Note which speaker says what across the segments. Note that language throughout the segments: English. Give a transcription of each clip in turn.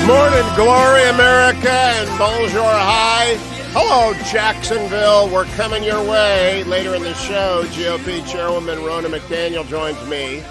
Speaker 1: Morning, glory, America, and bonjour, hi. Hello, Jacksonville. We're coming your way. Later in the show, GOP Chairwoman Ronna McDaniel joins me.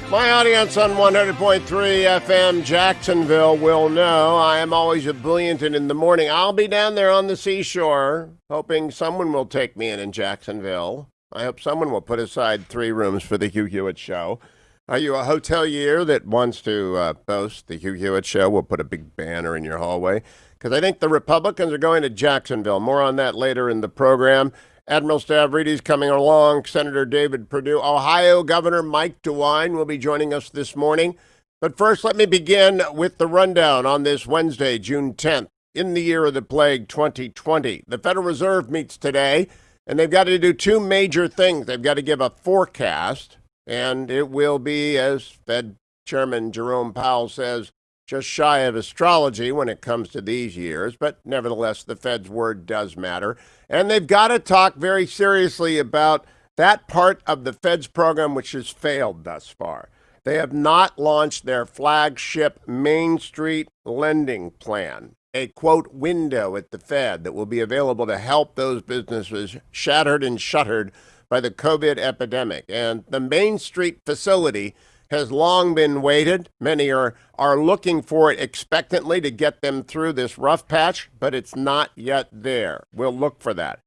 Speaker 1: My audience on 100.3 FM Jacksonville will know I am always ebullient in the morning. I'll be down there on the seashore, hoping someone will take me in Jacksonville. I hope someone will put aside 3 rooms for the Hugh Hewitt Show. Are you a hotelier that wants to boast the Hugh Hewitt Show? We'll put a big banner in your hallway because I think the Republicans are going to Jacksonville. More on that later in the program. Admiral Stavridis coming along. Senator David Perdue. Ohio Governor Mike DeWine will be joining us this morning. But first, let me begin with the rundown on this Wednesday, June 10th, in the year of the plague 2020. The Federal Reserve meets today, and they've got to do 2 major things. They've got to give a forecast. And it will be, as Fed Chairman Jerome Powell says, just shy of astrology when it comes to these years. But nevertheless, the Fed's word does matter. And they've got to talk very seriously about that part of the Fed's program which has failed thus far. They have not launched their flagship Main Street lending plan, a, quote, window at the Fed that will be available to help those businesses shattered and shuttered by the COVID epidemic. And the Main Street facility has long been waited. Many are looking for it expectantly to get them through this rough patch, but it's not yet there. We'll look for that.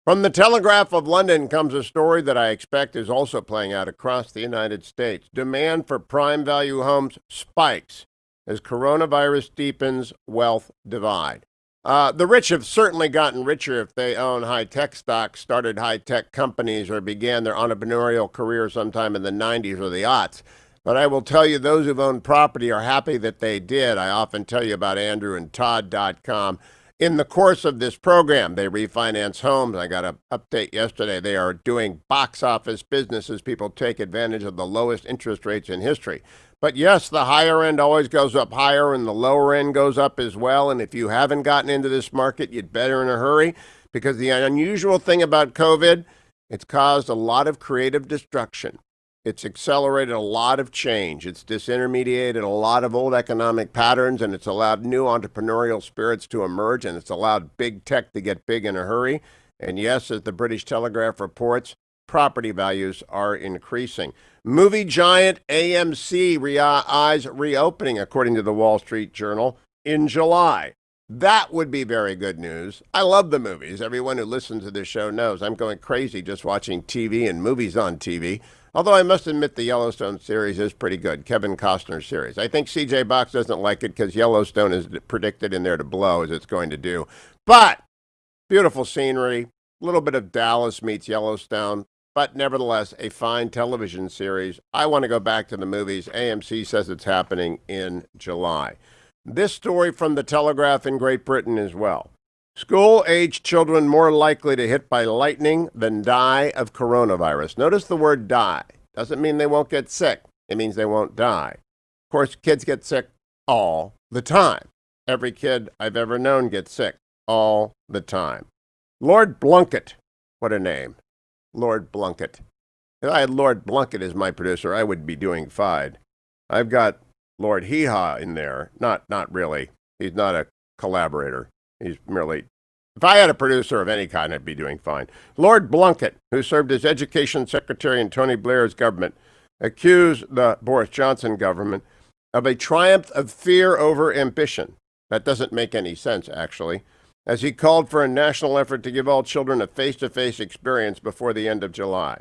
Speaker 1: From the Telegraph of London comes a story that I expect is also playing out across the United States. Demand for prime value homes spikes as coronavirus deepens wealth divide. The rich have certainly gotten richer if they own high-tech stocks, started high-tech companies, or began their entrepreneurial career sometime in the 90s or the aughts. But I will tell you, those who've owned property are happy that they did. I often tell you about AndrewandTodd.com. In the course of this program, they refinance homes. I got an update yesterday. They are doing box office business as people take advantage of the lowest interest rates in history. But yes, the higher end always goes up higher and the lower end goes up as well. And if you haven't gotten into this market, you'd better in a hurry, because the unusual thing about COVID, it's caused a lot of creative destruction. It's accelerated a lot of change. It's disintermediated a lot of old economic patterns, and it's allowed new entrepreneurial spirits to emerge, and it's allowed big tech to get big in a hurry. And yes, as the British Telegraph reports, property values are increasing. Movie giant AMC eyes reopening, according to the Wall Street Journal, in July. That would be very good news. I love the movies. Everyone who listens to this show knows I'm going crazy just watching TV and movies on TV. Although I must admit the Yellowstone series is pretty good, Kevin Costner's series. I think CJ Box doesn't like it because Yellowstone is predicted in there to blow, as it's going to do. But beautiful scenery, a little bit of Dallas meets Yellowstone. But nevertheless, a fine television series. I want to go back to the movies. AMC says it's happening in July. This story from the Telegraph in Great Britain as well. School-aged children more likely to hit by lightning than die of coronavirus. Notice the word die. Doesn't mean they won't get sick. It means they won't die. Of course, kids get sick all the time. Every kid I've ever known gets sick all the time. Lord Blunkett. What a name. Lord Blunkett. If I had Lord Blunkett as my producer, I would be doing fine. I've got Lord Hee-Haw in there. Not really. He's not a collaborator. He's merely... If I had a producer of any kind, I'd be doing fine. Lord Blunkett, who served as education secretary in Tony Blair's government, accused the Boris Johnson government of a triumph of fear over ambition. That doesn't make any sense, actually, as he called for a national effort to give all children a face-to-face experience before the end of July.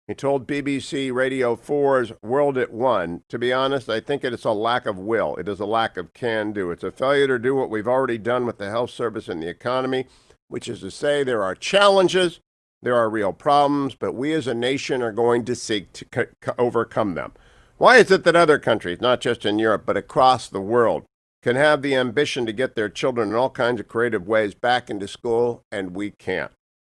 Speaker 1: He told BBC Radio 4's World at One, to be honest, I think it is a lack of will. It is a lack of can-do. It's a failure to do what we've already done with the health service and the economy, which is to say there are challenges, there are real problems, but we as a nation are going to seek to overcome them. Why is it that other countries, not just in Europe, but across the world, can have the ambition to get their children in all kinds of creative ways back into school, and we can't?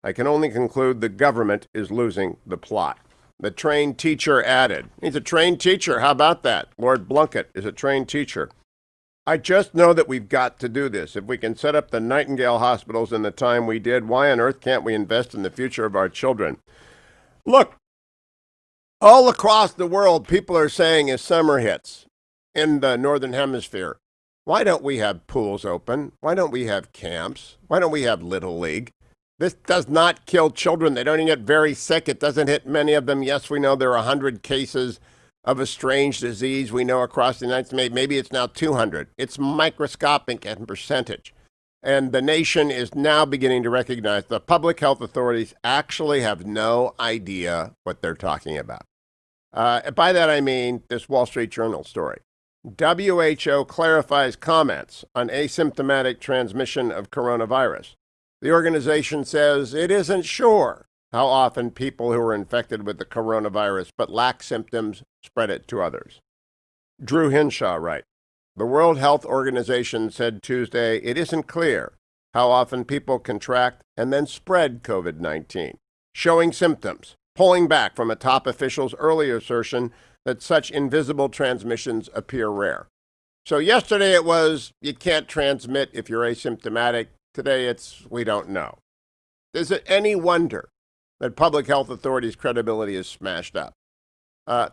Speaker 1: I can only conclude the government is losing the plot. The trained teacher added. He's a trained teacher. How about that? Lord Blunkett is a trained teacher. I just know that we've got to do this. If we can set up the Nightingale hospitals in the time we did, why on earth can't we invest in the future of our children? Look, all across the world, people are saying as summer hits in the Northern Hemisphere, Why don't we have pools open? Why don't we have camps? Why don't we have Little League? This does not kill children. They don't even get very sick. It doesn't hit many of them. Yes, we know there are 100 cases of a strange disease we know across the United States. Maybe it's now 200. It's microscopic in percentage. And the nation is now beginning to recognize the public health authorities actually have no idea what they're talking about. By that I mean this Wall Street Journal story. WHO clarifies comments on asymptomatic transmission of coronavirus. The organization says it isn't sure how often people who are infected with the coronavirus but lack symptoms spread it to others. Drew Hinshaw writes, the World Health Organization said Tuesday it isn't clear how often people contract and then spread COVID-19, showing symptoms, pulling back from a top official's earlier assertion that such invisible transmissions appear rare. So yesterday it was, you can't transmit if you're asymptomatic. Today it's, we don't know. Is it any wonder that public health authorities' credibility is smashed up?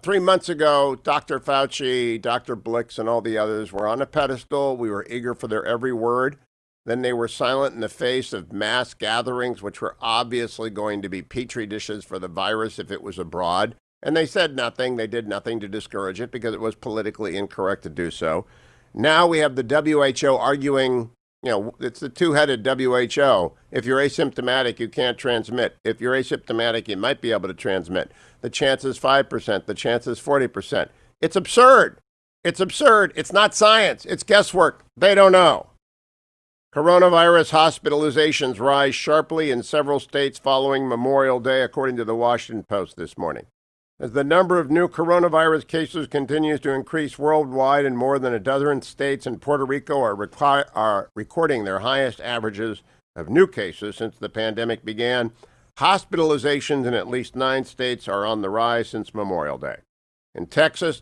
Speaker 1: 3 months ago, Dr. Fauci, Dr. Blix, and all the others were on a pedestal. We were eager for their every word. Then they were silent in the face of mass gatherings, which were obviously going to be petri dishes for the virus if it was abroad. And they said nothing. They did nothing to discourage it because it was politically incorrect to do so. Now we have the WHO arguing, it's the two-headed WHO. If you're asymptomatic, you can't transmit. If you're asymptomatic, you might be able to transmit. The chance is 5%. The chance is 40%. It's absurd. It's absurd. It's not science. It's guesswork. They don't know. Coronavirus hospitalizations rise sharply in several states following Memorial Day, according to the Washington Post this morning. As the number of new coronavirus cases continues to increase worldwide, and more than a dozen states and Puerto Rico are recording their highest averages of new cases since the pandemic began, hospitalizations in at least 9 states are on the rise since Memorial Day. In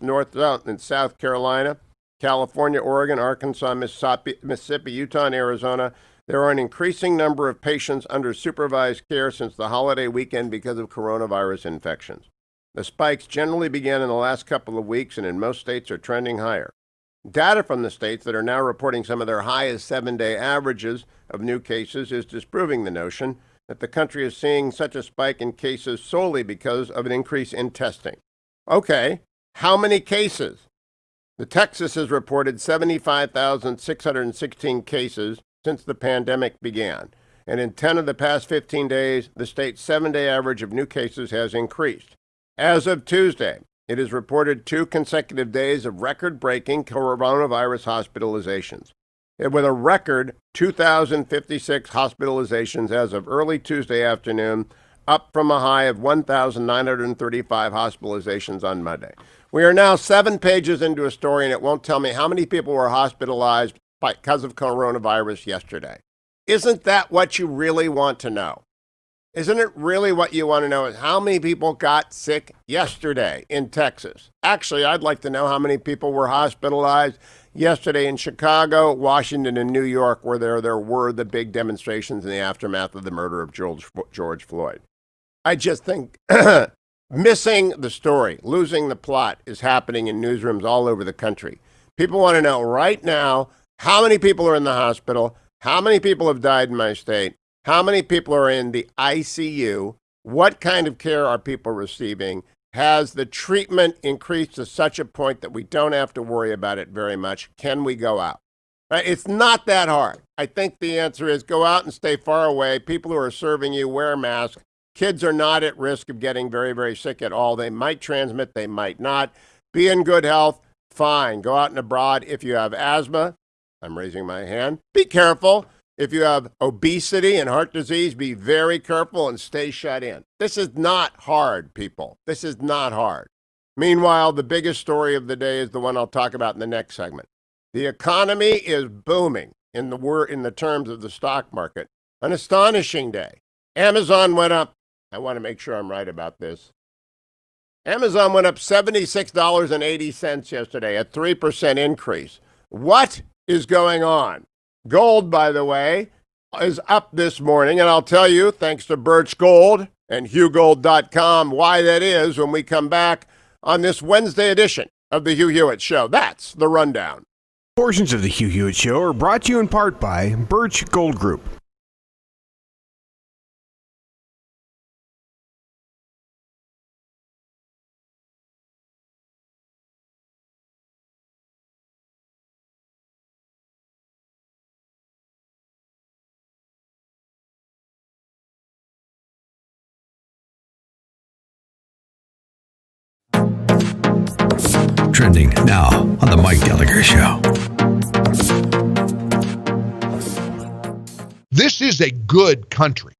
Speaker 1: North and South Carolina, California, Oregon, Arkansas, Mississippi, Utah, and Arizona, there are an increasing number of patients under supervised care since the holiday weekend because of coronavirus infections. The spikes generally began in the last couple of weeks and in most states are trending higher. Data from the states that are now reporting some of their highest 7-day averages of new cases is disproving the notion that the country is seeing such a spike in cases solely because of an increase in testing. Okay, how many cases? Texas has reported 75,616 cases since the pandemic began, and in 10 of the past 15 days, the state's 7-day average of new cases has increased. As of Tuesday, it has reported 2 consecutive days of record-breaking coronavirus hospitalizations, with a record 2,056 hospitalizations as of early Tuesday afternoon, up from a high of 1,935 hospitalizations on Monday. We are now 7 pages into a story, and it won't tell me how many people were hospitalized because of coronavirus yesterday. Isn't that what you really want to know? Isn't it really what you want to know is how many people got sick yesterday in Texas? Actually, I'd like to know how many people were hospitalized yesterday in Chicago, Washington, and New York, where there were the big demonstrations in the aftermath of the murder of George Floyd. I just think missing the story, losing the plot is happening in newsrooms all over the country. People want to know right now how many people are in the hospital, how many people have died in my state, how many people are in the ICU, what kind of care are people receiving, has the treatment increased to such a point that we don't have to worry about it very much, can we go out? Right? It's not that hard. I think the answer is go out and stay far away. People who are serving you, wear masks. Kids are not at risk of getting very, very sick at all. They might transmit, they might not. Be in good health, fine. Go out and abroad. If you have asthma, I'm raising my hand, be careful. If you have obesity and heart disease, be very careful and stay shut in. This is not hard, people. This is not hard. Meanwhile, the biggest story of the day is the one I'll talk about in the next segment. The economy is booming in the terms of the stock market. An astonishing day. Amazon went up. I want to make sure I'm right about this. Amazon went up $76.80 yesterday, a 3% increase. What is going on? Gold, by the way, is up this morning, and I'll tell you, thanks to Birch Gold and HughGold.com, why that is when we come back on this Wednesday edition of the Hugh Hewitt Show. That's the rundown.
Speaker 2: Portions of the Hugh Hewitt Show are brought to you in part by Birch Gold Group.
Speaker 3: Trending now on the Mike Gallagher Show.
Speaker 4: This is a good country.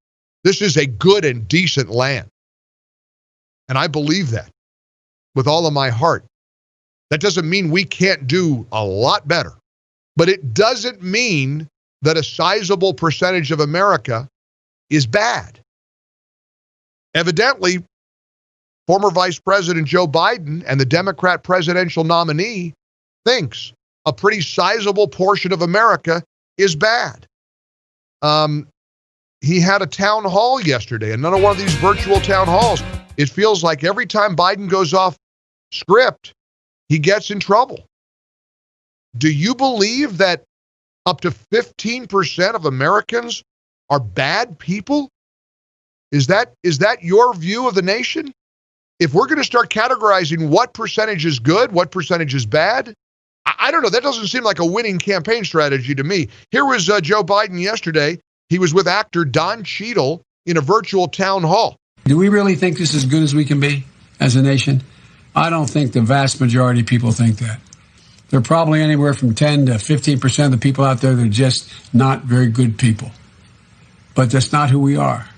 Speaker 4: This is a good and decent land. And I believe that with all of my heart. That doesn't mean we can't do a lot better. But it doesn't mean that a sizable percentage of America is bad. Evidently, former Vice President Joe Biden and the Democrat presidential nominee thinks a pretty sizable portion of America is bad. He had a town hall yesterday, another one of these virtual town halls. It feels like every time Biden goes off script, he gets in trouble. Do you believe that up to 15% of Americans are bad people? Is that your view of the nation? If we're going to start categorizing what percentage is good, what percentage is bad, I don't know. That doesn't seem like a winning campaign strategy to me. Here was Joe Biden yesterday. He was with actor Don Cheadle in a virtual town hall.
Speaker 5: Do we really think this is as good as we can be as a nation? I don't think the vast majority of people think that. There are probably anywhere from 10 to 15% of the people out there that are just not very good people. But that's not who we are.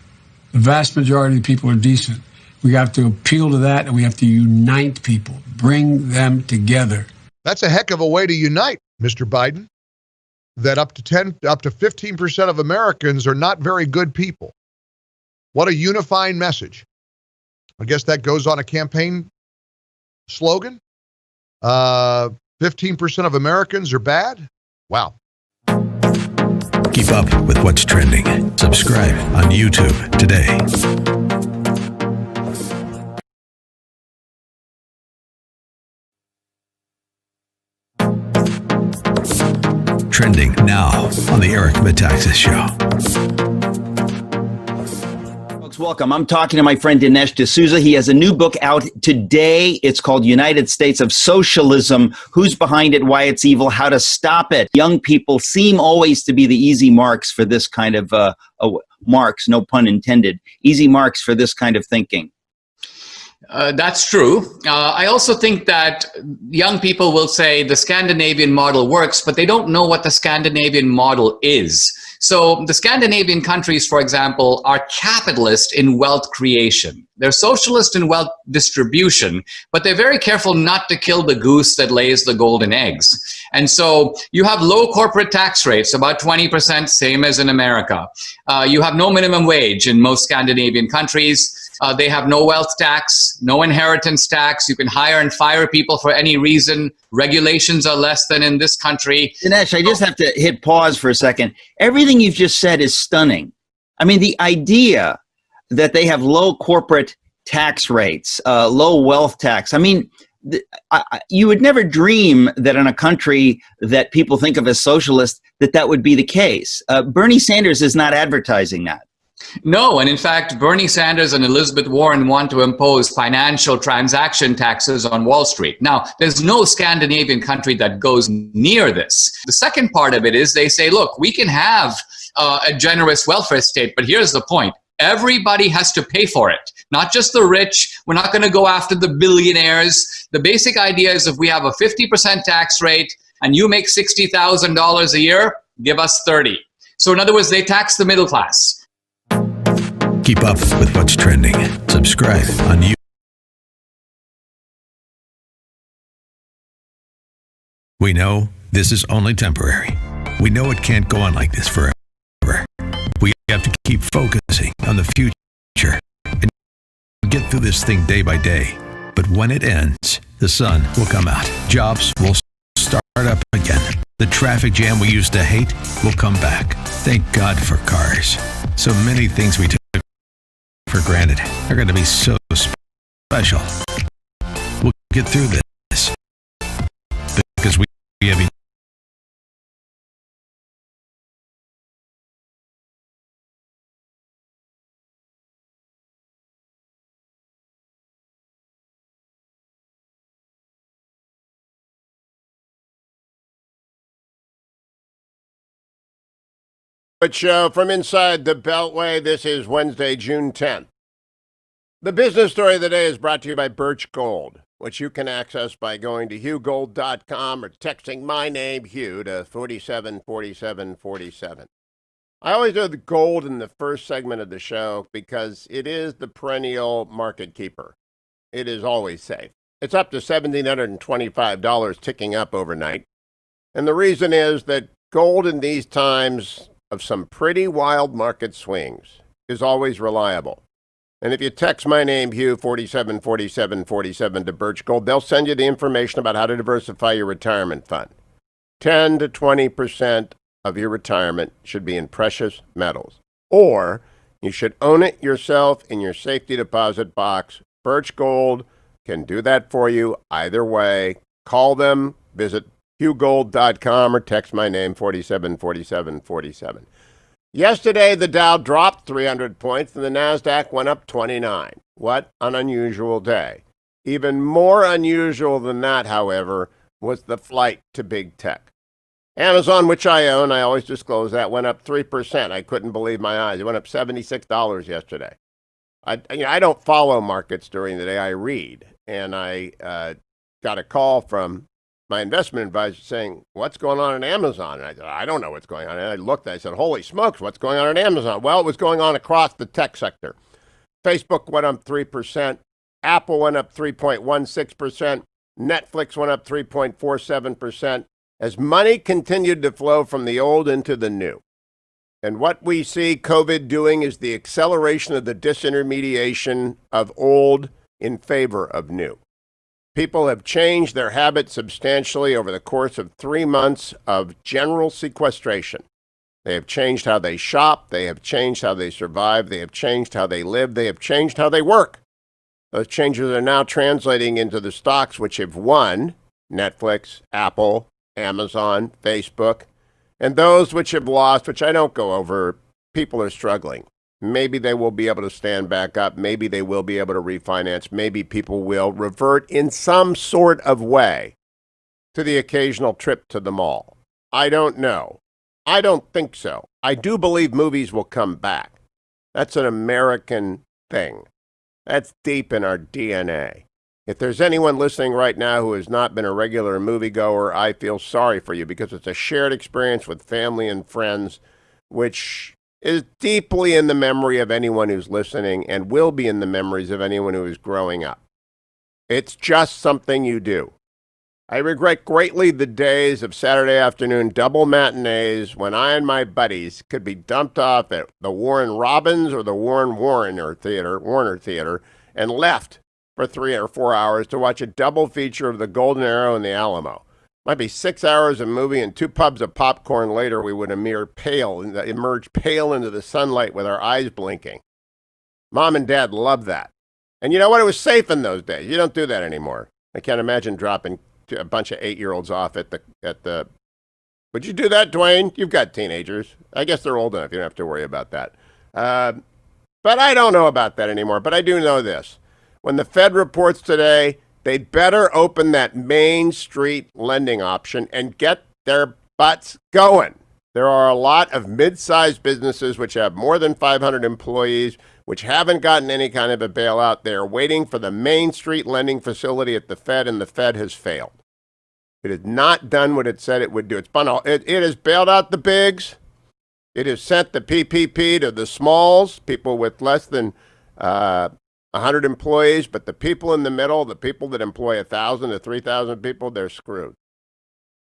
Speaker 5: The vast majority of the people are decent. We have to appeal to that, and we have to unite people, bring them together.
Speaker 4: That's a heck of a way to unite, Mr. Biden. That up to 15% of Americans are not very good people. What a unifying message. I guess that goes on a campaign slogan. 15% of Americans are bad. Wow.
Speaker 3: Keep up with what's trending. Subscribe on YouTube today. Trending now on the Eric Metaxas Show.
Speaker 6: Folks, welcome. I'm talking to my friend Dinesh D'Souza. He has a new book out today. It's called United States of Socialism. Who's behind it, why it's evil, how to stop it. Young people seem always to be the easy marks for this kind of, marks, no pun intended, easy marks for this kind of thinking.
Speaker 7: That's true. I also think that young people will say the Scandinavian model works, but they don't know what the Scandinavian model is. So the Scandinavian countries, for example, are capitalist in wealth creation. They're socialist in wealth distribution, but they're very careful not to kill the goose that lays the golden eggs. And so you have low corporate tax rates, about 20%, same as in America. You have no minimum wage in most Scandinavian countries. They have no wealth tax, no inheritance tax. You can hire and fire people for any reason. Regulations are less than in this country.
Speaker 6: Dinesh, I just have to hit pause for a second. Everything you've just said is stunning. I mean, the idea that they have low corporate tax rates, low wealth tax. I mean, you would never dream that in a country that people think of as socialist, that would be the case. Bernie Sanders is not advertising that.
Speaker 7: No, and in fact, Bernie Sanders and Elizabeth Warren want to impose financial transaction taxes on Wall Street. Now, there's no Scandinavian country that goes near this. The second part of it is they say, look, we can have a generous welfare state, but here's the point. Everybody has to pay for it, not just the rich. We're not going to go after the billionaires. The basic idea is if we have a 50% tax rate and you make $60,000 a year, give us 30. So in other words, they tax the middle class.
Speaker 3: Keep up with what's trending. Subscribe on YouTube. We know this is only temporary. We know it can't go on like this forever. We have to keep focusing on the future and get through this thing day by day. But when it ends, the sun will come out. Jobs will start up again. The traffic jam we used to hate will come back. Thank God for cars. So many things we took for granted are going to be so special. We'll get through this because we have
Speaker 1: Hewitt Show from inside the Beltway. This is Wednesday, June 10th. The business story of the day is brought to you by Birch Gold, which you can access by going to hughgold.com or texting my name, Hugh, to 474747. I always do the gold in the first segment of the show because it is the perennial market keeper. It is always safe. It's up to $1,725 ticking up overnight. And the reason is that gold in these times of some pretty wild market swings is always reliable. And if you text my name, Hugh, 474747 to Birch Gold, they'll send you the information about how to diversify your retirement fund. 10 to 20% of your retirement should be in precious metals. Or you should own it yourself in your safety deposit box. Birch Gold can do that for you either way. Call them, visit hughgold.com or text my name, 474747. Yesterday, the Dow dropped 300 points and the NASDAQ went up 29. What an unusual day. Even more unusual than that, however, was the flight to big tech. Amazon, which I own, I always disclose that, went up 3%. I couldn't believe my eyes. It went up $76 yesterday. I don't follow markets during the day. I read. And I got a call from my investment advisor saying, what's going on at Amazon? And I said, I don't know what's going on. And I looked, I said, holy smokes, what's going on at Amazon? Well, it was going on across the tech sector. Facebook went up 3%. Apple went up 3.16%. Netflix went up 3.47%. As money continued to flow from the old into the new. And what we see COVID doing is the acceleration of the disintermediation of old in favor of new. People have changed their habits substantially over the course of 3 months of general sequestration. They have changed how they shop. They have changed how they survive. They have changed how they live. They have changed how they work. Those changes are now translating into the stocks which have won: Netflix, Apple, Amazon, Facebook, and those which have lost, which I don't go over. People are struggling. Maybe they will be able to stand back up. Maybe they will be able to refinance. Maybe people will revert in some sort of way to the occasional trip to the mall. I don't know. I don't think so. I do believe movies will come back. That's an American thing. That's deep in our DNA. If there's anyone listening right now who has not been a regular moviegoer, I feel sorry for you because it's a shared experience with family and friends, which is deeply in the memory of anyone who's listening and will be in the memories of anyone who is growing up. It's just something you do. I regret greatly the days of Saturday afternoon double matinees when I and my buddies could be dumped off at the Warren Robins or the Warner Theater and left for 3 or 4 hours to watch a double feature of the Golden Arrow and the Alamo. Might be 6 hours of movie and 2 pubs of popcorn later, we would emerge pale into the sunlight with our eyes blinking. Mom and Dad loved that. And you know what? It was safe in those days. You don't do that anymore. I can't imagine dropping a bunch of 8-year-olds off at the. Would you do that, Dwayne? You've got teenagers. I guess they're old enough. You don't have to worry about that. But I don't know about that anymore. But I do know this. When the Fed reports today, they'd better open that Main Street lending option and get their butts going. There are a lot of mid-sized businesses which have more than 500 employees, which haven't gotten any kind of a bailout. They're waiting for the Main Street lending facility at the Fed, and the Fed has failed. It has not done what it said it would do. It has bailed out the bigs. It has sent the PPP to the smalls, people with less than 100 employees, but the people in the middle, the people that employ 1,000 to 3,000 people, they're screwed.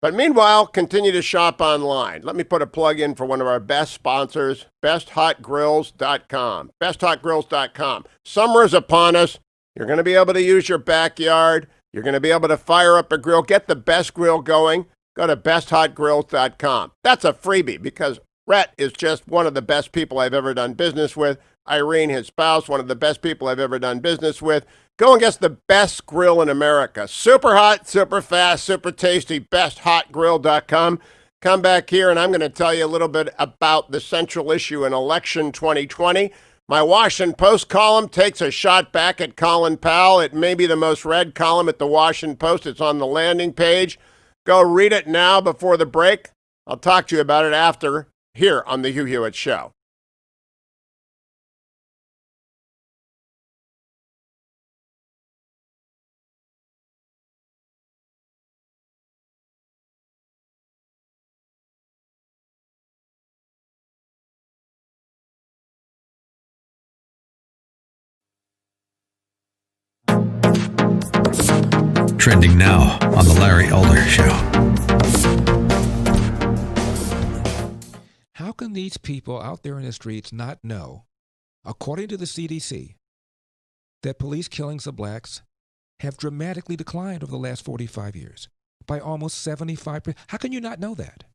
Speaker 1: But meanwhile, continue to shop online. Let me put a plug in for one of our best sponsors, besthotgrills.com. Besthotgrills.com. Summer is upon us. You're going to be able to use your backyard. You're going to be able to fire up a grill, get the best grill going. Go to besthotgrills.com. That's a freebie because Rhett is just one of the best people I've ever done business with. Irene, his spouse, one of the best people I've ever done business with. Go and get the best grill in America. Super hot, super fast, super tasty, besthotgrill.com. Come back here, and I'm going to tell you a little bit about the central issue in election 2020. My Washington Post column takes a shot back at Colin Powell. It may be the most read column at the Washington Post. It's on the landing page. Go read it now before the break. I'll talk to you about it after here on the Hugh Hewitt Show.
Speaker 3: Trending now on The Larry Elder Show.
Speaker 8: How can these people out there in the streets not know, according to the CDC, that police killings of blacks have dramatically declined over the last 45 years by almost 75%? How can you not know that?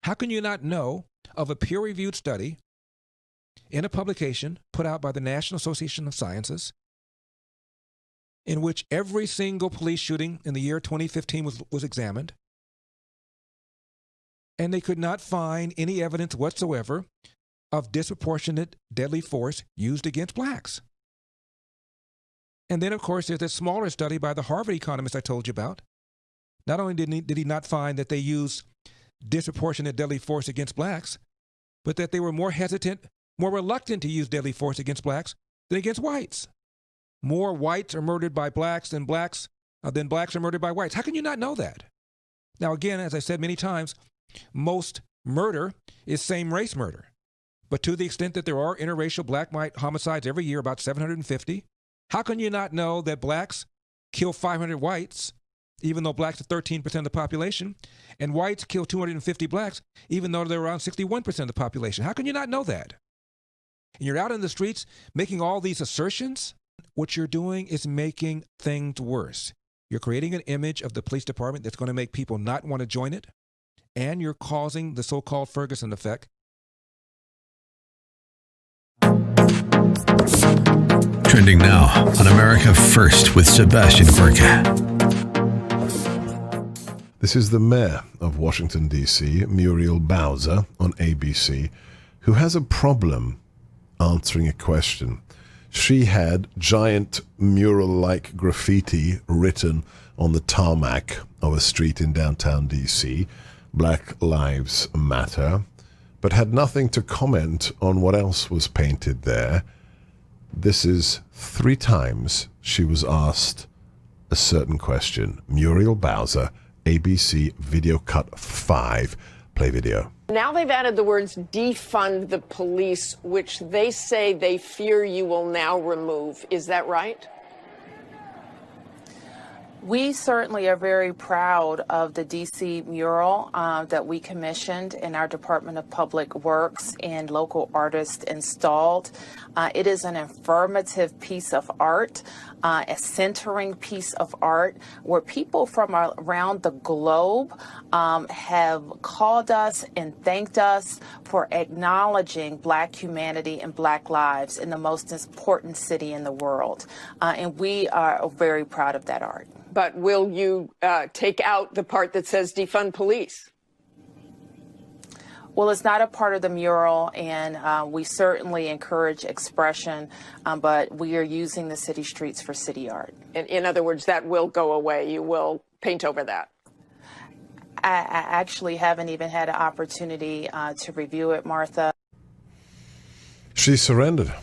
Speaker 8: How can you not know of a peer-reviewed study in a publication put out by the National Association of Sciences in which every single police shooting in the year 2015 was examined, and they could not find any evidence whatsoever of disproportionate deadly force used against blacks? And then, of course, there's a smaller study by the Harvard economist I told you about. Not only did he not find that they used disproportionate deadly force against blacks, but that they were more hesitant, more reluctant to use deadly force against blacks than against whites. More whites are murdered by blacks than blacks are murdered by whites. How can you not know that? Now, again, as I said many times, most murder is same-race murder. But to the extent that there are interracial black-white homicides every year, about 750, how can you not know that blacks kill 500 whites, even though blacks are 13% of the population, and whites kill 250 blacks, even though they're around 61% of the population? How can you not know that? And you're out in the streets making all these assertions. What you're doing is making things worse. You're creating an image of the police department that's going to make people not want to join it, and you're causing the so-called Ferguson effect.
Speaker 3: Trending now on America First with Sebastian Gorka.
Speaker 9: This is the mayor of Washington, D.C., Muriel Bowser, on ABC, who has a problem answering a question. She had giant mural-like graffiti written on the tarmac of a street in downtown D.C., Black Lives Matter, but had nothing to comment on what else was painted there. This is 3 times she was asked a certain question. Muriel Bowser, ABC Video Cut 5. Play video.
Speaker 10: Now they've added the words defund the police, which they say they fear you will now remove. Is that right?
Speaker 11: We certainly are very proud of the D.C. mural that we commissioned in our Department of Public Works and local artists installed. It is an affirmative piece of art, a centering piece of art where people from around the globe have called us and thanked us for acknowledging Black humanity and Black lives in the most important city in the world. And we are very proud of that art.
Speaker 10: But will you take out the part that says defund police?
Speaker 11: Well, it's not a part of the mural, and we certainly encourage expression, but we are using the city streets for city art.
Speaker 10: In other words, that will go away. You will paint over that.
Speaker 11: I actually haven't even had an opportunity to review it, Martha.
Speaker 9: She surrendered.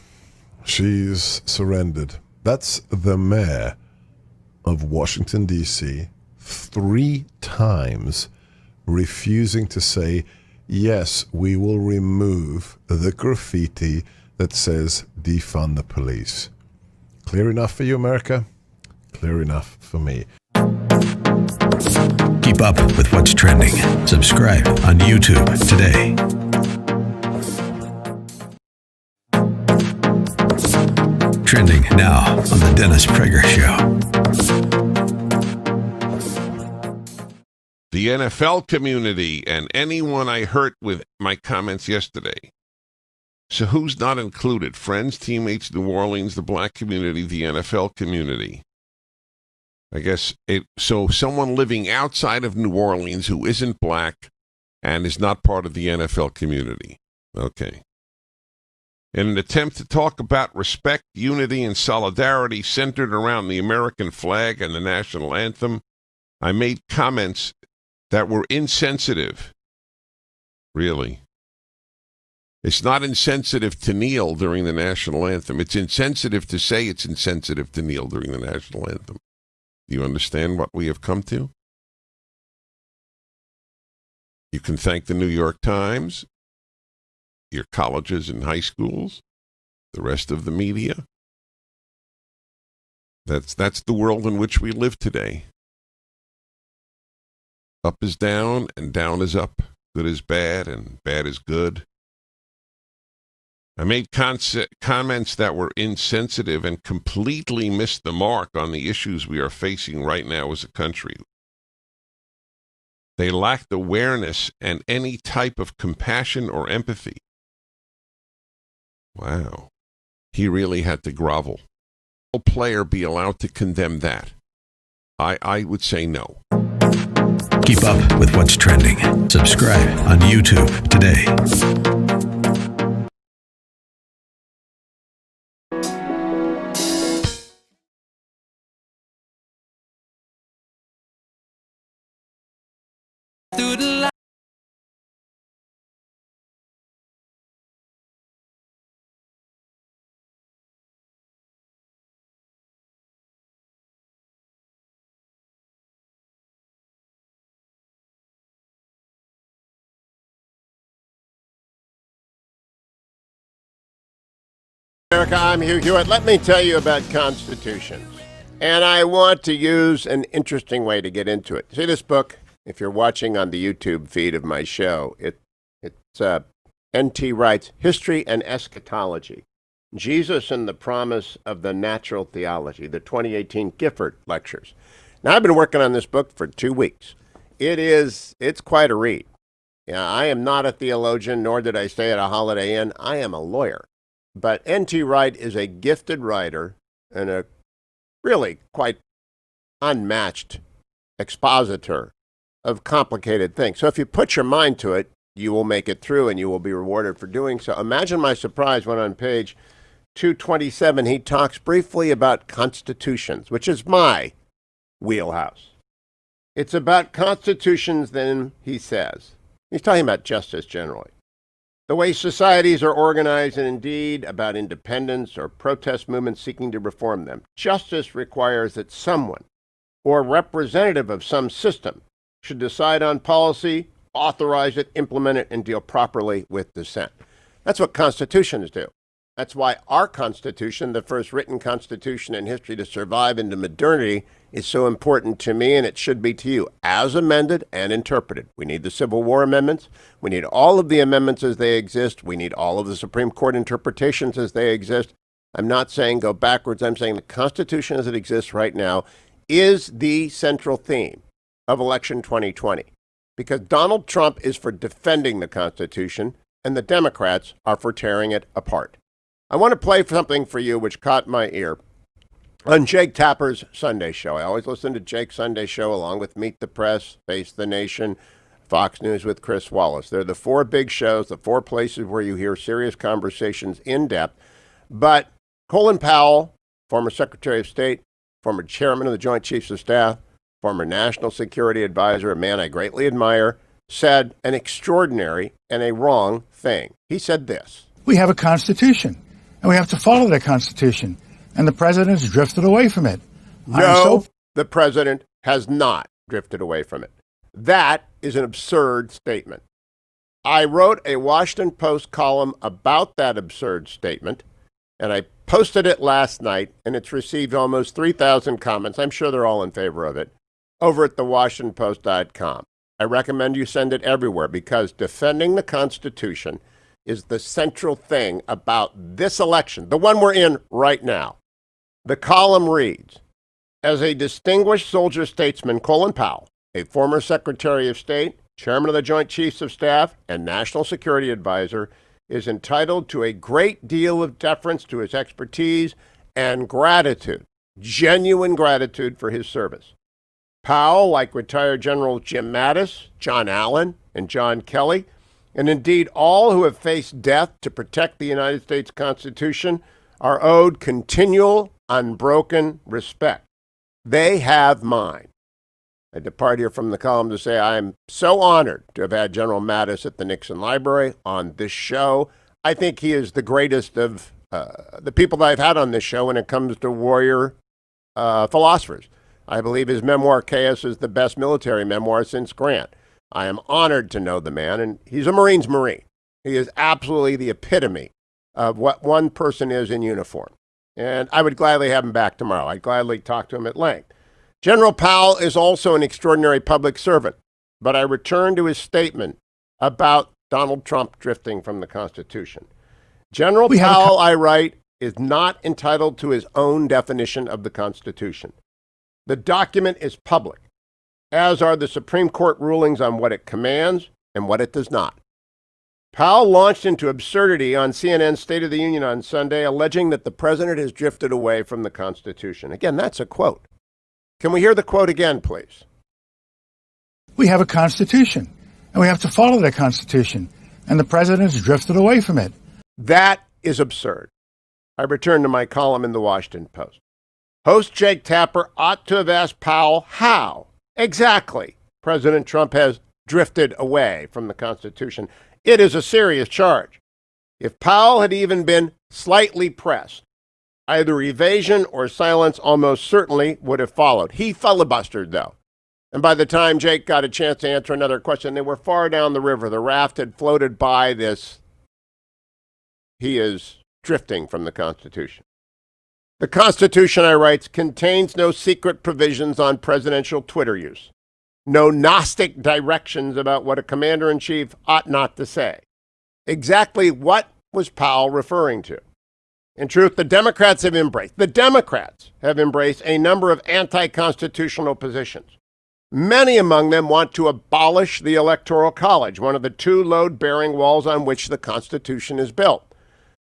Speaker 9: She's surrendered. That's the mayor of Washington, D.C., 3 times refusing to say, yes, we will remove the graffiti that says defund the police. Clear enough for you, America? Clear enough for me.
Speaker 3: Keep up with what's trending. Subscribe on YouTube today. Trending now on the Dennis Prager Show.
Speaker 12: The NFL community and anyone I hurt with my comments yesterday. So who's not included? Friends, teammates, New Orleans, the black community, the NFL community. I guess so someone living outside of New Orleans who isn't black and is not part of the NFL community. Okay. In an attempt to talk about respect, unity, and solidarity centered around the American flag and the national anthem, I made comments that were insensitive Really. It's not insensitive to kneel during the national anthem. It's insensitive to say it's insensitive to kneel during the national anthem. Do you understand what we have come to? You can thank the New York Times, your colleges and high schools, the rest of the media. That's the world in which we live today. Up is down and down is up. Good is bad and bad is good. I made comments that were insensitive and completely missed the mark on the issues we are facing right now as a country. They lacked awareness and any type of compassion or empathy. Wow. He really had to grovel. No player be allowed to condemn that? I would say no.
Speaker 3: Keep up with what's trending. Subscribe on YouTube today.
Speaker 1: America, I'm Hugh Hewitt. Let me tell you about constitutions. And I want to use an interesting way to get into it. See this book? If you're watching on the YouTube feed of my show, it's N.T. Wright's History and Eschatology. Jesus and the Promise of the Natural Theology, the 2018 Gifford Lectures. Now, I've been working on this book for 2 weeks. It's quite a read. Yeah, I am not a theologian, nor did I stay at a Holiday Inn. I am a lawyer. But N.T. Wright is a gifted writer and a really quite unmatched expositor of complicated things. So if you put your mind to it, you will make it through and you will be rewarded for doing so. Imagine my surprise when on page 227 he talks briefly about constitutions, which is my wheelhouse. It's about constitutions, then, he says. He's talking about justice generally. The way societies are organized, and indeed about independence or protest movements seeking to reform them. Justice requires that someone or representative of some system should decide on policy, authorize it, implement it, and deal properly with dissent. That's what constitutions do. That's why our Constitution, the first written Constitution in history to survive into modernity, is so important to me, and it should be to you, as amended and interpreted. We need the Civil War amendments. We need all of the amendments as they exist. We need all of the Supreme Court interpretations as they exist. I'm not saying go backwards. I'm saying the Constitution as it exists right now is the central theme of election 2020, because Donald Trump is for defending the Constitution, and the Democrats are for tearing it apart. I want to play something for you which caught my ear on Jake Tapper's Sunday show. I always listen to Jake's Sunday show along with Meet the Press, Face the Nation, Fox News with Chris Wallace. They're the 4 big shows, the 4 places where you hear serious conversations in depth. But Colin Powell, former Secretary of State, former Chairman of the Joint Chiefs of Staff, former National Security Advisor, a man I greatly admire, said an extraordinary and a wrong thing. He said this.
Speaker 13: We have a Constitution, and we have to follow that Constitution. And the president has drifted away from it.
Speaker 1: No, the president has not drifted away from it. That is an absurd statement. I wrote a Washington Post column about that absurd statement, and I posted it last night, and it's received almost 3,000 comments. I'm sure they're all in favor of it, over at thewashingtonpost.com. I recommend you send it everywhere, because defending the Constitution is the central thing about this election, the one we're in right now. The column reads, as a distinguished soldier statesman, Colin Powell, a former Secretary of State, Chairman of the Joint Chiefs of Staff, and National Security Advisor, is entitled to a great deal of deference to his expertise and gratitude, genuine gratitude for his service. Powell, like retired General Jim Mattis, John Allen, and John Kelly, and indeed all who have faced death to protect the United States Constitution, are owed continual, unbroken respect. They have mine. I depart here from the column to say I am so honored to have had General Mattis at the Nixon Library on this show. I think he is the greatest of the people that I've had on this show when it comes to warrior philosophers. I believe his memoir, Chaos, is the best military memoir since Grant. I am honored to know the man, and he's a Marine's Marine. He is absolutely the epitome of what one person is in uniform. And I would gladly have him back tomorrow. I'd gladly talk to him at length. General Powell is also an extraordinary public servant, but I return to his statement about Donald Trump drifting from the Constitution. General Powell, I write, is not entitled to his own definition of the Constitution. The document is public, as are the Supreme Court rulings on what it commands and what it does not. Powell launched into absurdity on CNN's State of the Union on Sunday, alleging that the president has drifted away from the Constitution. Again, that's a quote. Can we hear the quote again, please?
Speaker 13: We have a Constitution, and we have to follow that Constitution, and the president has drifted away from it.
Speaker 1: That is absurd. I return to my column in the Washington Post. Host Jake Tapper ought to have asked Powell how exactly President Trump has drifted away from the Constitution. It is a serious charge. If Powell had even been slightly pressed, either evasion or silence almost certainly would have followed. He filibustered, though. And by the time Jake got a chance to answer another question, they were far down the river. The raft had floated by this. He is drifting from the Constitution. The Constitution, I write, contains no secret provisions on presidential Twitter use. No Gnostic directions about what a commander-in-chief ought not to say. Exactly what was Powell referring to? In truth, the Democrats have embraced a number of anti-constitutional positions. Many among them want to abolish the Electoral College, one of the two load-bearing walls on which the Constitution is built.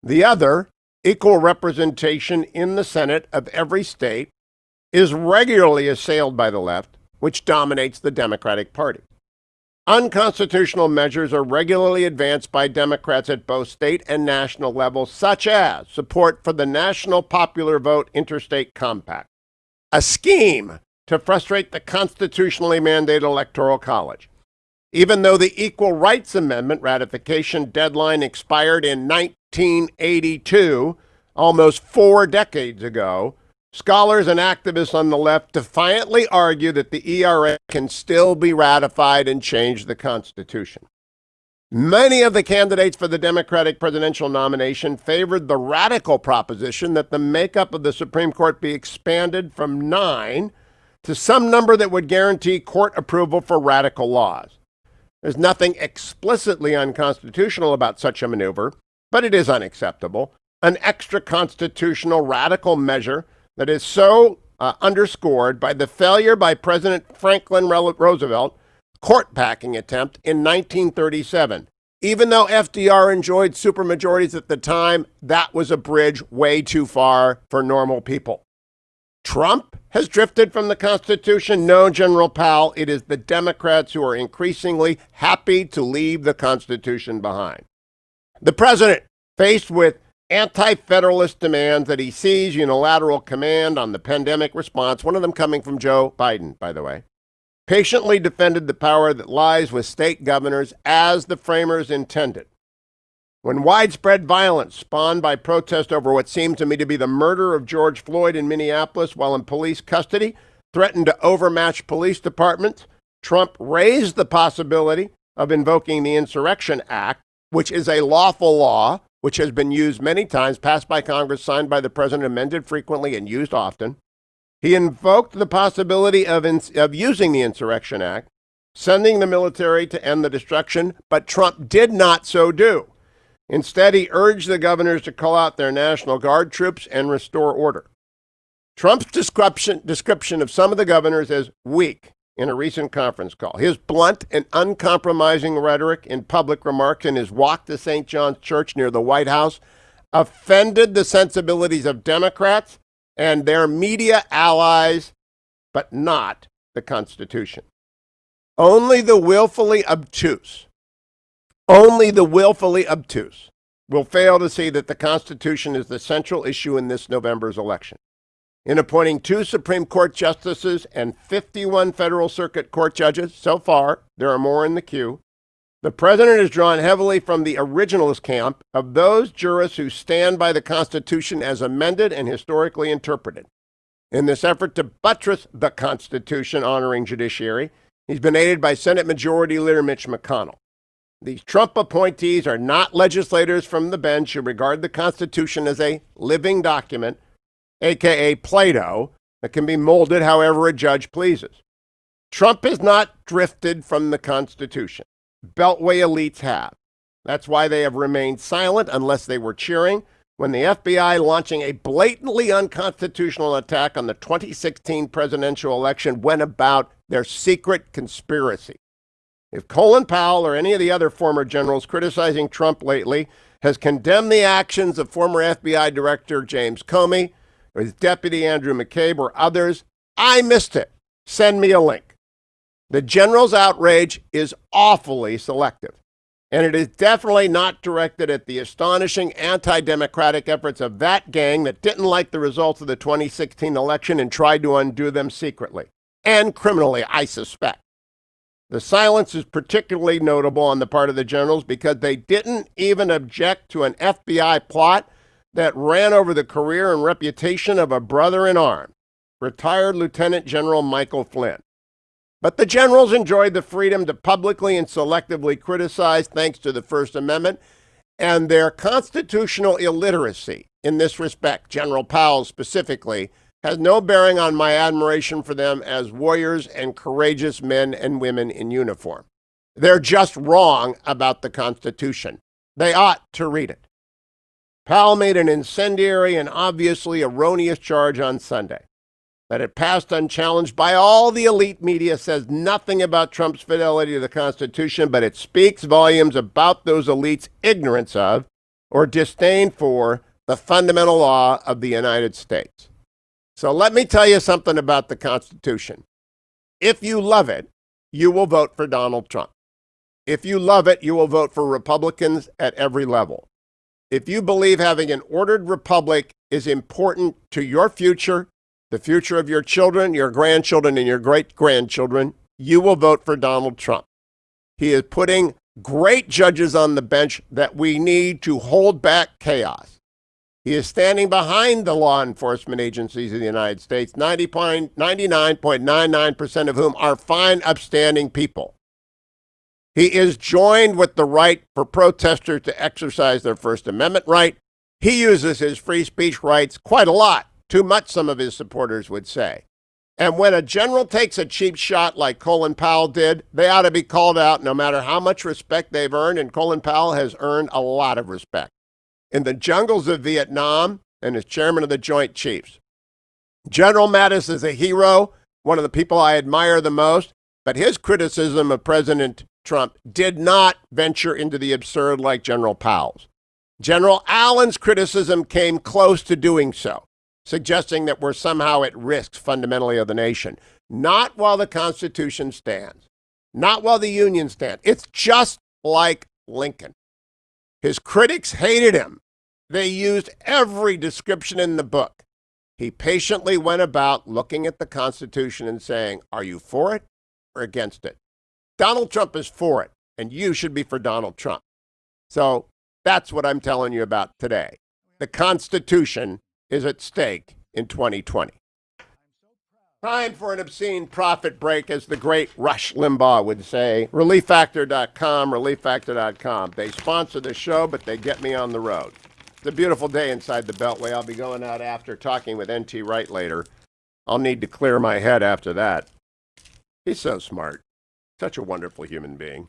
Speaker 1: The other, equal representation in the Senate of every state, is regularly assailed by the left, which dominates the Democratic Party. Unconstitutional measures are regularly advanced by Democrats at both state and national levels, such as support for the National Popular Vote Interstate Compact, a scheme to frustrate the constitutionally mandated Electoral College. Even though the Equal Rights Amendment ratification deadline expired in 1982, almost 4 decades ago, scholars and activists on the left defiantly argue that the ERA can still be ratified and change the Constitution. Many of the candidates for the Democratic presidential nomination favored the radical proposition that the makeup of the Supreme Court be expanded from 9 to some number that would guarantee court approval for radical laws. There's nothing explicitly unconstitutional about such a maneuver, but it is unacceptable. An extra-constitutional radical measure that is so underscored by the failure by President Franklin Roosevelt court-packing attempt in 1937. Even though FDR enjoyed supermajorities at the time, that was a bridge way too far for normal people. Trump has drifted from the Constitution? No, General Powell. It is the Democrats who are increasingly happy to leave the Constitution behind. The president, faced with anti-federalist demands that he seize unilateral command on the pandemic response, one of them coming from Joe Biden, by the way, patiently defended the power that lies with state governors as the framers intended. When widespread violence spawned by protest over what seemed to me to be the murder of George Floyd in Minneapolis while in police custody threatened to overmatch police departments, Trump raised the possibility of invoking the Insurrection Act, which is a lawful law, which has been used many times, passed by Congress, signed by the president, amended frequently, and used often. He invoked the possibility of using the Insurrection Act, sending the military to end the destruction, but Trump did not so do. Instead, he urged the governors to call out their National Guard troops and restore order. Trump's description of some of the governors as weak in a recent conference call, his blunt and uncompromising rhetoric in public remarks and his walk to St. John's Church near the White House offended the sensibilities of Democrats and their media allies, but not the Constitution. Only the willfully obtuse will fail to see that the Constitution is the central issue in this November's election. in appointing 2 Supreme Court justices and 51 Federal Circuit Court judges. So far, there are more in the queue. The president has drawn heavily from the originalist camp of those jurists who stand by the Constitution as amended and historically interpreted. In this effort to buttress the Constitution honoring judiciary, he's been aided by Senate Majority Leader Mitch McConnell. These Trump appointees are not legislators from the bench who regard the Constitution as a living document, aka Plato, that can be molded however a judge pleases. Trump has not drifted from the Constitution. Beltway elites have. That's why they have remained silent unless they were cheering when the FBI launching a blatantly unconstitutional attack on the 2016 presidential election went about their secret conspiracy. If Colin Powell or any of the other former generals criticizing Trump lately has condemned the actions of former FBI Director James Comey or his deputy Andrew McCabe or others, I missed it. Send me a link. The general's outrage is awfully selective, and it is definitely not directed at the astonishing anti-democratic efforts of that gang that didn't like the results of the 2016 election and tried to undo them secretly, and criminally, I suspect. The silence is particularly notable on the part of the generals because they didn't even object to an FBI plot that ran over the career and reputation of a brother-in-arms, retired Lieutenant General Michael Flynn. But the generals enjoyed the freedom to publicly and selectively criticize thanks to the First Amendment and their constitutional illiteracy in this respect, General Powell specifically, has no bearing on my admiration for them as warriors and courageous men and women in uniform. They're just wrong about the Constitution. They ought to read it. Powell made an incendiary and obviously erroneous charge on Sunday. That it passed unchallenged by all the elite media says nothing about Trump's fidelity to the Constitution, but it speaks volumes about those elites' ignorance of or disdain for the fundamental law of the United States. So let me tell you something about the Constitution. If you love it, you will vote for Donald Trump. If you love it, you will vote for Republicans at every level. If you believe having an ordered republic is important to your future, the future of your children, your grandchildren, and your great-grandchildren, you will vote for Donald Trump. He is putting great judges on the bench that we need to hold back chaos. He is standing behind the law enforcement agencies of the United States, 99.99% of whom are fine, upstanding people. He is joined with the right for protesters to exercise their First Amendment right. He uses his free speech rights quite a lot. Too much, some of his supporters would say. And when a general takes a cheap shot like Colin Powell did, they ought to be called out no matter how much respect they've earned, and Colin Powell has earned a lot of respect. In the jungles of Vietnam and as chairman of the Joint Chiefs. General Mattis is a hero, one of the people I admire the most, but his criticism of President Trump did not venture into the absurd like General Powell's. General Allen's criticism came close to doing so, suggesting that we're somehow at risk fundamentally of the nation. Not while the Constitution stands. Not while the Union stands. It's just like Lincoln. His critics hated him. They used every description in the book. He patiently went about looking at the Constitution and saying, are you for it or against it? Donald Trump is for it, and you should be for Donald Trump. So that's what I'm telling you about today. The Constitution is at stake in 2020. Time for an obscene profit break, as the great Rush Limbaugh would say. ReliefFactor.com, ReliefFactor.com. They sponsor the show, but they get me on the road. It's a beautiful day inside the Beltway. I'll be going out after talking with N.T. Wright later. I'll need to clear my head after that. He's so smart. Such a wonderful human being.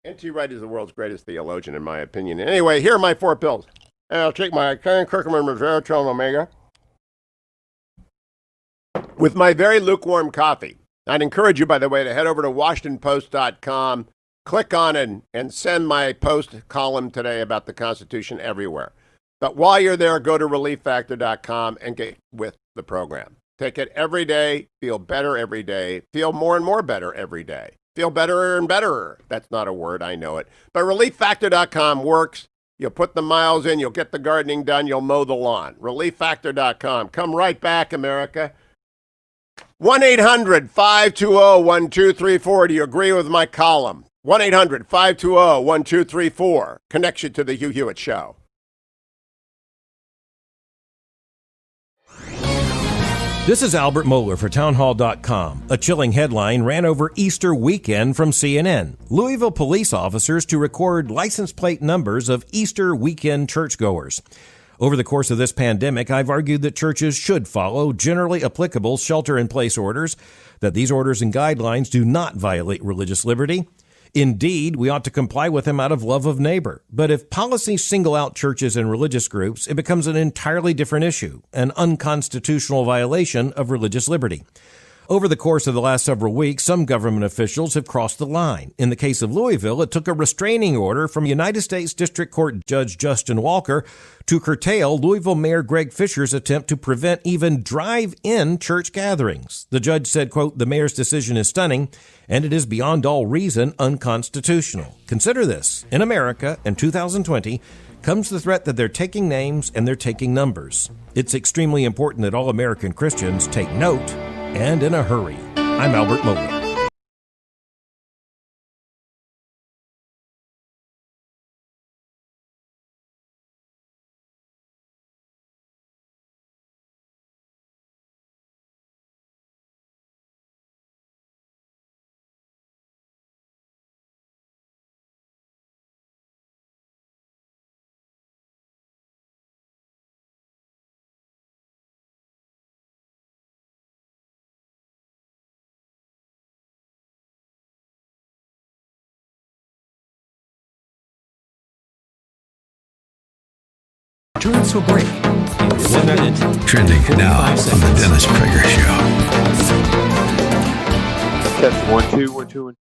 Speaker 1: N.T. Wright is the world's greatest theologian, in my opinion. Anyway, here are my 4 pills. And I'll take my Karen Kirkman Resveratrol Omega with my very lukewarm coffee. I'd encourage you, by the way, to head over to WashingtonPost.com, click on it, and send my post column today about the Constitution everywhere. But while you're there, go to ReliefFactor.com and get with the program. Take it every day, feel better every day, feel more and more better every day. Feel betterer and betterer. That's not a word, I know it. But ReliefFactor.com works. You'll put the miles in, you'll get the gardening done, you'll mow the lawn. ReliefFactor.com. Come right back, America. 1-800-520-1234. Do you agree with my column? 1-800-520-1234 connects you to the Hugh Hewitt Show.
Speaker 14: This is Albert Mohler for townhall.com. A chilling headline ran over Easter weekend from CNN. Louisville police officers to record license plate numbers of Easter weekend churchgoers. Over the course of this pandemic, I've argued that churches should follow generally applicable shelter-in-place orders, that these orders and guidelines do not violate religious liberty. Indeed, we ought to comply with them out of love of neighbor. But if policies single out churches and religious groups, it becomes an entirely different issue, an unconstitutional violation of religious liberty. Over the course of the last several weeks, some government officials have crossed the line. In the case of Louisville, it took a restraining order from United States District Court Judge Justin Walker to curtail Louisville Mayor Greg Fisher's attempt to prevent even drive-in church gatherings. The judge said, quote, "The mayor's decision is stunning, and it is beyond all reason unconstitutional. Consider this. In America, in 2020, comes the threat that they're taking names and they're taking numbers. It's extremely important that all American Christians take note, and in a hurry." I'm Albert Mohler.
Speaker 15: Returns to a break.
Speaker 3: Trending now on the Dennis Prager Show.
Speaker 16: Test 1 2 1 2 1.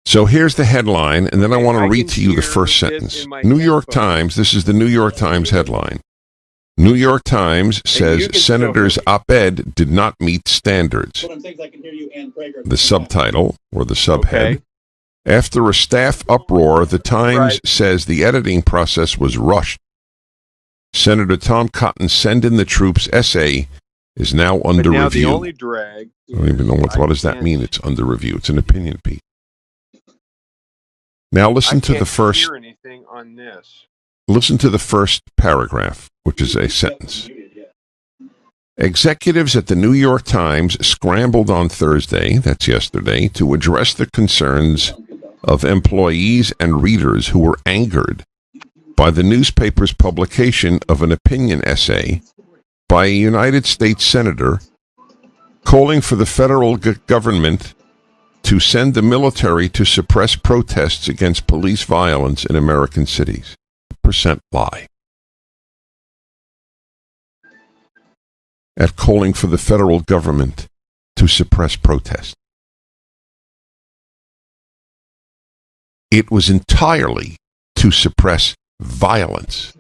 Speaker 12: So here's the headline, and then I want to read to you the first sentence. New York Times, this is the New York Times headline. New York Times says Senator's op-ed did not meet standards. The subtitle, or the subhead, after a staff uproar, the Times says the editing process was rushed. Senator Tom Cotton's Send in the Troops essay is now under review.
Speaker 16: The only drag,
Speaker 12: I don't even know what does that mean. It's under review. It's an opinion piece. Now listen to the first.
Speaker 16: Hear anything on this.
Speaker 12: Listen to the first paragraph, which is a sentence. Executives at the New York Times scrambled on Thursday, that's yesterday, to address the concerns of employees and readers who were angered by the newspaper's publication of an opinion essay by a United States senator calling for the federal government to send the military to suppress protests against police violence in American cities. Percent lie. At calling for the federal government to suppress protests. It was entirely to suppress violence.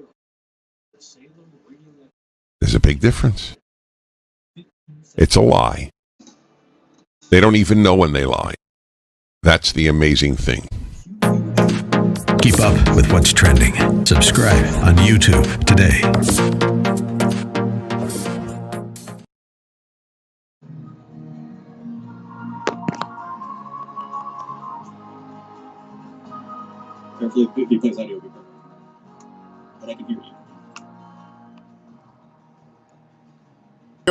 Speaker 12: There's a big difference. It's a lie. They don't even know when they lie. That's the amazing thing.
Speaker 3: Keep up with what's trending. Subscribe on YouTube today.
Speaker 17: If he plays audio, but I can hear you.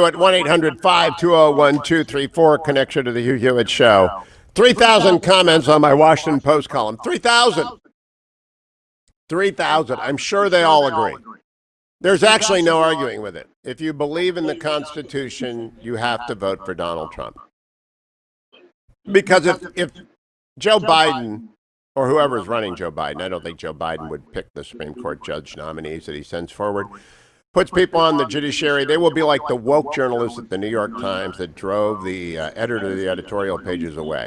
Speaker 1: At 1-800-520-1234, connection to the Hugh Hewitt Show. 3,000 comments on my Washington Post column. 3,000. 3,000. I'm sure they all agree. There's actually no arguing with it. If you believe in the Constitution, you have to vote for Donald Trump. Because if Joe Biden, or whoever is running Joe Biden, I don't think Joe Biden would pick the Supreme Court judge nominees that he sends forward, puts people on the judiciary, they will be like the woke journalists at the New York Times that drove the editor of the editorial pages away.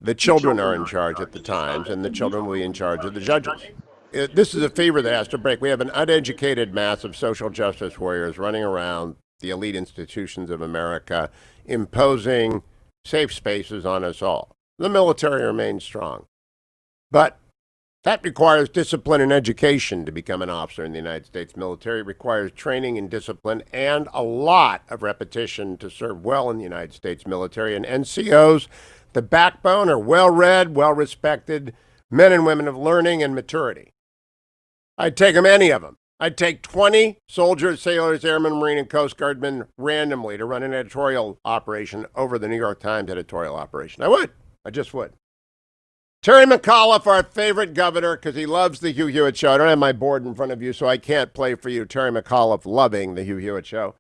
Speaker 1: The children are in charge at the Times, and the children will be in charge of the judges. This is a fever that has to break. We have an uneducated mass of social justice warriors running around the elite institutions of America, imposing safe spaces on us all. The military remains strong. But That requires discipline and education to become an officer in the United States military. It requires training and discipline and a lot of repetition to serve well in the United States military. And NCOs, the backbone, are well-read, well-respected men and women of learning and maturity. I'd take them, any of them. I'd take 20 soldiers, sailors, airmen, Marine, and Coast Guardmen randomly to run an editorial operation over the New York Times editorial operation. I would. I just would. Terry McAuliffe, our favorite governor, because he loves the Hugh Hewitt Show. I don't have my board in front of you, so I can't play for you Terry McAuliffe loving the Hugh Hewitt Show.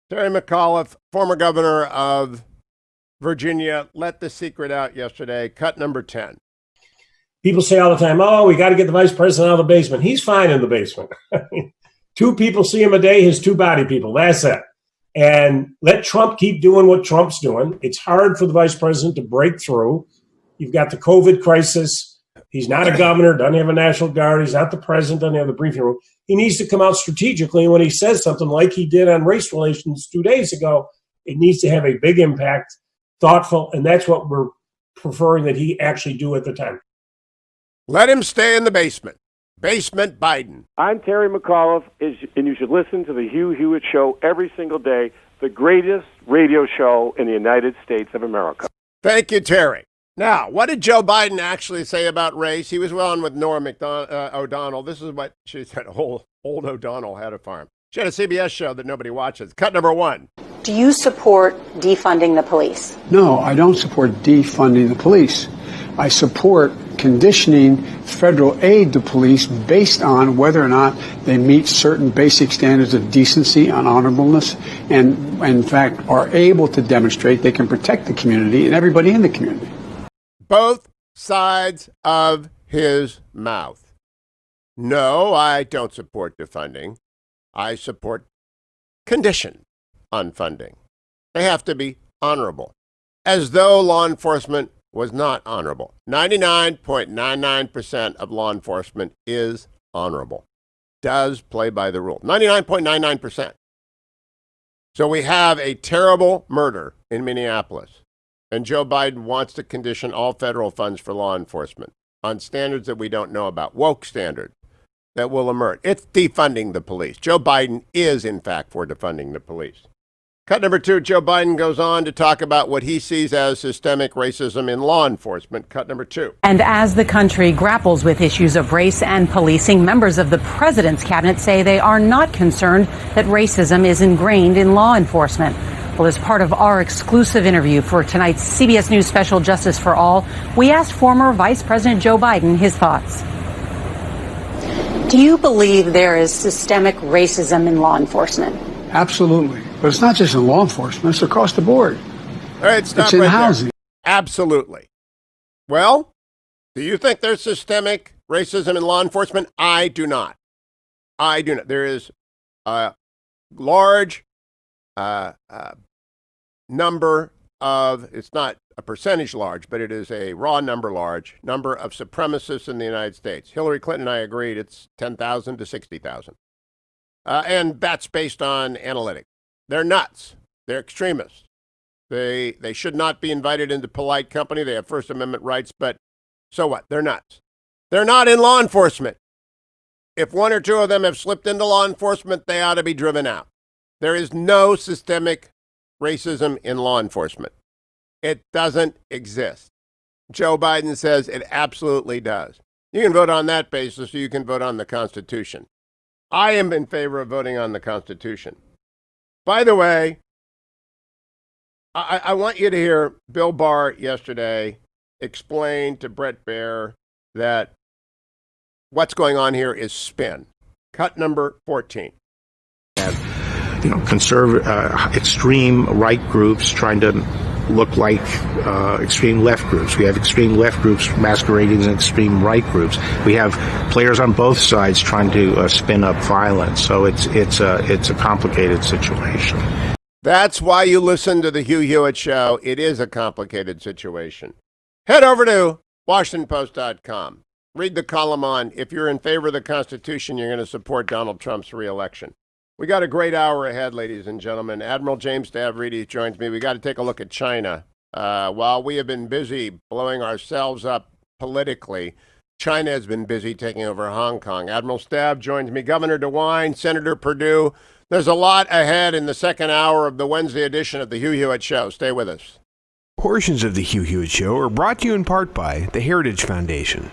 Speaker 1: Terry McAuliffe, former governor of Virginia, let the secret out yesterday. Cut number 10.
Speaker 15: People say all the time, oh, we got to get the vice president out of the basement. He's fine in the basement. 2 people see him a day, his 2 body people. That's it. And let Trump keep doing what Trump's doing. It's hard for the vice president to break through. You've got the COVID crisis. He's not a governor, doesn't have a National Guard. He's not the president, doesn't have the briefing room. He needs to come out strategically. And when he says something like he did on race relations 2 days ago, it needs to have a big impact, thoughtful, and that's what we're preferring that he actually do at the time.
Speaker 1: Let him stay in the basement. Basement Biden.
Speaker 16: I'm Terry McAuliffe, and you should listen to the Hugh Hewitt Show every single day, the greatest radio show in the United States of America.
Speaker 1: Thank you, Terry. Now, what did Joe Biden actually say about race? He was on with Nora O'Donnell. This is what she said. Old O'Donnell had a farm. She had a CBS show that nobody watches. Cut number 1.
Speaker 18: Do you support defunding the police?
Speaker 5: No, I don't support defunding the police. I support conditioning federal aid to police based on whether or not they meet certain basic standards of decency and honorableness and, in fact, are able to demonstrate they can protect the community and everybody in the community.
Speaker 1: Both sides of his mouth. No, I don't support defunding. I support condition on funding. They have to be honorable, as though law enforcement was not honorable. 99.99% of law enforcement is honorable, does play by the rule. 99.99%. So we have a terrible murder in Minneapolis, and Joe Biden wants to condition all federal funds for law enforcement on standards that we don't know about, woke standards that will emerge. It's defunding the police. Joe Biden is, in fact, for defunding the police. Cut number 2, Joe Biden goes on to talk about what he sees as systemic racism in law enforcement. Cut number 2.
Speaker 19: And as the country grapples with issues of race and policing, members of the president's cabinet say they are not concerned that racism is ingrained in law enforcement. Well, as part of our exclusive interview for tonight's CBS News special Justice for All, we asked former Vice President Joe Biden his thoughts.
Speaker 18: Do you believe there is systemic racism in law enforcement?
Speaker 5: Absolutely. But it's not just in law enforcement, it's across the board.
Speaker 1: All right, stop
Speaker 5: it's in
Speaker 1: right
Speaker 5: housing.
Speaker 1: There. Absolutely. Well, do you think there's systemic racism in law enforcement? I do not. I do not. There is a large number of, it's not a percentage large, but it is a raw number large, number of supremacists in the United States. Hillary Clinton and I agreed it's 10,000 to 60,000. And that's based on analytics. They're nuts. They're extremists. They should not be invited into polite company. They have First Amendment rights, but so what? They're nuts. They're not in law enforcement. If 1 or 2 of them have slipped into law enforcement, they ought to be driven out. There is no systemic racism in law enforcement. It doesn't exist. Joe Biden says it absolutely does. You can vote on that basis, or you can vote on the Constitution. I am in favor of voting on the Constitution. By the way, I want you to hear Bill Barr yesterday explain to Bret Baier that what's going on here is spin. Cut number 14.
Speaker 20: Extreme right groups trying to look like extreme left groups. We have extreme left groups masquerading as extreme right groups. We have players on both sides trying to spin up violence. So it's a complicated situation.
Speaker 1: That's why you listen to the Hugh Hewitt Show. It is a complicated situation. Head over to WashingtonPost.com. Read the column on if you're in favor of the Constitution, you're going to support Donald Trump's reelection. We got a great hour ahead, ladies and gentlemen. Admiral James Stavridis joins me. We got to take a look at China. While we have been busy blowing ourselves up politically, China has been busy taking over Hong Kong. Admiral Stav joins me, Governor DeWine, Senator Perdue. There's a lot ahead in the second hour of the Wednesday edition of the Hugh Hewitt Show. Stay with us.
Speaker 2: Portions of the Hugh Hewitt Show are brought to you in part by the Heritage Foundation.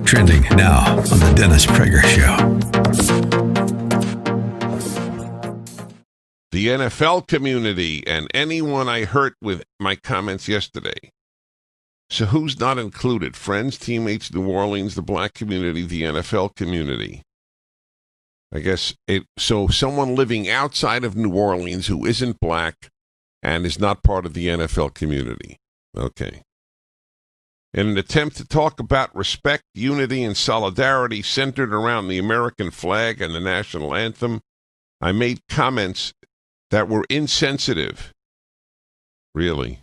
Speaker 3: Trending now on the Dennis Prager Show.
Speaker 12: The NFL community and anyone I hurt with my comments yesterday. So who's not included? Friends, teammates, New Orleans, the black community, the NFL community. I guess so someone living outside of New Orleans who isn't black and is not part of the NFL community. Okay. In an attempt to talk about respect, unity, and solidarity centered around the American flag and the national anthem, I made comments that were insensitive. Really.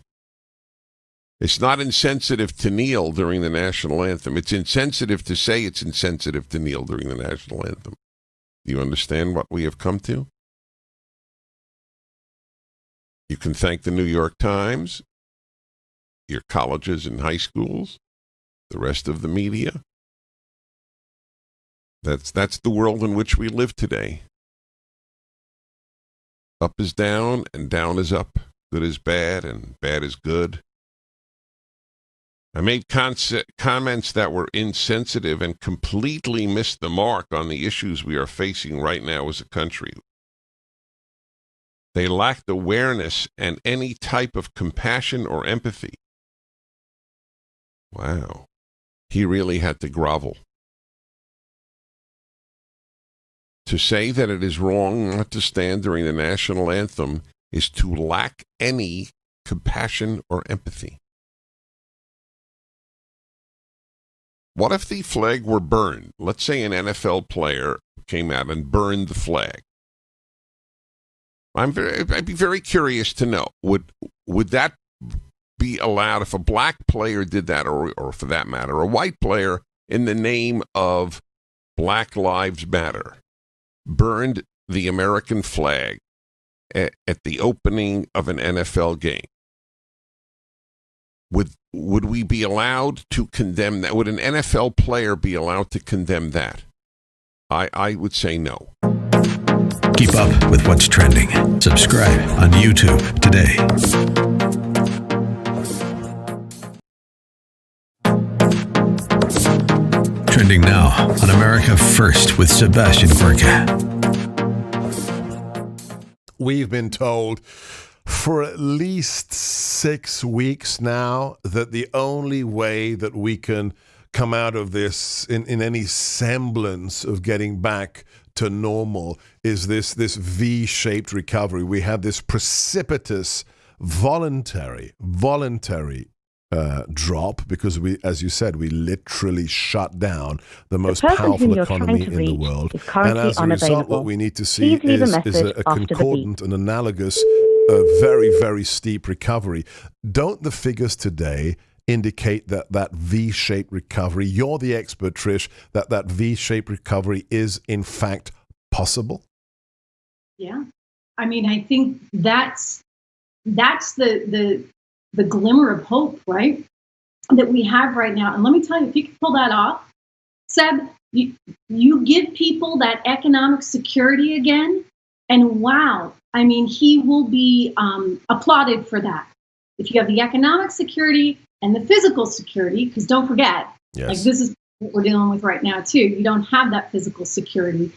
Speaker 12: It's not insensitive to kneel during the national anthem. It's insensitive to say it's insensitive to kneel during the national anthem. Do you understand what we have come to? You can thank the New York Times, your colleges and high schools, the rest of the media. That's the world in which we live today. Up is down and down is up. Good is bad and bad is good. I made comments that were insensitive and completely missed the mark on the issues we are facing right now as a country. They lacked awareness and any type of compassion or empathy. Wow. He really had to grovel. To say that it is wrong not to stand during the national anthem is to lack any compassion or empathy. What if the flag were burned? Let's say an NFL player came out and burned the flag. I'd be very curious to know, would that be allowed if a black player did that, or for that matter, a white player in the name of Black Lives Matter burned the American flag at the opening of an NFL game? Would we be allowed to condemn that? Would an NFL player be allowed to condemn that? I would say no.
Speaker 3: Keep up with what's trending. Subscribe on YouTube today. Trending now on America First with Sebastian Gorka.
Speaker 9: We've been told for at least 6 weeks now that the only way that we can come out of this in any semblance of getting back to normal is this V-shaped recovery. We have this precipitous voluntary drop because we, as you said, we literally shut down the most powerful economy in the world. And as a result, what we need to see is a concordant and analogous, very, very steep recovery. Don't the figures today indicate that V-shaped recovery, you're the expert, Trish, that V-shaped recovery is in fact possible?
Speaker 21: Yeah. I mean, I think that's the glimmer of hope, right, that we have right now. And let me tell you, if you can pull that off, Seb, you give people that economic security again, and wow, I mean, he will be applauded for that. If you have the economic security and the physical security, because don't forget, like this is what we're dealing with right now too. You don't have that physical security.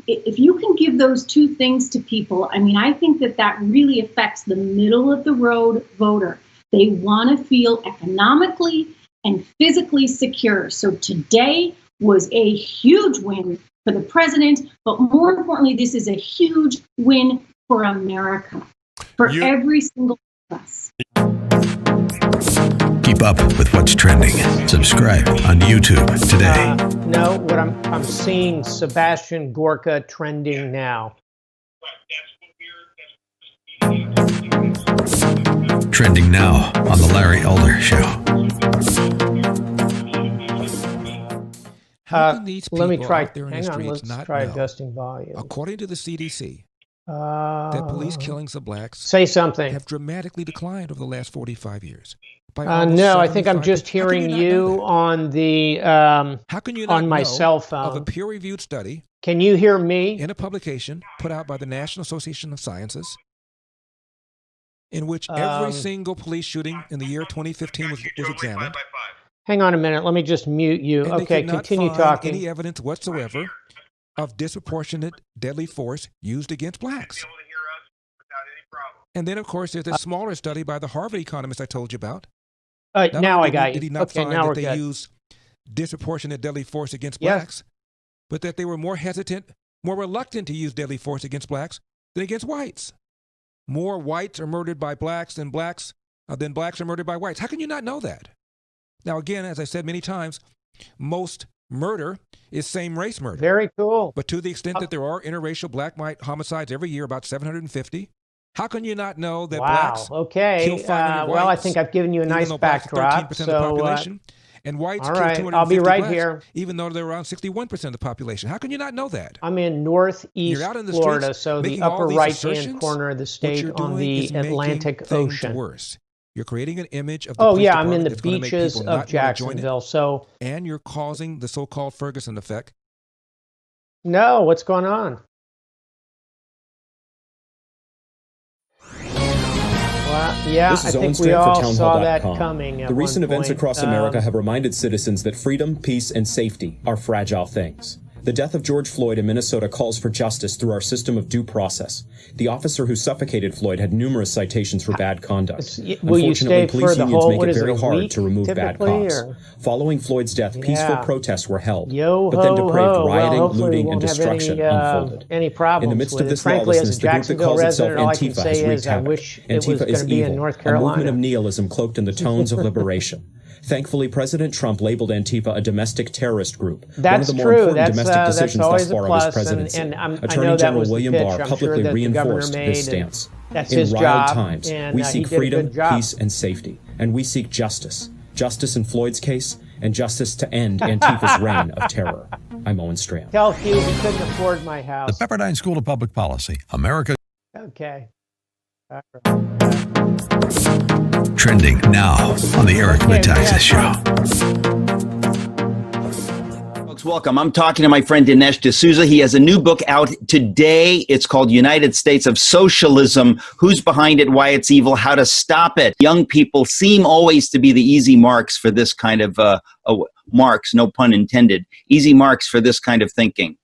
Speaker 21: If you can give those two things to people, I mean, I think that really affects the middle of the road voter. They want to feel economically and physically secure. So today was a huge win for the president, but more importantly, this is a huge win for America, for every single one of us.
Speaker 3: Keep up with what's trending. Subscribe on YouTube today.
Speaker 22: No, what I'm seeing Sebastian Gorka trending now.
Speaker 3: Trending now on the Larry Elder Show.
Speaker 8: How can these people
Speaker 22: let me try.
Speaker 8: out there in the
Speaker 22: Hang on,
Speaker 8: streets
Speaker 22: let's
Speaker 8: not
Speaker 22: try
Speaker 8: know,
Speaker 22: adjusting volume.
Speaker 8: according to the CDC, that police killings of blacks
Speaker 22: say something
Speaker 8: have dramatically declined over the last 45 years?
Speaker 22: No, I think I'm just hearing you on the
Speaker 8: How can you not
Speaker 22: on my
Speaker 8: know
Speaker 22: cell
Speaker 8: of a
Speaker 22: phone.
Speaker 8: peer-reviewed study
Speaker 22: Can you hear me?
Speaker 8: in a publication put out by the National Association of Sciences in which every single police shooting in the year 2015 was examined?
Speaker 22: Hang on a minute. Let me just mute you.
Speaker 8: And they
Speaker 22: Okay,
Speaker 8: could not
Speaker 22: continue
Speaker 8: find
Speaker 22: talking.
Speaker 8: any evidence whatsoever of disproportionate deadly force used against blacks. And then, of course, there's a smaller study by the Harvard economist I told you about. Not
Speaker 22: now
Speaker 8: only
Speaker 22: I got
Speaker 8: did
Speaker 22: you.
Speaker 8: he not
Speaker 22: Okay,
Speaker 8: find
Speaker 22: now
Speaker 8: that
Speaker 22: we're
Speaker 8: they
Speaker 22: good.
Speaker 8: use disproportionate deadly force against
Speaker 22: Yes.
Speaker 8: blacks, but that they were more hesitant, more reluctant to use deadly force against blacks than against whites. More whites are murdered by blacks than blacks are murdered by whites. How can you not know that? Now, again, as I said many times, most murder is same-race murder.
Speaker 22: Very cool.
Speaker 8: But to the extent that there are interracial black-white homicides every year, about 750, how can you not know that
Speaker 22: Wow.
Speaker 8: blacks
Speaker 22: Okay.
Speaker 8: kill 500 whites?
Speaker 22: Well, I think I've given you a
Speaker 8: even
Speaker 22: nice
Speaker 8: though blacks are
Speaker 22: backdrop.
Speaker 8: 13% of the
Speaker 22: So,
Speaker 8: population, and whites
Speaker 22: all
Speaker 8: kill
Speaker 22: right,
Speaker 8: 250
Speaker 22: I'll be right
Speaker 8: blacks,
Speaker 22: here.
Speaker 8: even though they're around 61% of the population. How can you not know that?
Speaker 22: I'm in northeast
Speaker 8: You're out in the
Speaker 22: Florida,
Speaker 8: streets
Speaker 22: so the
Speaker 8: making all
Speaker 22: upper
Speaker 8: these
Speaker 22: right-hand
Speaker 8: assertions.
Speaker 22: corner of the
Speaker 8: What
Speaker 22: state
Speaker 8: you're
Speaker 22: on
Speaker 8: doing
Speaker 22: the
Speaker 8: is making
Speaker 22: Atlantic
Speaker 8: things
Speaker 22: Ocean.
Speaker 8: worse. You're creating an image of the
Speaker 22: Oh
Speaker 8: police
Speaker 22: yeah, I'm in
Speaker 8: department
Speaker 22: the
Speaker 8: that's gonna make
Speaker 22: beaches
Speaker 8: people
Speaker 22: of
Speaker 8: not wanna join it,
Speaker 22: Jacksonville. So
Speaker 8: and you're causing the so-called Ferguson effect.
Speaker 22: no, what's going on? Well, yeah,
Speaker 4: This
Speaker 22: I
Speaker 4: is Owen
Speaker 22: think we
Speaker 4: Strand
Speaker 22: all
Speaker 4: for
Speaker 22: saw that
Speaker 4: townhall.com.
Speaker 22: coming. At
Speaker 4: The recent
Speaker 22: one
Speaker 4: events
Speaker 22: point.
Speaker 4: across America have reminded citizens that freedom, peace, and safety are fragile things. The death of George Floyd in Minnesota calls for justice through our system of due process. The officer who suffocated Floyd had numerous citations for bad conduct.
Speaker 22: Will you
Speaker 4: Unfortunately,
Speaker 22: stay
Speaker 4: police
Speaker 22: for the
Speaker 4: unions
Speaker 22: whole?
Speaker 4: make
Speaker 22: What
Speaker 4: it
Speaker 22: is it?
Speaker 4: very
Speaker 22: A
Speaker 4: hard
Speaker 22: week,
Speaker 4: to remove bad
Speaker 22: typically,
Speaker 4: cops.
Speaker 22: or?
Speaker 4: Following Floyd's death, peaceful
Speaker 22: Yeah.
Speaker 4: protests were held,
Speaker 22: Yo
Speaker 4: but then
Speaker 22: ho
Speaker 4: depraved
Speaker 22: ho.
Speaker 4: rioting,
Speaker 22: Well, hopefully we
Speaker 4: looting, and
Speaker 22: won't have
Speaker 4: destruction
Speaker 22: any
Speaker 4: unfolded.
Speaker 22: problems
Speaker 4: In the midst
Speaker 22: with
Speaker 4: of
Speaker 22: it.
Speaker 4: this
Speaker 22: Frankly, as
Speaker 4: lawlessness,
Speaker 22: a
Speaker 4: the group that
Speaker 22: Jacksonville
Speaker 4: calls itself
Speaker 22: resident, all I can
Speaker 4: Antifa
Speaker 22: say
Speaker 4: has
Speaker 22: is
Speaker 4: wreaked
Speaker 22: I
Speaker 4: havoc.
Speaker 22: wish it was
Speaker 4: Antifa
Speaker 22: going
Speaker 4: is
Speaker 22: to be in
Speaker 4: evil,
Speaker 22: North
Speaker 4: a movement
Speaker 22: Carolina.
Speaker 4: of nihilism cloaked in the tones of liberation. Thankfully, President Trump labeled Antifa a domestic terrorist group.
Speaker 22: That's
Speaker 4: one of the more
Speaker 22: true.
Speaker 4: important
Speaker 22: That's
Speaker 4: domestic decisions thus
Speaker 22: always a
Speaker 4: far of his
Speaker 22: plus.
Speaker 4: presidency.
Speaker 22: And I
Speaker 4: Attorney
Speaker 22: know that
Speaker 4: General
Speaker 22: was the
Speaker 4: William
Speaker 22: pitch.
Speaker 4: Barr
Speaker 22: I'm sure
Speaker 4: publicly
Speaker 22: that the governor
Speaker 4: reinforced
Speaker 22: made,
Speaker 4: this
Speaker 22: and
Speaker 4: stance.
Speaker 22: that's
Speaker 4: In
Speaker 22: his
Speaker 4: wild
Speaker 22: job,
Speaker 4: times,
Speaker 22: and
Speaker 4: we
Speaker 22: he
Speaker 4: seek
Speaker 22: did a
Speaker 4: freedom,
Speaker 22: good job.
Speaker 4: peace, and safety, and we seek justice. Justice in Floyd's case, and justice to end Antifa's reign of terror. I'm Owen Strand.
Speaker 22: Tell Hugh he couldn't afford my
Speaker 3: The
Speaker 22: house.
Speaker 3: Pepperdine School of Public Policy, America.
Speaker 22: Okay.
Speaker 3: Trending now on the Eric Metaxas Show.
Speaker 6: Folks, welcome. I'm talking to my friend Dinesh D'Souza. He has a new book out today. It's called United States of Socialism. Who's behind it, why it's evil, how to stop it. Young people seem always to be the easy marks for this kind of marks, no pun intended, easy marks for this kind of thinking.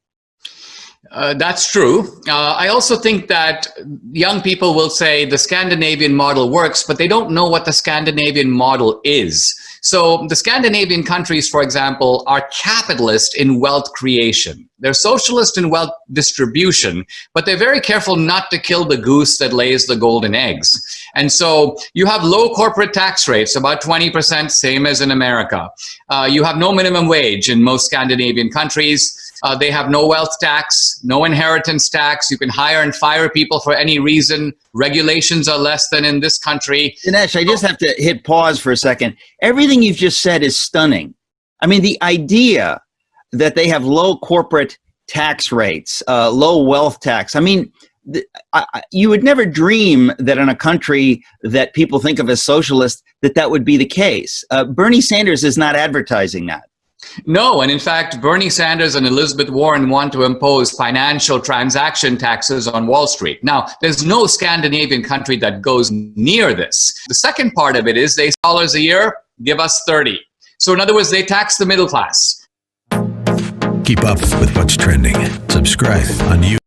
Speaker 7: That's true. I also think that young people will say the Scandinavian model works, but they don't know what the Scandinavian model is. So the Scandinavian countries, for example, are capitalist in wealth creation. They're socialist in wealth distribution, but they're very careful not to kill the goose that lays the golden eggs. And so you have low corporate tax rates, about 20%, same as in America. You have no minimum wage in most Scandinavian countries. They have no wealth tax, no inheritance tax. You can hire and fire people for any reason. Regulations are less than in this country.
Speaker 6: Dinesh, I just have to hit pause for a second. Everything you've just said is stunning. I mean, the idea that they have low corporate tax rates, low wealth tax. I mean, you would never dream that in a country that people think of as socialist, that would be the case. Bernie Sanders is not advertising that.
Speaker 7: No, and in fact, Bernie Sanders and Elizabeth Warren want to impose financial transaction taxes on Wall Street. Now, there's no Scandinavian country that goes near this. The second part of it is they $1 a year, give us 30. So in other words, they tax the middle class.
Speaker 3: Keep up with what's trending. Subscribe on YouTube.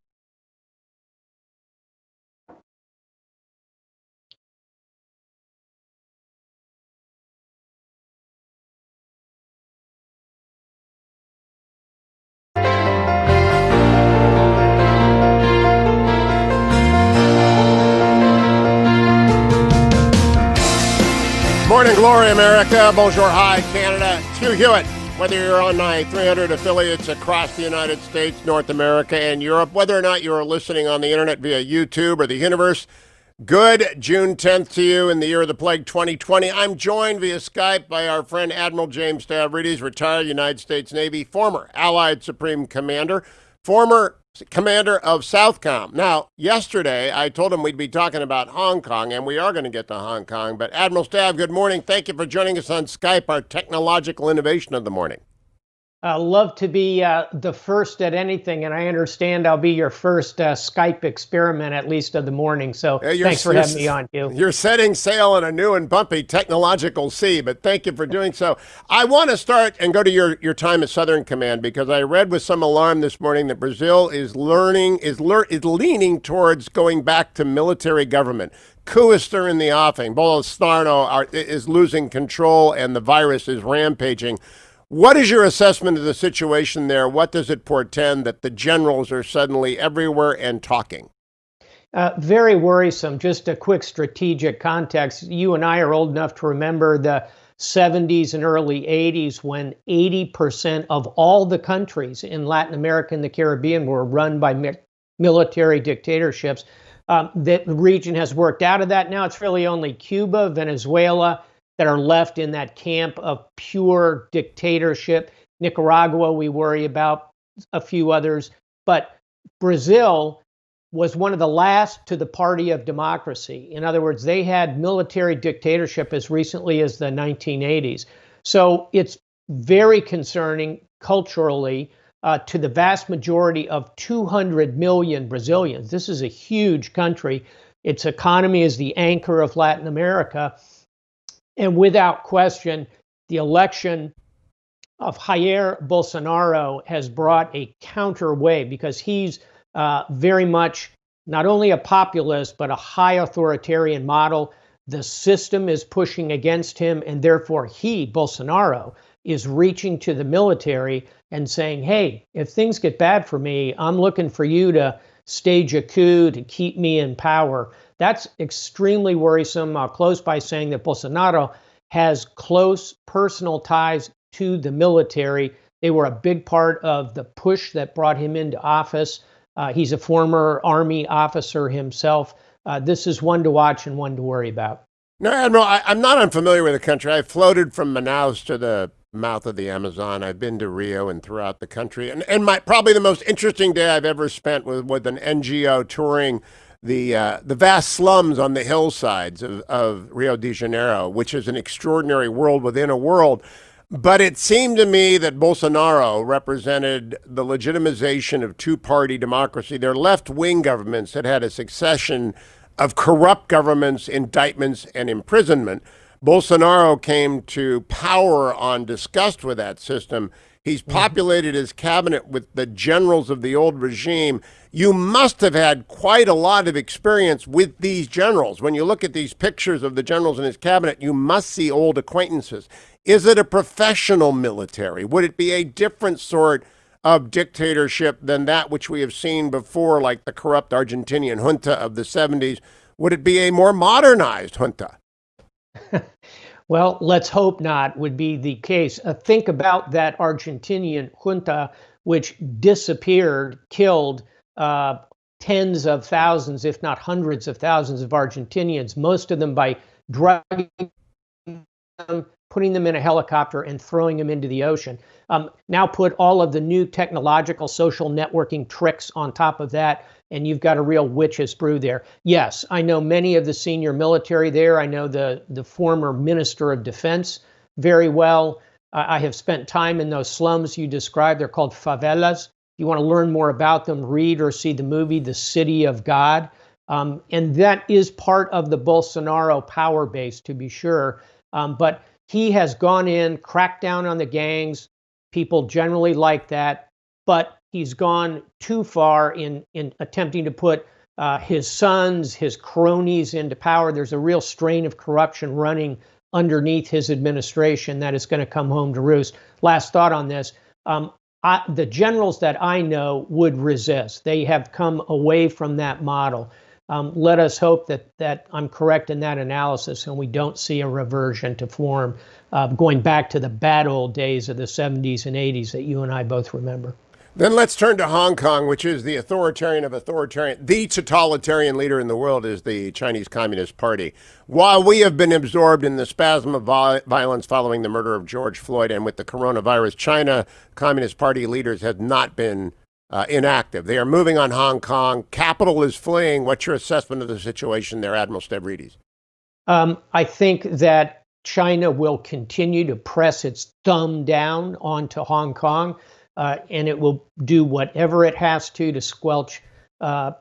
Speaker 1: Morning glory, America. Bonjour, hi, Canada. It's Hugh Hewitt. Whether you're on my 300 affiliates across the United States, North America, and Europe, whether or not you're listening on the internet via YouTube or the universe, Good June 10th to you in the year of the plague 2020. I'm joined via Skype by our friend Admiral James Stavridis, retired United States Navy, former Allied Supreme Commander, former commander of Southcom. Now, yesterday I told him we'd be talking about Hong Kong, and we are going to get to Hong Kong. But Admiral Stav, good morning. Thank you for joining us on Skype, our technological innovation of the morning.
Speaker 22: Love to be the first at anything, and I understand I'll be your first Skype experiment, at least of the morning. So thanks for having me on, Hugh.
Speaker 1: You're setting sail on a new and bumpy technological sea, but thank you for doing so. I want to start and go to your time at Southern Command, because I read with some alarm this morning that Brazil is leaning towards going back to military government. Coups are in the offing. Bolsonaro is losing control, and the virus is rampaging. What is your assessment of the situation there? What does it portend that the generals are suddenly everywhere and talking?
Speaker 22: Very worrisome. Just a quick strategic context. You and I are old enough to remember the 70s and early 80s when 80% of all the countries in Latin America and the Caribbean were run by military dictatorships. The region has worked out of that. Now it's really only Cuba, Venezuela, that are left in that camp of pure dictatorship. Nicaragua, we worry about, a few others. But Brazil was one of the last to the party of democracy. In other words, they had military dictatorship as recently as the 1980s. So it's very concerning culturally to the vast majority of 200 million Brazilians. This is a huge country. Its economy is the anchor of Latin America. And without question, the election of Jair Bolsonaro has brought a counterweight, because he's very much not only a populist, but a high authoritarian model. The system is pushing against him, and therefore he, Bolsonaro, is reaching to the military and saying, hey, if things get bad for me, I'm looking for you to stage a coup to keep me in power. That's extremely worrisome. I'll close by saying that Bolsonaro has close personal ties to the military. They were a big part of the push that brought him into office. He's a former Army officer himself. This is one to watch and one to worry about.
Speaker 1: No, Admiral, I'm not unfamiliar with the country. I floated from Manaus to the mouth of the Amazon. I've been to Rio and throughout the country. And probably the most interesting day I've ever spent with an NGO touring the vast slums on the hillsides of Rio de Janeiro, which is an extraordinary world within a world. But it seemed to me that Bolsonaro represented the legitimization of two-party democracy. Their left-wing governments had had a succession of corrupt governments, indictments, and imprisonment. Bolsonaro came to power on disgust with that system. He's populated his cabinet with the generals of the old regime. You must have had quite a lot of experience with these generals. When you look at these pictures of the generals in his cabinet, you must see old acquaintances. Is it a professional military? Would it be a different sort of dictatorship than that which we have seen before, like the corrupt Argentinian junta of the 70s? Would it be a more modernized junta?
Speaker 22: Well, let's hope not, would be the case. Think about that Argentinian junta, which disappeared, killed tens of thousands, if not hundreds of thousands of Argentinians, most of them by drugging them, putting them in a helicopter and throwing them into the ocean. Now put all of the new technological social networking tricks on top of that, and you've got a real witch's brew there. Yes, I know many of the senior military there. I know the former Minister of Defense very well. I have spent time in those slums you described. They're called favelas. If you want to learn more about them, read or see the movie, The City of God. And that is part of the Bolsonaro power base, to be sure. But he has gone in, cracked down on the gangs. People generally like that. But he's gone too far in attempting to put his sons, his cronies into power. There's a real strain of corruption running underneath his administration that is going to come home to roost. Last thought on this. The generals that I know would resist. They have come away from that model. Let us hope that I'm correct in that analysis and we don't see a reversion to form going back to the bad old days of the 70s and 80s that you and I both remember.
Speaker 1: Then let's turn to Hong Kong, which is the authoritarian of authoritarian. The totalitarian leader in the world is the Chinese Communist Party. While we have been absorbed in the spasm of violence following the murder of George Floyd and with the coronavirus, China Communist Party leaders have not been inactive. They are moving on Hong Kong. Capital is fleeing. What's your assessment of the situation there, Admiral Stavridis?
Speaker 22: I think that China will continue to press its thumb down onto Hong Kong. And it will do whatever it has to squelch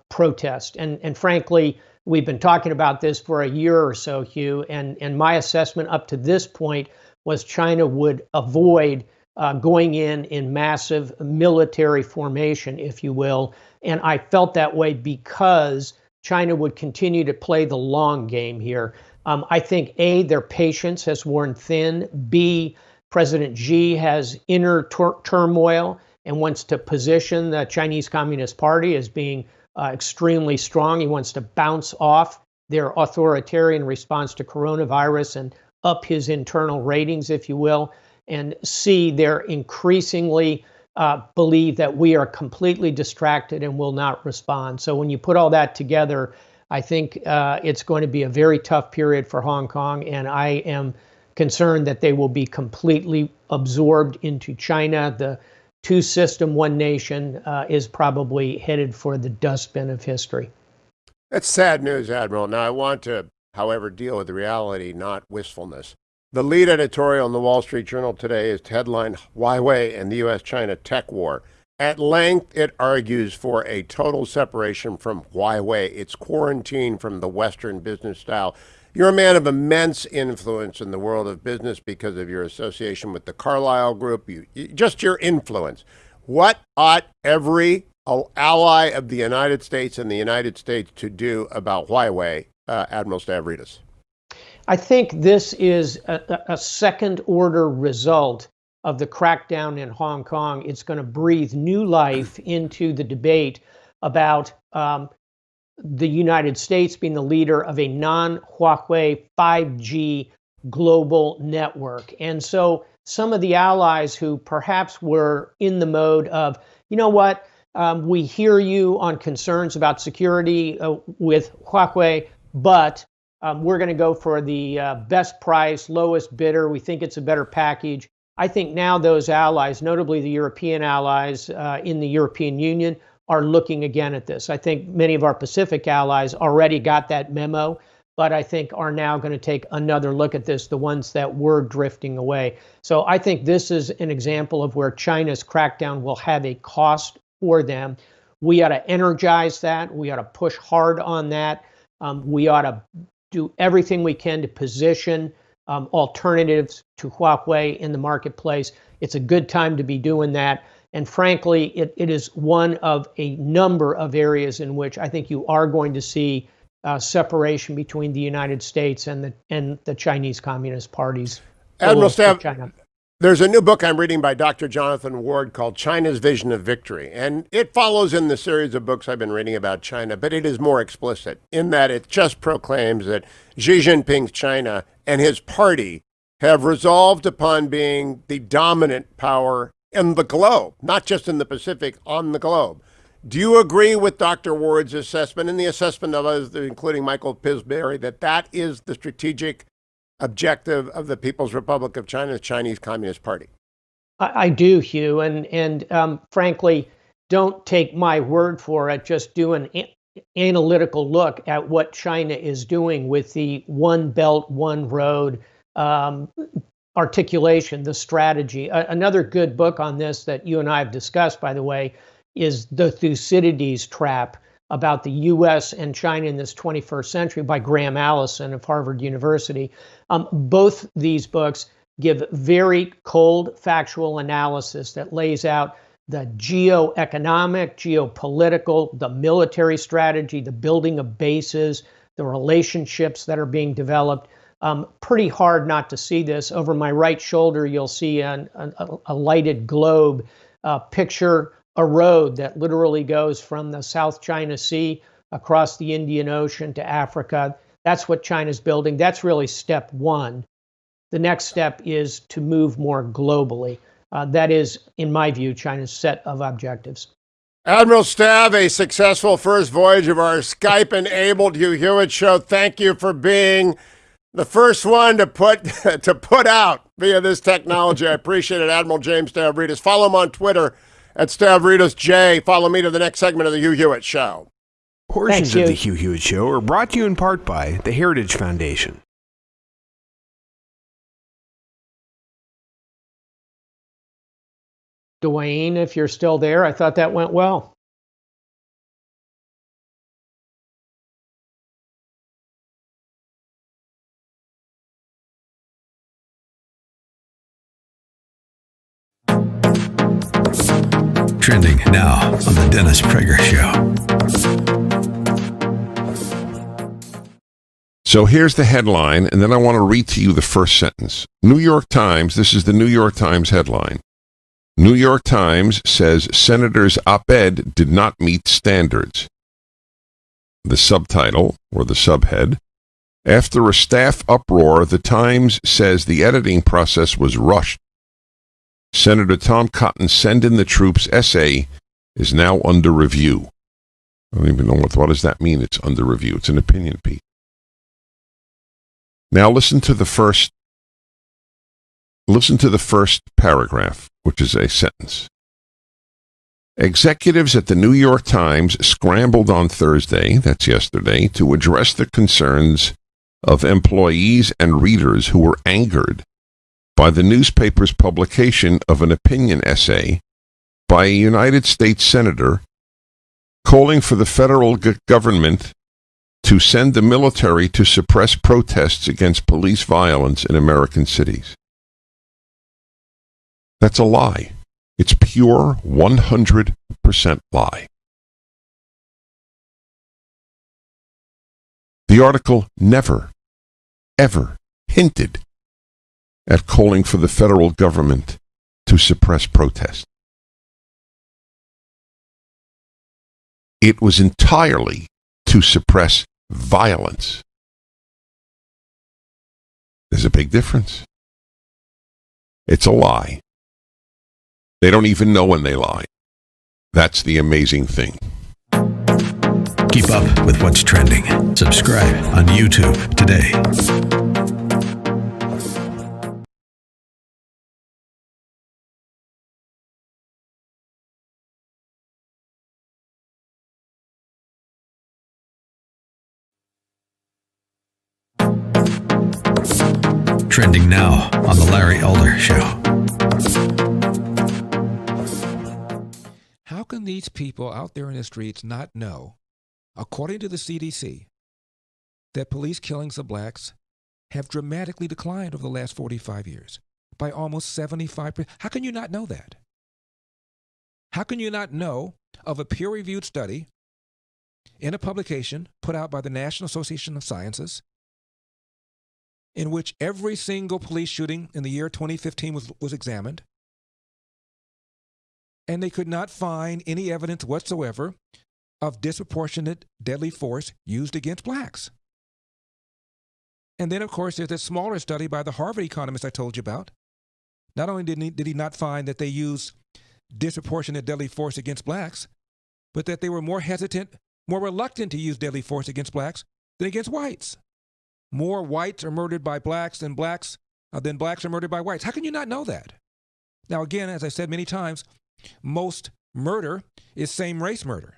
Speaker 22: protest. And frankly, we've been talking about this for a year or so, Hugh, and my assessment up to this point was China would avoid going in massive military formation, if you will. And I felt that way because China would continue to play the long game here. I think, A, their patience has worn thin. B, President Xi has inner turmoil and wants to position the Chinese Communist Party as being extremely strong. He wants to bounce off their authoritarian response to coronavirus and up his internal ratings, if you will. And C, they're increasingly believe that we are completely distracted and will not respond. So when you put all that together, I think it's going to be a very tough period for Hong Kong, and I am concerned that they will be completely absorbed into China. The two system, one nation is probably headed for the dustbin of history.
Speaker 1: That's sad news, Admiral. Now, I want to, however, deal with the reality, not wistfulness. The lead editorial in the Wall Street Journal today is headlined Huawei and the U.S.-China tech war. At length, it argues for a total separation from Huawei. It's quarantined from the Western business style. You're a man of immense influence in the world of business because of your association with the Carlyle Group, just your influence. What ought every ally of the United States and the United States to do about Huawei, Admiral Stavridis?
Speaker 22: I think this is a second-order result of the crackdown in Hong Kong. It's going to breathe new life into the debate about the United States being the leader of a non-Huawei 5G global network. And so some of the allies who perhaps were in the mode of, you know what, we hear you on concerns about security with Huawei, but we're going to go for the best price, lowest bidder. We think it's a better package. I think now those allies, notably the European allies in the European Union, are looking again at this. I think many of our Pacific allies already got that memo, but I think are now going to take another look at this, the ones that were drifting away. So I think this is an example of where China's crackdown will have a cost for them. We ought to energize that. We ought to push hard on that. We ought to do everything we can to position alternatives to Huawei in the marketplace. It's a good time to be doing that. And frankly, it is one of a number of areas in which I think you are going to see separation between the United States and the Chinese Communist parties.
Speaker 1: Admiral Stav, there's a new book I'm reading by Dr. Jonathan Ward called China's Vision of Victory. And it follows in the series of books I've been reading about China, but it is more explicit in that it just proclaims that Xi Jinping's China and his party have resolved upon being the dominant power in the globe, not just in the Pacific, on the globe. Do you agree with Dr. Ward's assessment and the assessment of others, including Michael Pillsbury, that that is the strategic objective of the People's Republic of China, the Chinese Communist Party?
Speaker 22: I do, Hugh, and frankly, don't take my word for it. Just do an analytical look at what China is doing with the One Belt, One Road articulation, the strategy. Another good book on this that you and I have discussed, by the way, is The Thucydides Trap, about the U.S. and China in this 21st century by Graham Allison of Harvard University. Both these books give very cold factual analysis that lays out the geoeconomic, geopolitical, the military strategy, the building of bases, the relationships that are being developed. Pretty hard not to see this. Over my right shoulder, you'll see a lighted globe. Picture a road that literally goes from the South China Sea across the Indian Ocean to Africa. That's what China's building. That's really step one. The next step is to move more globally. That is, in my view, China's set of objectives.
Speaker 1: Admiral Stav, a successful first voyage of our Skype-enabled Hugh Hewitt show. Thank you for being the first one to put out via this technology. I appreciate it, Admiral James Stavridis. Follow him on Twitter at StavridisJ. Follow me to the next segment of the Hugh Hewitt Show.
Speaker 2: Portions of the Hugh Hewitt Show are brought to you in part by the Heritage Foundation.
Speaker 22: DeWine, if you're still there, I thought that went well.
Speaker 3: Trending now on the Dennis Prager Show.
Speaker 12: So here's the headline, and then I want to read to you the first sentence. New York Times, this is the New York Times headline. New York Times says Senator's op-ed did not meet standards. The subtitle, or the subhead, after a staff uproar, the Times says the editing process was rushed. Senator Tom Cotton's Send in the Troops essay is now under review. I don't even know what does that mean, it's under review. It's an opinion piece. Now listen to the first paragraph, which is a sentence. Executives at the New York Times scrambled on Thursday, that's yesterday, to address the concerns of employees and readers who were angered by the newspaper's publication of an opinion essay by a United States senator calling for the federal government to send the military to suppress protests against police violence in American cities. That's a lie. It's pure 100% lie. The article never, ever hinted at calling for the federal government to suppress protest. It was entirely to suppress violence. There's a big difference. It's a lie. They don't even know when they lie. That's the amazing thing.
Speaker 3: Keep up with what's trending. Subscribe on YouTube today. Trending now on the Larry Elder Show.
Speaker 8: How can these people out there in the streets not know, according to the CDC, that police killings of blacks have dramatically declined over the last 45 years by almost 75%? How can you not know that? How can you not know of a peer-reviewed study in a publication put out by the National Association of Sciences in which every single police shooting in the year 2015 was examined, and they could not find any evidence whatsoever of disproportionate deadly force used against blacks? And then, of course, there's a smaller study by the Harvard economist I told you about. Not only did he not find that they used disproportionate deadly force against blacks, but that they were more hesitant, more reluctant to use deadly force against blacks than against whites. More whites are murdered by blacks than blacks are murdered by whites. How can you not know that? Now, again, as I said many times, most murder is same-race murder.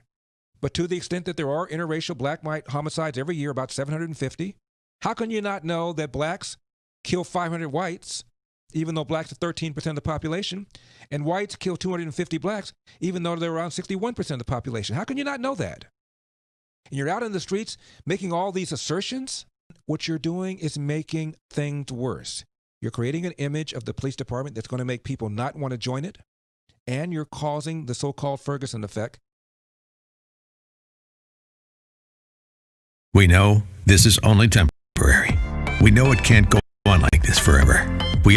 Speaker 8: But to the extent that there are interracial black-white homicides every year, about 750, how can you not know that blacks kill 500 whites, even though blacks are 13% of the population, and whites kill 250 blacks, even though they're around 61% of the population? How can you not know that? And you're out in the streets making all these assertions. What you're doing is making things worse. You're creating an image of the police department that's going to make people not want to join it, and you're causing the so-called Ferguson effect.
Speaker 3: We know this is only temporary. We know it can't go on like this forever. We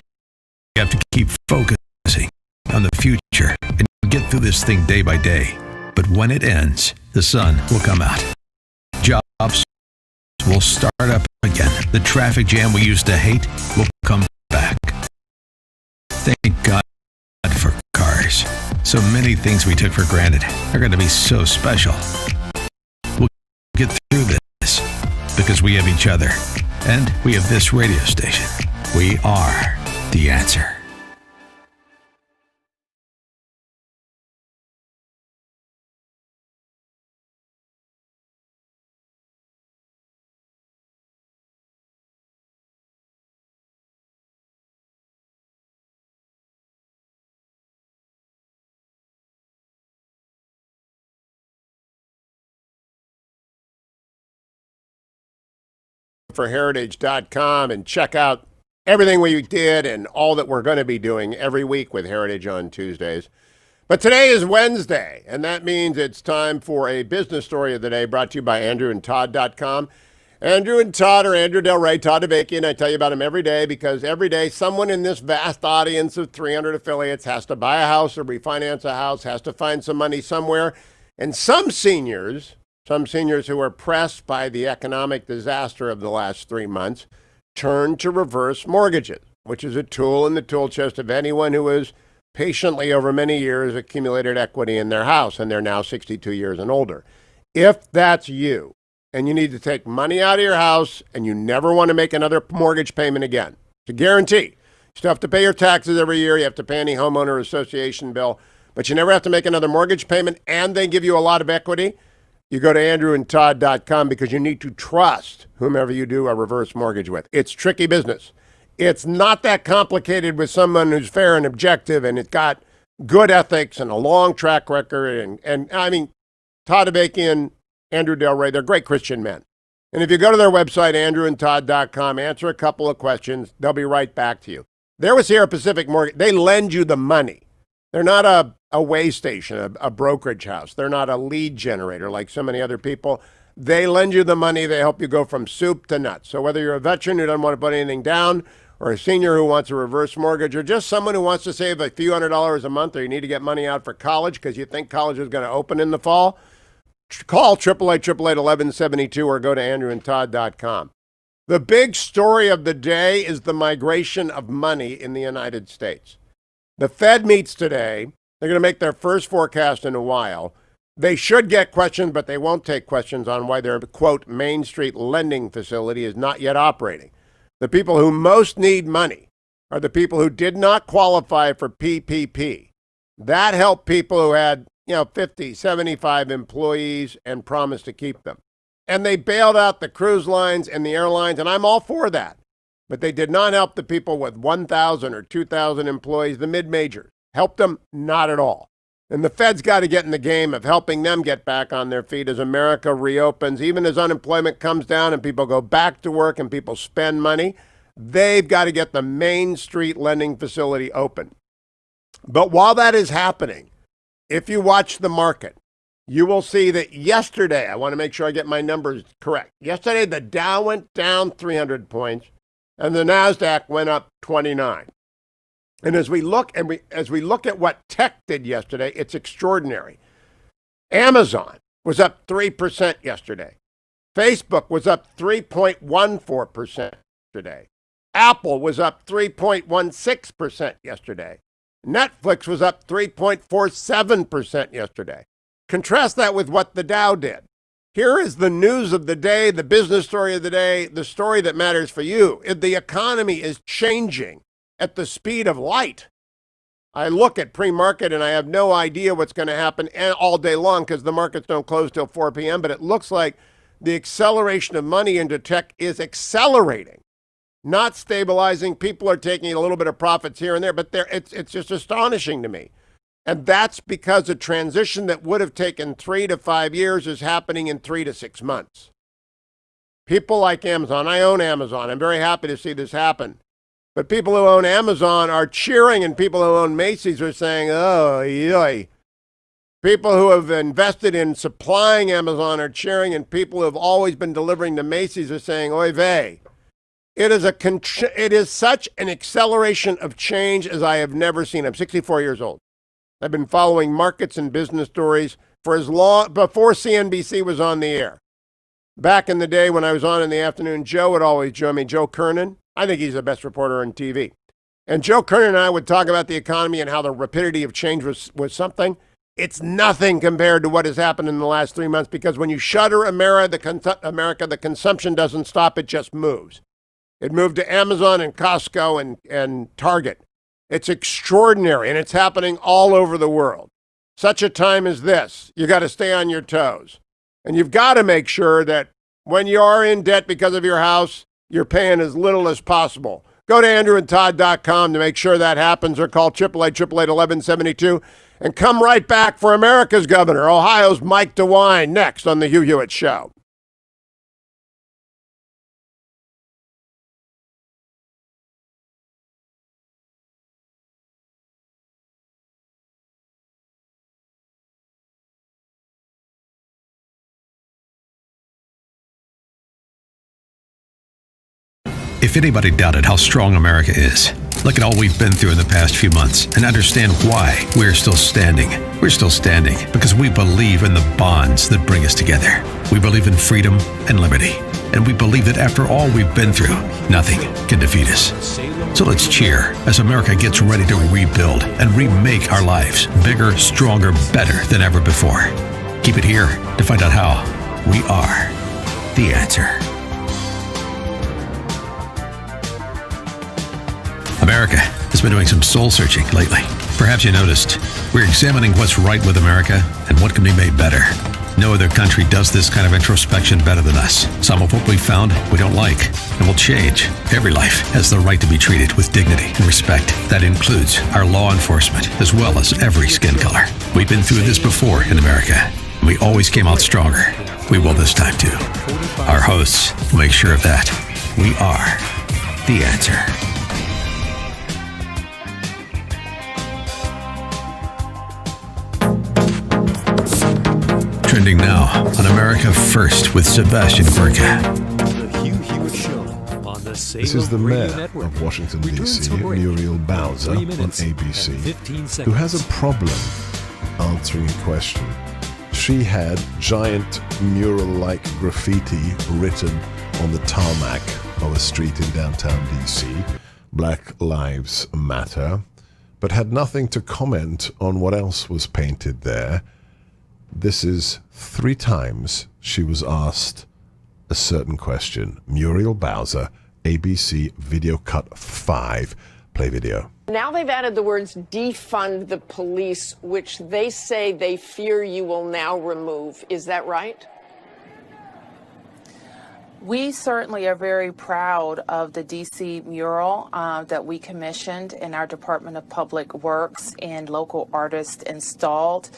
Speaker 3: have to keep focusing on the future and get through this thing day by day. But when it ends, the sun will come out. Jobs will start up again. The traffic jam we used to hate will come back. Thank God years. So many things we took for granted are going to be so special. We'll get through this because we have each other and we have this radio station. We are the answer.
Speaker 1: For heritage.com and check out everything we did and all that we're going to be doing every week with Heritage on Tuesdays. But today is Wednesday, and that means it's time for a business story of the day brought to you by andrewandtodd.com. Andrew and Todd, or Andrew Del Rey, Todd Avakian. I tell you about him every day because every day someone in this vast audience of 300 affiliates has to buy a house or refinance a house, has to find some money somewhere. And some seniors who are pressed by the economic disaster of the last 3 months turn to reverse mortgages, which is a tool in the tool chest of anyone who has patiently over many years accumulated equity in their house, and they're now 62 years and older. If that's you, and you need to take money out of your house and you never want to make another mortgage payment again, it's a guarantee. You still have to pay your taxes every year. You have to pay any homeowner association bill, but you never have to make another mortgage payment, and they give you a lot of equity. You go to andrewandtodd.com because you need to trust whomever you do a reverse mortgage with. It's tricky business. It's not that complicated with someone who's fair and objective, and it's got good ethics and a long track record. And I mean, Todd Avakian, Andrew Del Rey, they're great Christian men. And if you go to their website, andrewandtodd.com, answer a couple of questions, they'll be right back to you. There was Sierra Pacific Mortgage. They lend you the money. They're not a way station, a brokerage house. They're not a lead generator like so many other people. They lend you the money. They help you go from soup to nuts. So whether you're a veteran who doesn't want to put anything down, or a senior who wants a reverse mortgage, or just someone who wants to save a few $100s a month, or you need to get money out for college because you think college is going to open in the fall, call 888-888-1172 or go to andrewandtodd.com. The big story of the day is the migration of money in the United States. The Fed meets today. They're going to make their first forecast in a while. They should get questions, but they won't take questions on why their, quote, Main Street lending facility is not yet operating. The people who most need money are the people who did not qualify for PPP. That helped people who had, 50, 75 employees and promised to keep them. And they bailed out the cruise lines and the airlines, and I'm all for that. But they did not help the people with 1,000 or 2,000 employees, the mid-majors. Helped them? Not at all. And the Fed's got to get in the game of helping them get back on their feet as America reopens. Even as unemployment comes down and people go back to work and people spend money, they've got to get the Main Street lending facility open. But while that is happening, if you watch the market, you will see that yesterday, I want to make sure I get my numbers correct. Yesterday, the Dow went down 300 points and the NASDAQ went up 29. And as we look at what tech did yesterday, it's extraordinary. Amazon was up 3% yesterday. Facebook was up 3.14% yesterday. Apple was up 3.16% yesterday. Netflix was up 3.47% yesterday. Contrast that with what the Dow did. Here is the news of the day, the business story of the day, the story that matters for you. The economy is changing at the speed of light. I look at pre-market and I have no idea what's going to happen all day long because the markets don't close till 4 p.m., but it looks like the acceleration of money into tech is accelerating, not stabilizing. People are taking a little bit of profits here and there, but it's just astonishing to me. And that's because a transition that would have taken 3 to 5 years is happening in 3 to 6 months. People like Amazon, I own Amazon. I'm very happy to see this happen. But people who own Amazon are cheering, and people who own Macy's are saying, oh, yoy. People who have invested in supplying Amazon are cheering, and people who have always been delivering to Macy's are saying, oy vey. It is such an acceleration of change as I have never seen. I'm 64 years old. I've been following markets and business stories for as long, before CNBC was on the air. Back in the day when I was on in the afternoon, Joe would always join me, Joe Kernan. I think he's the best reporter on TV. And Joe Kernan and I would talk about the economy and how the rapidity of change was something. It's nothing compared to what has happened in the last 3 months, because when you shutter America, the consumption doesn't stop, it just moves. It moved to Amazon and Costco and Target. It's extraordinary, and it's happening all over the world. Such a time as this, you got to stay on your toes. And you've got to make sure that when you are in debt because of your house, you're paying as little as possible. Go to andrewandtodd.com to make sure that happens, or call 888-888-1172. And come right back for America's governor, Ohio's Mike DeWine, next on the Hugh Hewitt Show.
Speaker 3: If anybody doubted how strong America is, look at all we've been through in the past few months and understand why we're still standing. We're still standing because we believe in the bonds that bring us together. We believe in freedom and liberty. And we believe that after all we've been through, nothing can defeat us. So let's cheer as America gets ready to rebuild and remake our lives bigger, stronger, better than ever before. Keep it here to find out how. We are the answer. America has been doing some soul searching lately. Perhaps you noticed. We're examining what's right with America and what can be made better. No other country does this kind of introspection better than us. Some of what we found we don't like and will change. Every life has the right to be treated with dignity and respect. That includes our law enforcement as well as every skin color. We've been through this before in America, and we always came out stronger. We will this time too. Our hosts will make sure of that. We are the answer. Trending now on America First with Sebastian Gorka.
Speaker 10: The Hugh Hewitt Show on the Salem
Speaker 9: This is the
Speaker 10: Radio
Speaker 9: mayor
Speaker 10: Network.
Speaker 9: of Washington,
Speaker 10: Returns
Speaker 9: D.C.,
Speaker 10: to break
Speaker 9: Muriel Bowser, on
Speaker 10: 3 minutes and
Speaker 9: ABC,
Speaker 10: 15 seconds.
Speaker 9: who has a problem answering a question. She had giant mural-like graffiti written on the tarmac of a street in downtown D.C., Black Lives Matter, but had nothing to comment on what else was painted there. This is 3 times she was asked a certain question. Muriel Bowser, ABC Video Cut 5. Play video.
Speaker 11: Now they've added the words defund the police, which they say they fear you will now remove. Is that right?
Speaker 23: We certainly are very proud of the DC mural that we commissioned in our Department of Public Works and local artists installed.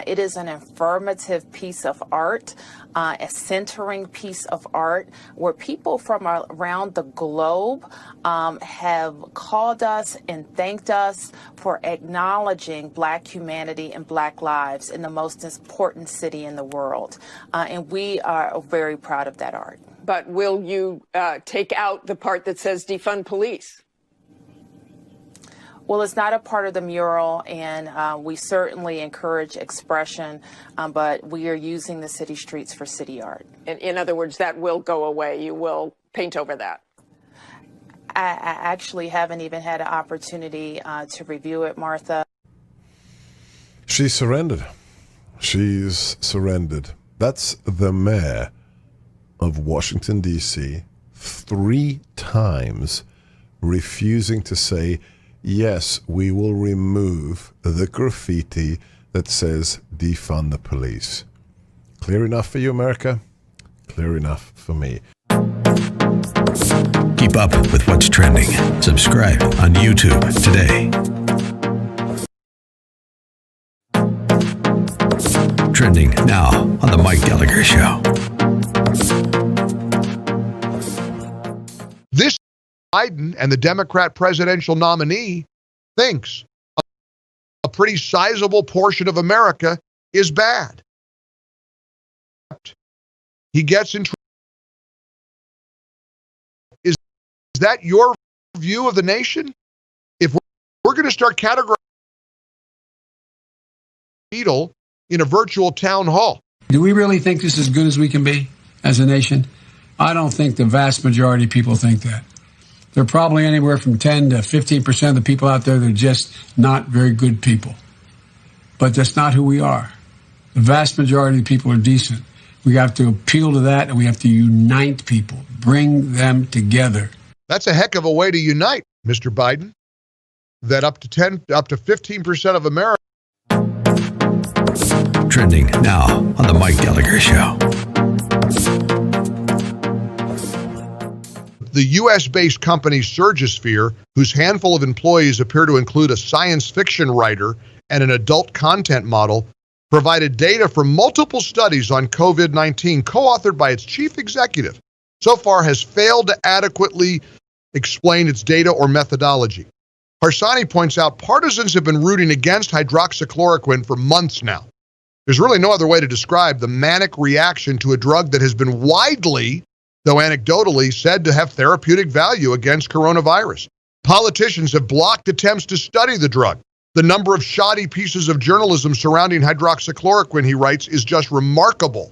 Speaker 23: It is an affirmative piece of art, a centering piece of art where people from around the globe have called us and thanked us for acknowledging Black humanity and Black lives in the most important city in the world. And we are very proud of that art.
Speaker 11: But will you take out the part that says defund police?
Speaker 23: Well, it's not a part of the mural, and we certainly encourage expression, but we are using the city streets for city art.
Speaker 11: In other words, that will go away. You will paint over that.
Speaker 23: I actually haven't even had an opportunity to review it, Martha.
Speaker 9: She surrendered. She's surrendered. That's the mayor of Washington, D.C., 3 times refusing to say, yes, we will remove the graffiti that says defund the police. Clear enough for you, America? Clear enough for me.
Speaker 3: Keep up with what's trending. Subscribe on YouTube today. Trending now on The Mike Gallagher Show.
Speaker 24: This Biden and the Democrat presidential nominee thinks a pretty sizable portion of America is bad. He gets in trouble. Is that your view of the nation? If we're going to start categorizing beetle in a virtual town hall.
Speaker 5: Do we really think this is as good as we can be as a nation? I don't think the vast majority of people think that. There are probably anywhere from 10 to 15% of the people out there that are just not very good people. But that's not who we are. The vast majority of the people are decent. We have to appeal to that, and we have to unite people, bring them together.
Speaker 24: That's a heck of a way to unite, Mr. Biden. That up to 15% of America.
Speaker 3: Trending now on the Mike Gallagher Show.
Speaker 24: The U.S.-based company Surgisphere, whose handful of employees appear to include a science fiction writer and an adult content model, provided data from multiple studies on COVID-19, co-authored by its chief executive, so far has failed to adequately explain its data or methodology. Harsanyi points out partisans have been rooting against hydroxychloroquine for months now. There's really no other way to describe the manic reaction to a drug that has been widely, though anecdotally, said to have therapeutic value against coronavirus. Politicians have blocked attempts to study the drug. The number of shoddy pieces of journalism surrounding hydroxychloroquine, he writes, is just remarkable.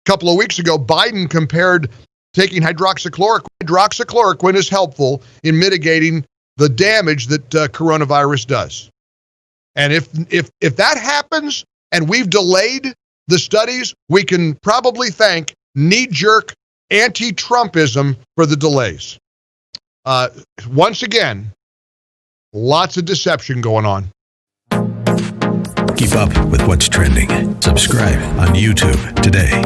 Speaker 24: A couple of weeks ago, Biden compared taking hydroxychloroquine. Hydroxychloroquine is helpful in mitigating the damage that coronavirus does. And if that happens and we've delayed the studies, we can probably thank knee-jerk anti-Trumpism for the delays. Once again, lots of deception going on.
Speaker 3: Keep up with what's trending. Subscribe on YouTube today.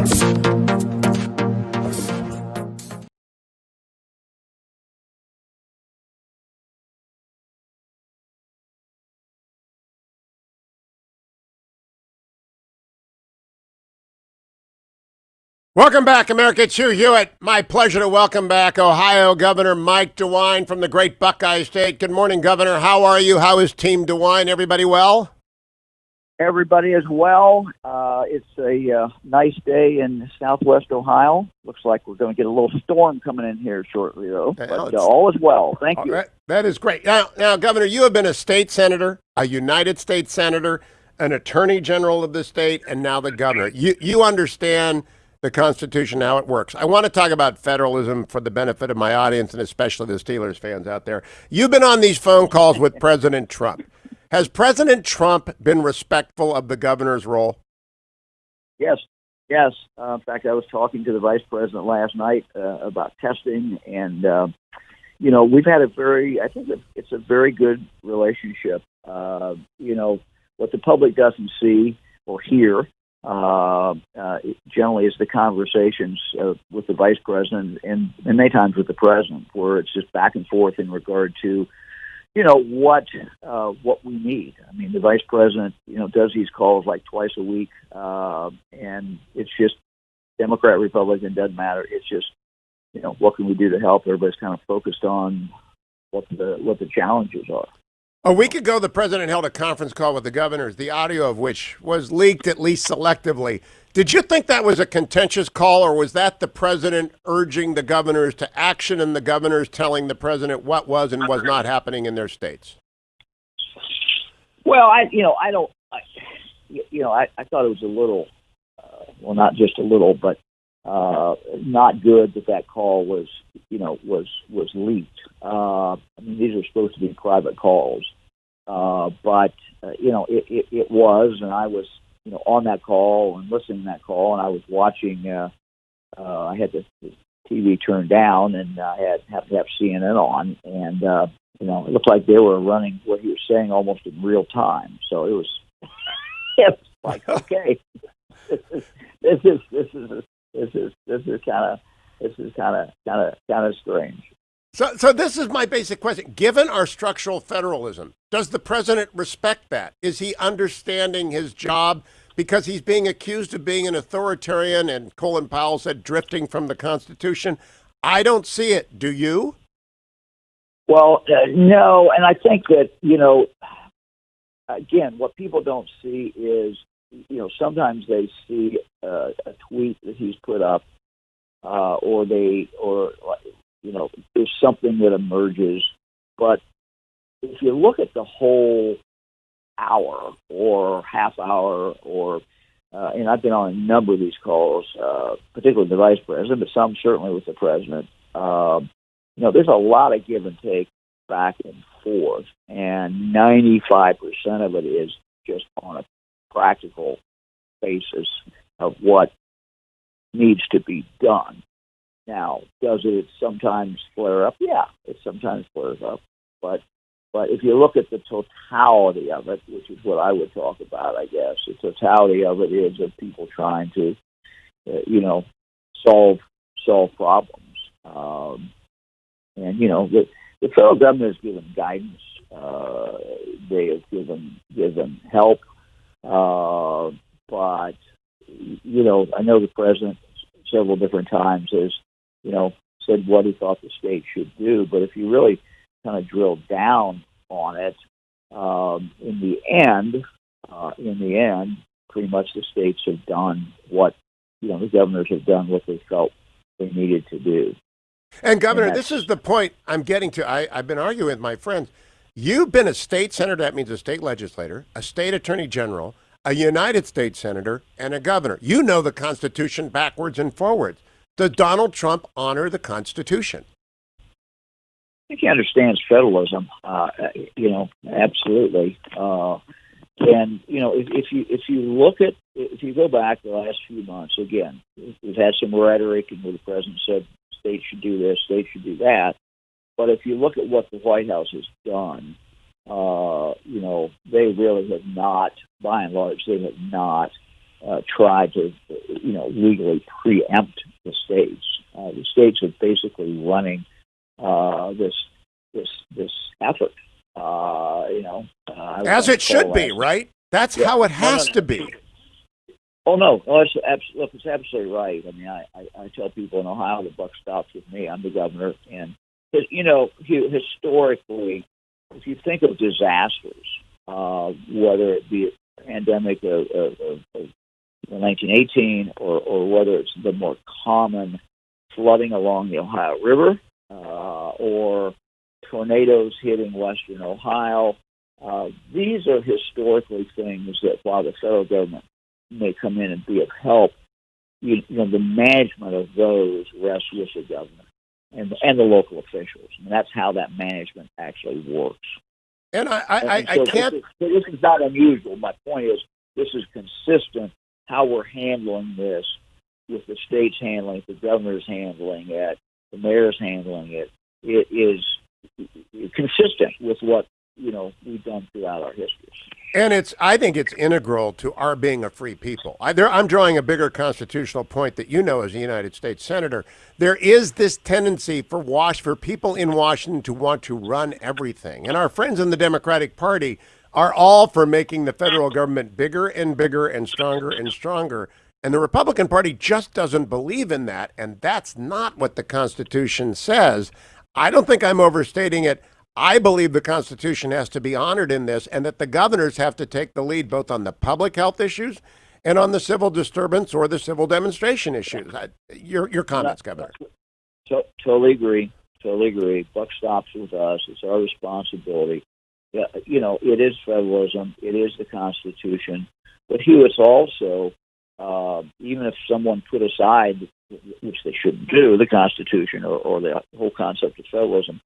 Speaker 1: Welcome back, America. It's Hugh Hewitt. My pleasure to welcome back Ohio Governor Mike DeWine from the great Buckeye State. Good morning, Governor. How are you? How is Team DeWine? Everybody well?
Speaker 13: Everybody is well. It's a nice day in southwest Ohio. Looks like we're going to get a little storm coming in here shortly, though. But all is well. Thank you.
Speaker 1: That is great. Now, Governor, you have been a state senator, a United States senator, an attorney general of the state, and now the governor. You understand the Constitution, how it works. I want to talk about federalism for the benefit of my audience and especially the Steelers fans out there. You've been on these phone calls with President Trump. Has President Trump been respectful of the governor's role?
Speaker 13: Yes. In fact, I was talking to the vice president last night about testing, and we've had I think it's a very good relationship. What the public doesn't see or hear generally is the conversations with the vice president and many times with the president, where it's just back and forth in regard to, what we need. I mean, the vice president, does these calls like twice a week, and it's just Democrat, Republican, doesn't matter. It's just, what can we do to help? Everybody's kind of focused on what the challenges are.
Speaker 1: A week ago, the president held a conference call with the governors, the audio of which was leaked at least selectively. Did you think that was a contentious call, or was that the president urging the governors to action and the governors telling the president what was and was not happening in their states?
Speaker 13: Well, I thought it was a little, not just a little, but not good that call was leaked. These are supposed to be private calls, but it was, and I was, on that call and listening to that call, and I was watching. I had the TV turned down, and I happened to have CNN on, and it looked like they were running what he was saying almost in real time. So it was like, okay, this is kind of strange.
Speaker 1: So this is my basic question. Given our structural federalism, does the president respect that? Is he understanding his job? Because he's being accused of being an authoritarian, and Colin Powell said drifting from the Constitution. I don't see it. Do you?
Speaker 13: Well, no, and I think that, again, what people don't see is, sometimes they see a tweet that he's put up, or there's something that emerges. But if you look at the whole hour or half hour, and I've been on a number of these calls, particularly the vice president, but some certainly with the president, there's a lot of give and take back and forth, and 95% of it is just on a practical basis of what needs to be done. Now, does it sometimes flare up? Yeah, it sometimes flares up. But if you look at the totality of it, which is what I would talk about, I guess, the totality of it is of people trying to, solve problems. And the federal government has given guidance. They have given help. But I know the president several different times has, said what he thought the state should do. But if you really kind of drill down on it, in the end, pretty much the states have done what, the governors have done what they felt they needed to do.
Speaker 1: And Governor, this is the point I'm getting to. I've been arguing with my friends. You've been a state senator, that means a state legislator, a state attorney general, a United States senator, and a governor. You know the Constitution backwards and forwards. Does Donald Trump honor the Constitution?
Speaker 13: I think he understands federalism, absolutely. And if you go back the last few months, again, we've had some rhetoric and where the president said states should do this, states should do that. But if you look at what the White House has done, they really have not, by and large, they have not tried to, legally preempt the states. The states are basically running this effort.
Speaker 1: As it should be, right? That's how it has to be.
Speaker 13: Oh no, it's absolutely right. I mean, I tell people in Ohio the buck stops with me. I'm the governor, and historically, if you think of disasters, whether it be a pandemic of 1918 or whether it's the more common flooding along the Ohio River or tornadoes hitting western Ohio, these are historically things that while the federal government may come in and be of help, the management of those rests with the governor and the local officials. And that's how that management actually works.
Speaker 1: And I can't...
Speaker 13: This is not unusual. My point is this is consistent how we're handling this, with the states handling it, the governor's handling it, the mayor's handling it. It is consistent with what we've done throughout our history.
Speaker 1: And I think it's integral to our being a free people. I'm drawing a bigger constitutional point that as a United States Senator. There is this tendency for people in Washington to want to run everything. And our friends in the Democratic Party are all for making the federal government bigger and bigger and stronger and stronger. And the Republican Party just doesn't believe in that. And that's not what the Constitution says. I don't think I'm overstating it. I believe the Constitution has to be honored in this, and that the governors have to take the lead both on the public health issues and on the civil disturbance or the civil demonstration issues. Your comments, Governor.
Speaker 13: Totally agree. Buck stops with us. It's our responsibility. Yeah, it is federalism. It is the Constitution. But Hewitt's also, even if someone put aside, which they shouldn't do, the Constitution or the whole concept of federalism,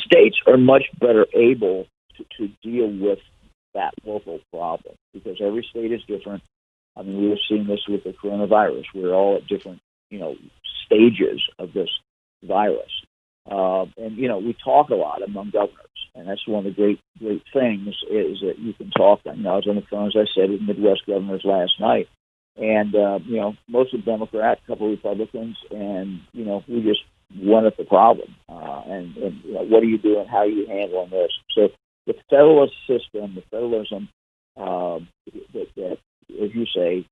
Speaker 13: states are much better able to deal with that local problem because every state is different. I mean, we have seen this with the coronavirus. We're all at different, stages of this virus. And we talk a lot among governors. And that's one of the great things is that you can talk. I was on the phone, as I said, with Midwest governors last night. And, most of Democrats, a couple of Republicans, and, we just went at the problem. And what are you doing? How are you handling this? So the federalist system, the federalism, that as you say,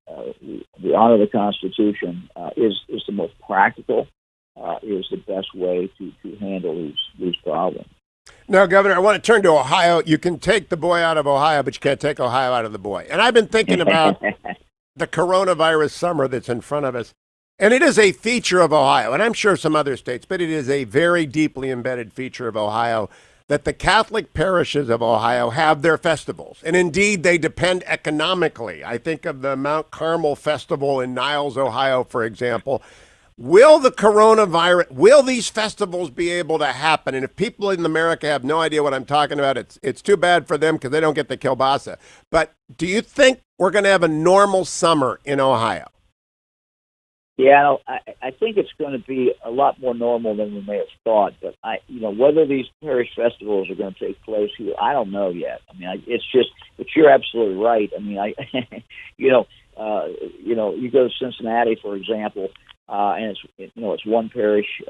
Speaker 13: the honor of the Constitution is the most practical, is the best way to handle these problems.
Speaker 1: Now, Governor, I want to turn to Ohio. You can take the boy out of Ohio, but you can't take Ohio out of the boy. And I've been thinking about the coronavirus summer that's in front of us. And it is a feature of Ohio, and I'm sure some other states, but it is a very deeply embedded feature of Ohio that the Catholic parishes of Ohio have their festivals. And indeed, they depend economically. I think of the Mount Carmel Festival in Niles, Ohio, for example. will these festivals be able to happen? And if people in America have no idea what I'm talking about, it's too bad for them because they don't get the kielbasa. But do you think we're going to have a normal summer in Ohio?
Speaker 13: Yeah, I think it's going to be a lot more normal than we may have thought. But whether these parish festivals are going to take place here, I don't know yet. I mean, but you're absolutely right. I mean, you go to Cincinnati, for example, and it's one parish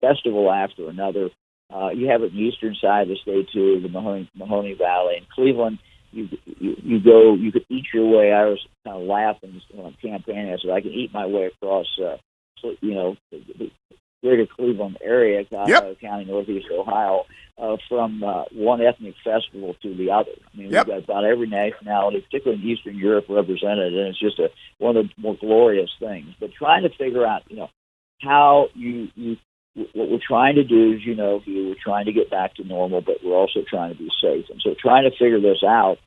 Speaker 13: festival after another. You have it in the eastern side of the state too, the Mahoney Valley, and Cleveland. You could eat your way. I was kind of laughing when I'm campaigning. I said I can eat my way across, the greater Cleveland area, County, Northeast Ohio, from one ethnic festival to the other. I mean, we've got about every nationality, particularly in Eastern Europe, represented, and it's just one of the more glorious things. But trying to figure out, how what we're trying to do is, we're trying to get back to normal, but we're also trying to be safe. And so trying to figure this out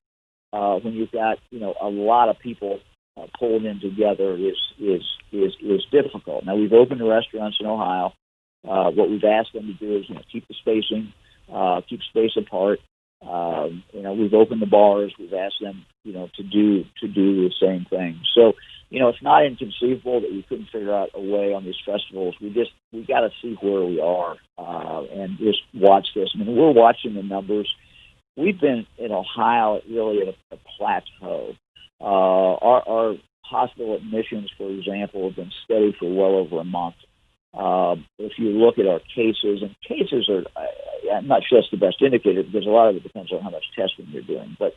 Speaker 13: when you've got, a lot of people pulling in together is difficult. Now, we've opened the restaurants in Ohio. What we've asked them to do is, keep the spacing, keep space apart. We've opened the bars. We've asked them, to do the same thing. So, it's not inconceivable that we couldn't figure out a way on these festivals. We got to see where we are and just watch this. I mean, we're watching the numbers. We've been in Ohio really at a plateau. Our hospital admissions, for example, have been steady for well over a month. If you look at our cases, and cases are, I'm not sure that's the best indicator because a lot of it depends on how much testing you're doing, but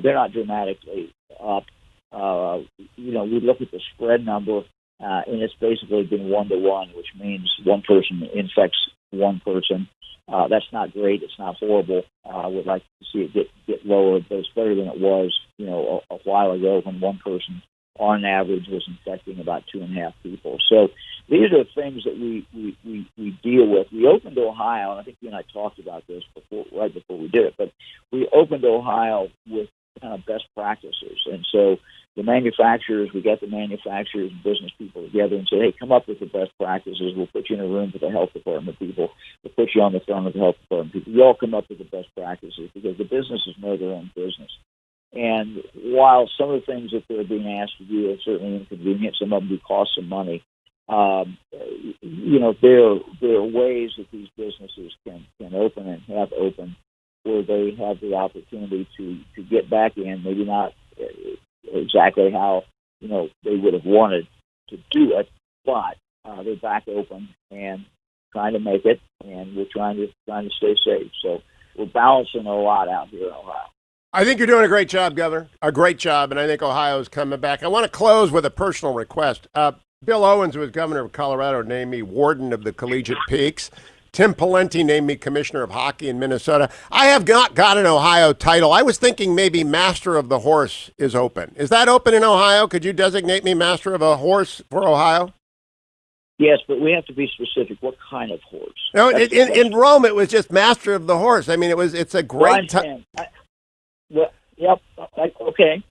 Speaker 13: they're not dramatically up. We look at the spread number, and it's basically been 1-to-1, which means one person infects one person. That's not great. It's not horrible. I would like to see it get lower, but it's better than it was, a while ago when one person on average was infecting about 2.5 people. So these are things that we deal with. We opened Ohio, and I think you and I talked about this right before we did it, but we opened Ohio with kind of best practices. And so the manufacturers, we got the manufacturers and business people together and said, hey, come up with the best practices. We'll put you in a room with the health department people. We'll put you on the phone with the health department people. You all come up with the best practices because the businesses know their own business. And while some of the things that they're being asked to do are certainly inconvenient, some of them do cost some money, there are ways that these businesses can open and have opened where they have the opportunity to get back in, maybe not exactly how they would have wanted to do it, but they're back open and trying to make it, and we're trying to stay safe. So we're balancing a lot out here in Ohio.
Speaker 1: I think you're doing a great job, Governor. A great job, and I think Ohio's coming back. I want to close with a personal request. Bill Owens, who was governor of Colorado, named me warden of the Collegiate Peaks. Tim Pawlenty named me commissioner of hockey in Minnesota. I have not got an Ohio title. I was thinking maybe master of the horse is open. Is that open in Ohio? Could you designate me master of a horse for Ohio?
Speaker 13: Yes, but we have to be specific. What kind of horse?
Speaker 1: No, in Rome, it was just master of the horse. I mean, it's a great title.
Speaker 13: Okay.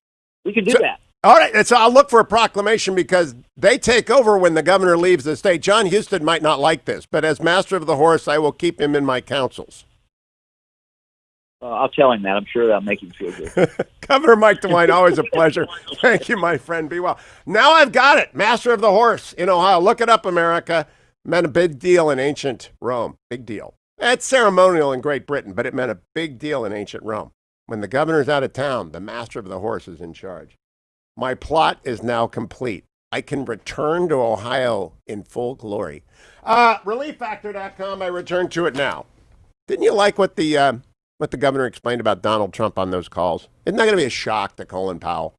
Speaker 13: We can do that.
Speaker 1: All right, and so I'll look for a proclamation because they take over when the governor leaves the state. John Huston might not like this, but as master of the horse, I will keep him in my counsels.
Speaker 13: I'll tell him that. I'm sure that'll make him feel good.
Speaker 1: Governor Mike DeWine, always a pleasure. Thank you, my friend. Be well. Now I've got it. Master of the horse in Ohio. Look it up, America. Meant a big deal in ancient Rome. Big deal. It's ceremonial in Great Britain, but it meant a big deal in ancient Rome. When the governor's out of town, the master of the horse is in charge. My plot is now complete. I can return to Ohio in full glory. ReliefFactor.com, I return to it now. Didn't you like what the governor explained about Donald Trump on those calls? Isn't that going to be a shock to Colin Powell?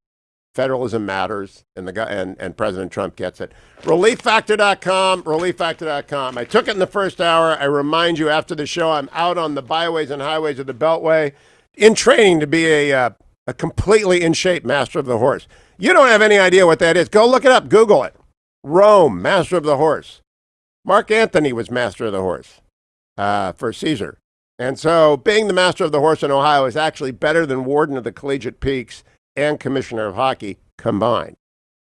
Speaker 1: Federalism matters, and President Trump gets it. ReliefFactor.com, ReliefFactor.com. I took it in the first hour. I remind you, after the show, I'm out on the byways and highways of the Beltway in training to be a completely in-shape master of the horse. You don't have any idea what that is. Go look it up. Google it. Rome, master of the horse. Mark Antony was master of the horse for Caesar. And so being the master of the horse in Ohio is actually better than warden of the Collegiate Peaks and commissioner of hockey combined.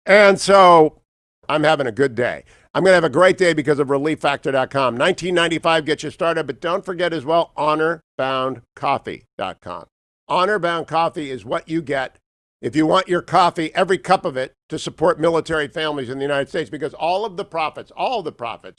Speaker 1: And so I'm having a good day. I'm going to have a great day because of relieffactor.com. $19.95 gets you started, but don't forget as well, honorboundcoffee.com. Honor-bound coffee is what you get if you want your coffee, every cup of it, to support military families in the United States, because all of the profits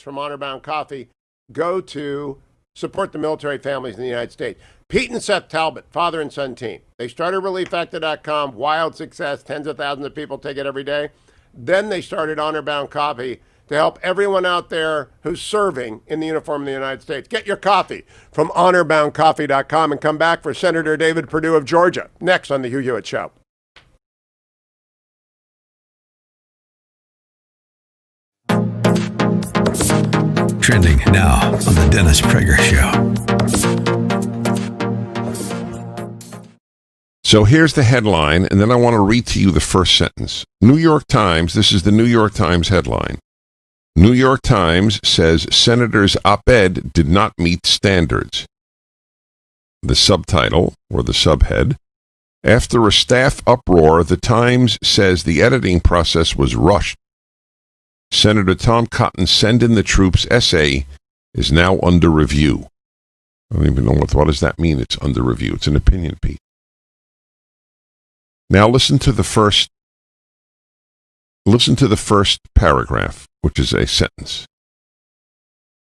Speaker 1: from Honor-bound coffee go to support the military families in the United States. Pete and Seth Talbot, father and son team. They started relieffactor.com, wild success, tens of thousands of people take it every day. Then they started Honor-bound coffee to help everyone out there who's serving in the uniform of the United States. Get your coffee from honorboundcoffee.com and come back for Senator David Perdue of Georgia next on the Hugh Hewitt Show.
Speaker 3: Trending now on the Dennis Prager Show.
Speaker 12: So here's the headline, and then I want to read to you the first sentence. New York Times, this is the New York Times headline. New York Times says Senator's op-ed did not meet standards. The subtitle, or the subhead, after a staff uproar, the Times says the editing process was rushed. Senator Tom Cotton's Send in the Troops essay is now under review. I don't even know what does that mean, it's under review. It's an opinion piece. Now listen to the first paragraph, which is a sentence.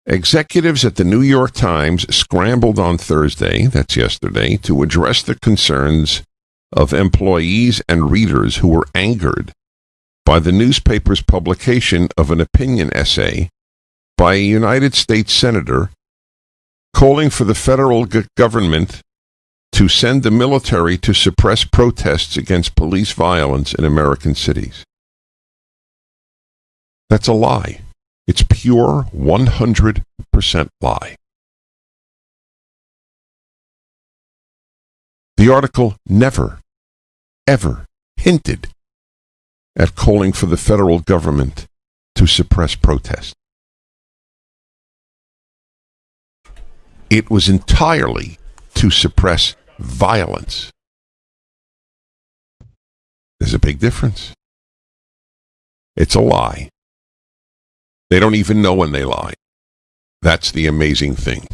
Speaker 12: Executives at the New York Times scrambled on Thursday, that's yesterday, to address the concerns of employees and readers who were angered by the newspaper's publication of an opinion essay by a United States senator calling for the federal government to send the military to suppress protests against police violence in American cities. That's a lie. It's pure 100% lie. The article never, ever hinted at calling for the federal government to suppress protest. It was entirely to suppress violence. There's a big difference. It's a lie. They don't even know when they lie. That's the amazing thing.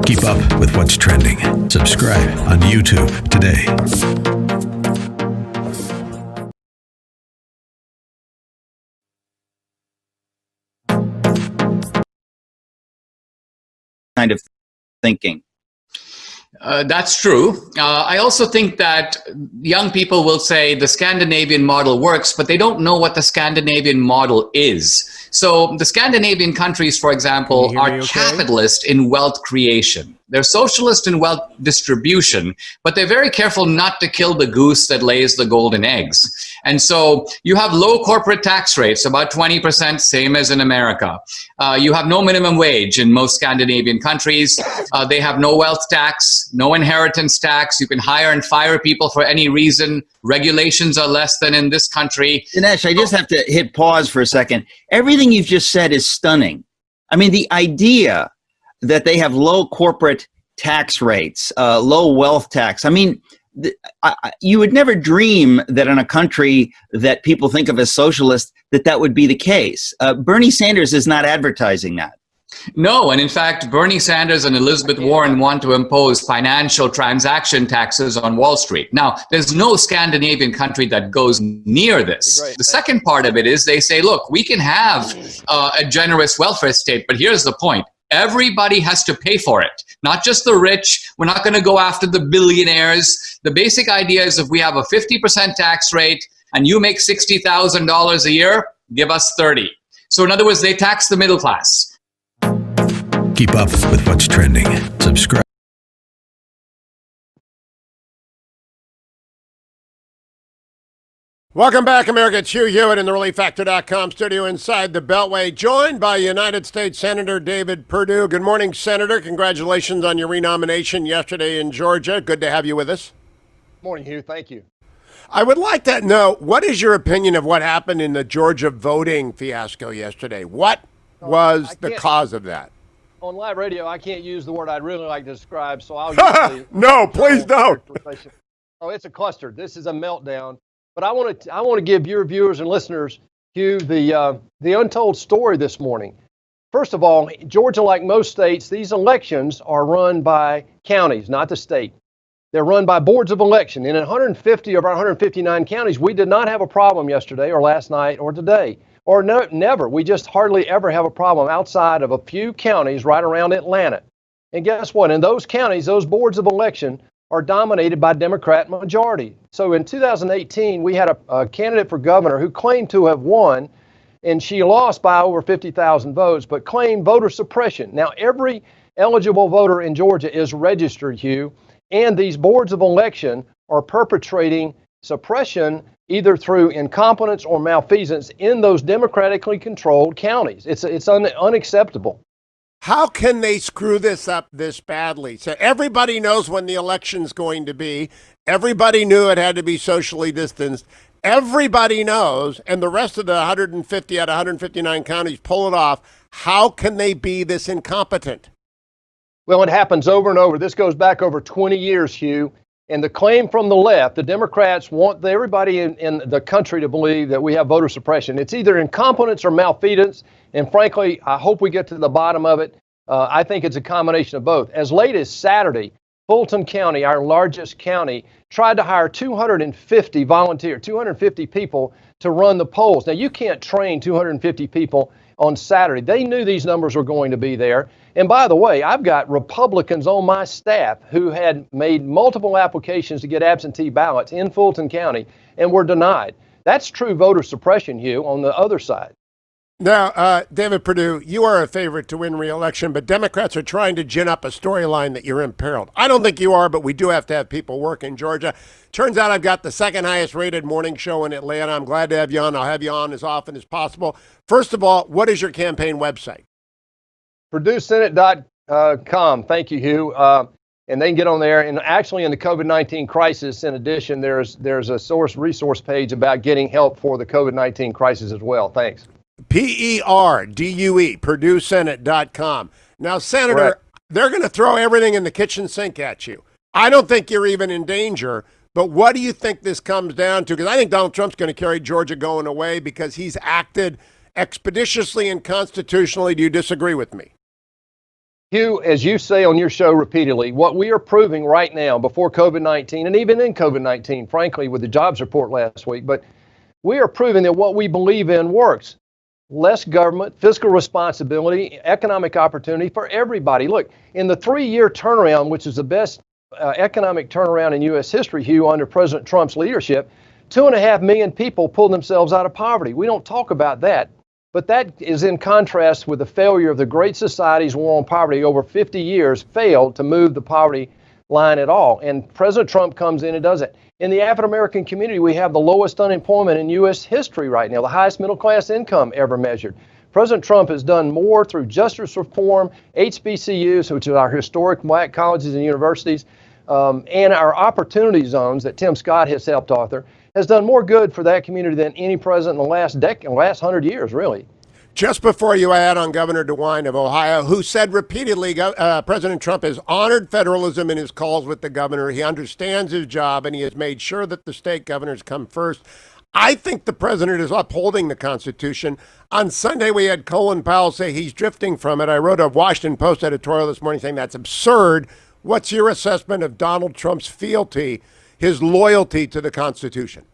Speaker 3: Keep up with what's trending. Subscribe on YouTube today.
Speaker 6: Kind of thinking.
Speaker 7: That's true. I also think that young people will say the Scandinavian model works, but they don't know what the Scandinavian model is. So the Scandinavian countries, for example, are capitalist in wealth creation. They're socialist in wealth distribution, but they're very careful not to kill the goose that lays the golden eggs. And so you have low corporate tax rates, about 20%, same as in America. You have no minimum wage in most Scandinavian countries. They have no wealth tax, no inheritance tax. You can hire and fire people for any reason. Regulations are less than in this country.
Speaker 6: Dinesh, I just have to hit pause for a second. Everything you've just said is stunning. I mean, the idea that they have low corporate tax rates, low wealth tax. I mean, you would never dream that in a country that people think of as socialist, that would be the case. Bernie Sanders is not advertising that.
Speaker 7: No, and in fact, Bernie Sanders and Elizabeth Warren want to impose financial transaction taxes on Wall Street. Now, there's no Scandinavian country that goes near this. The second part of it is they say, look, we can have a generous welfare state, but here's the point. Everybody has to pay for it, not just the rich. We're not going to go after the billionaires. The basic idea is if we have a 50% tax rate and you make $60,000 a year, give us 30. So in other words, they tax the middle class.
Speaker 3: Keep up with what's trending. Subscribe.
Speaker 1: Welcome back, America. It's Hugh Hewitt in the relieffactor.com studio inside the Beltway, joined by United States Senator David Perdue. Good morning, Senator. Congratulations on your renomination yesterday in Georgia. Good to have you with us.
Speaker 14: Morning, Hugh. Thank you.
Speaker 1: I would like to know, what is your opinion of what happened in the Georgia voting fiasco yesterday? What was the cause of that?
Speaker 14: On live radio, I can't use the word I'd really like to describe, so I'll use
Speaker 1: No, please don't.
Speaker 14: Oh, it's a cluster. This is a meltdown. But I want to give your viewers and listeners Hugh, the untold story this morning. First of all, Georgia, like most states, these elections are run by counties, not the state. They're run by boards of election. And in 150 of our 159 counties, we did not have a problem yesterday or last night or today. Or never. We just hardly ever have a problem outside of a few counties right around Atlanta. And guess what? In those counties, those boards of election are dominated by Democrat majority. So in 2018, we had a candidate for governor who claimed to have won, and she lost by over 50,000 votes, but claimed voter suppression. Now, every eligible voter in Georgia is registered, Hugh, and these boards of election are perpetrating suppression either through incompetence or malfeasance in those democratically controlled counties. It's unacceptable.
Speaker 1: How can they screw this up this badly? So everybody knows when the election's going to be. Everybody knew it had to be socially distanced. Everybody knows, and the rest of the 150 out of 159 counties pull it off. How can they be this incompetent?
Speaker 14: Well, it happens over and over. This goes back over 20 years, Hugh. And the claim from the left, the Democrats want everybody in the country to believe that we have voter suppression. It's either incompetence or malfeasance. And frankly, I hope we get to the bottom of it. I think it's a combination of both. As late as Saturday, Fulton County, our largest county, tried to hire 250 volunteers, 250 people to run the polls. Now, you can't train 250 people on Saturday. They knew these numbers were going to be there. And by the way, I've got Republicans on my staff who had made multiple applications to get absentee ballots in Fulton County and were denied. That's true voter suppression, Hugh, on the other side.
Speaker 1: Now, David Perdue, you are a favorite to win re-election, but Democrats are trying to gin up a storyline that you're imperiled. I don't think you are, but we do have to have people work in Georgia. Turns out I've got the second highest rated morning show in Atlanta. I'm glad to have you on. I'll have you on as often as possible. First of all, what is your campaign website?
Speaker 14: PerdueSenate.com. Thank you, Hugh. And they can get on there. And actually, in the COVID-19 crisis, in addition, there's a resource page about getting help for the COVID-19 crisis as well. Thanks.
Speaker 1: PERDUE, PerdueSenate.com. Now, Senator,
Speaker 14: Correct.
Speaker 1: They're going to throw everything in the kitchen sink at you. I don't think you're even in danger, but what do you think this comes down to? Because I think Donald Trump's going to carry Georgia going away because he's acted expeditiously and constitutionally. Do you disagree with me?
Speaker 14: Hugh, as you say on your show repeatedly, what we are proving right now before COVID-19 and even in COVID-19, frankly, with the jobs report last week, but we are proving that what we believe in works. Less government, fiscal responsibility, economic opportunity for everybody. Look, in the 3-year turnaround, which is the best economic turnaround in U.S. history, Hugh, under President Trump's leadership, 2.5 million people pulled themselves out of poverty. We don't talk about that. But that is in contrast with the failure of the Great Society's war on poverty over 50 years, failed to move the poverty line at all. And President Trump comes in and does it. In the African-American community, we have the lowest unemployment in U.S. history right now, the highest middle-class income ever measured. President Trump has done more through justice reform, HBCUs, which are our historic black colleges and universities, and our opportunity zones that Tim Scott has helped author, has done more good for that community than any president in the last 100 years, really.
Speaker 1: Just before you add on Governor DeWine of Ohio, who said repeatedly President Trump has honored federalism in his calls with the governor. He understands his job, and he has made sure that the state governors come first. I think the president is upholding the Constitution. On Sunday, we had Colin Powell say he's drifting from it. I wrote a Washington Post editorial this morning saying that's absurd. What's your assessment of Donald Trump's fealty, his loyalty to the Constitution?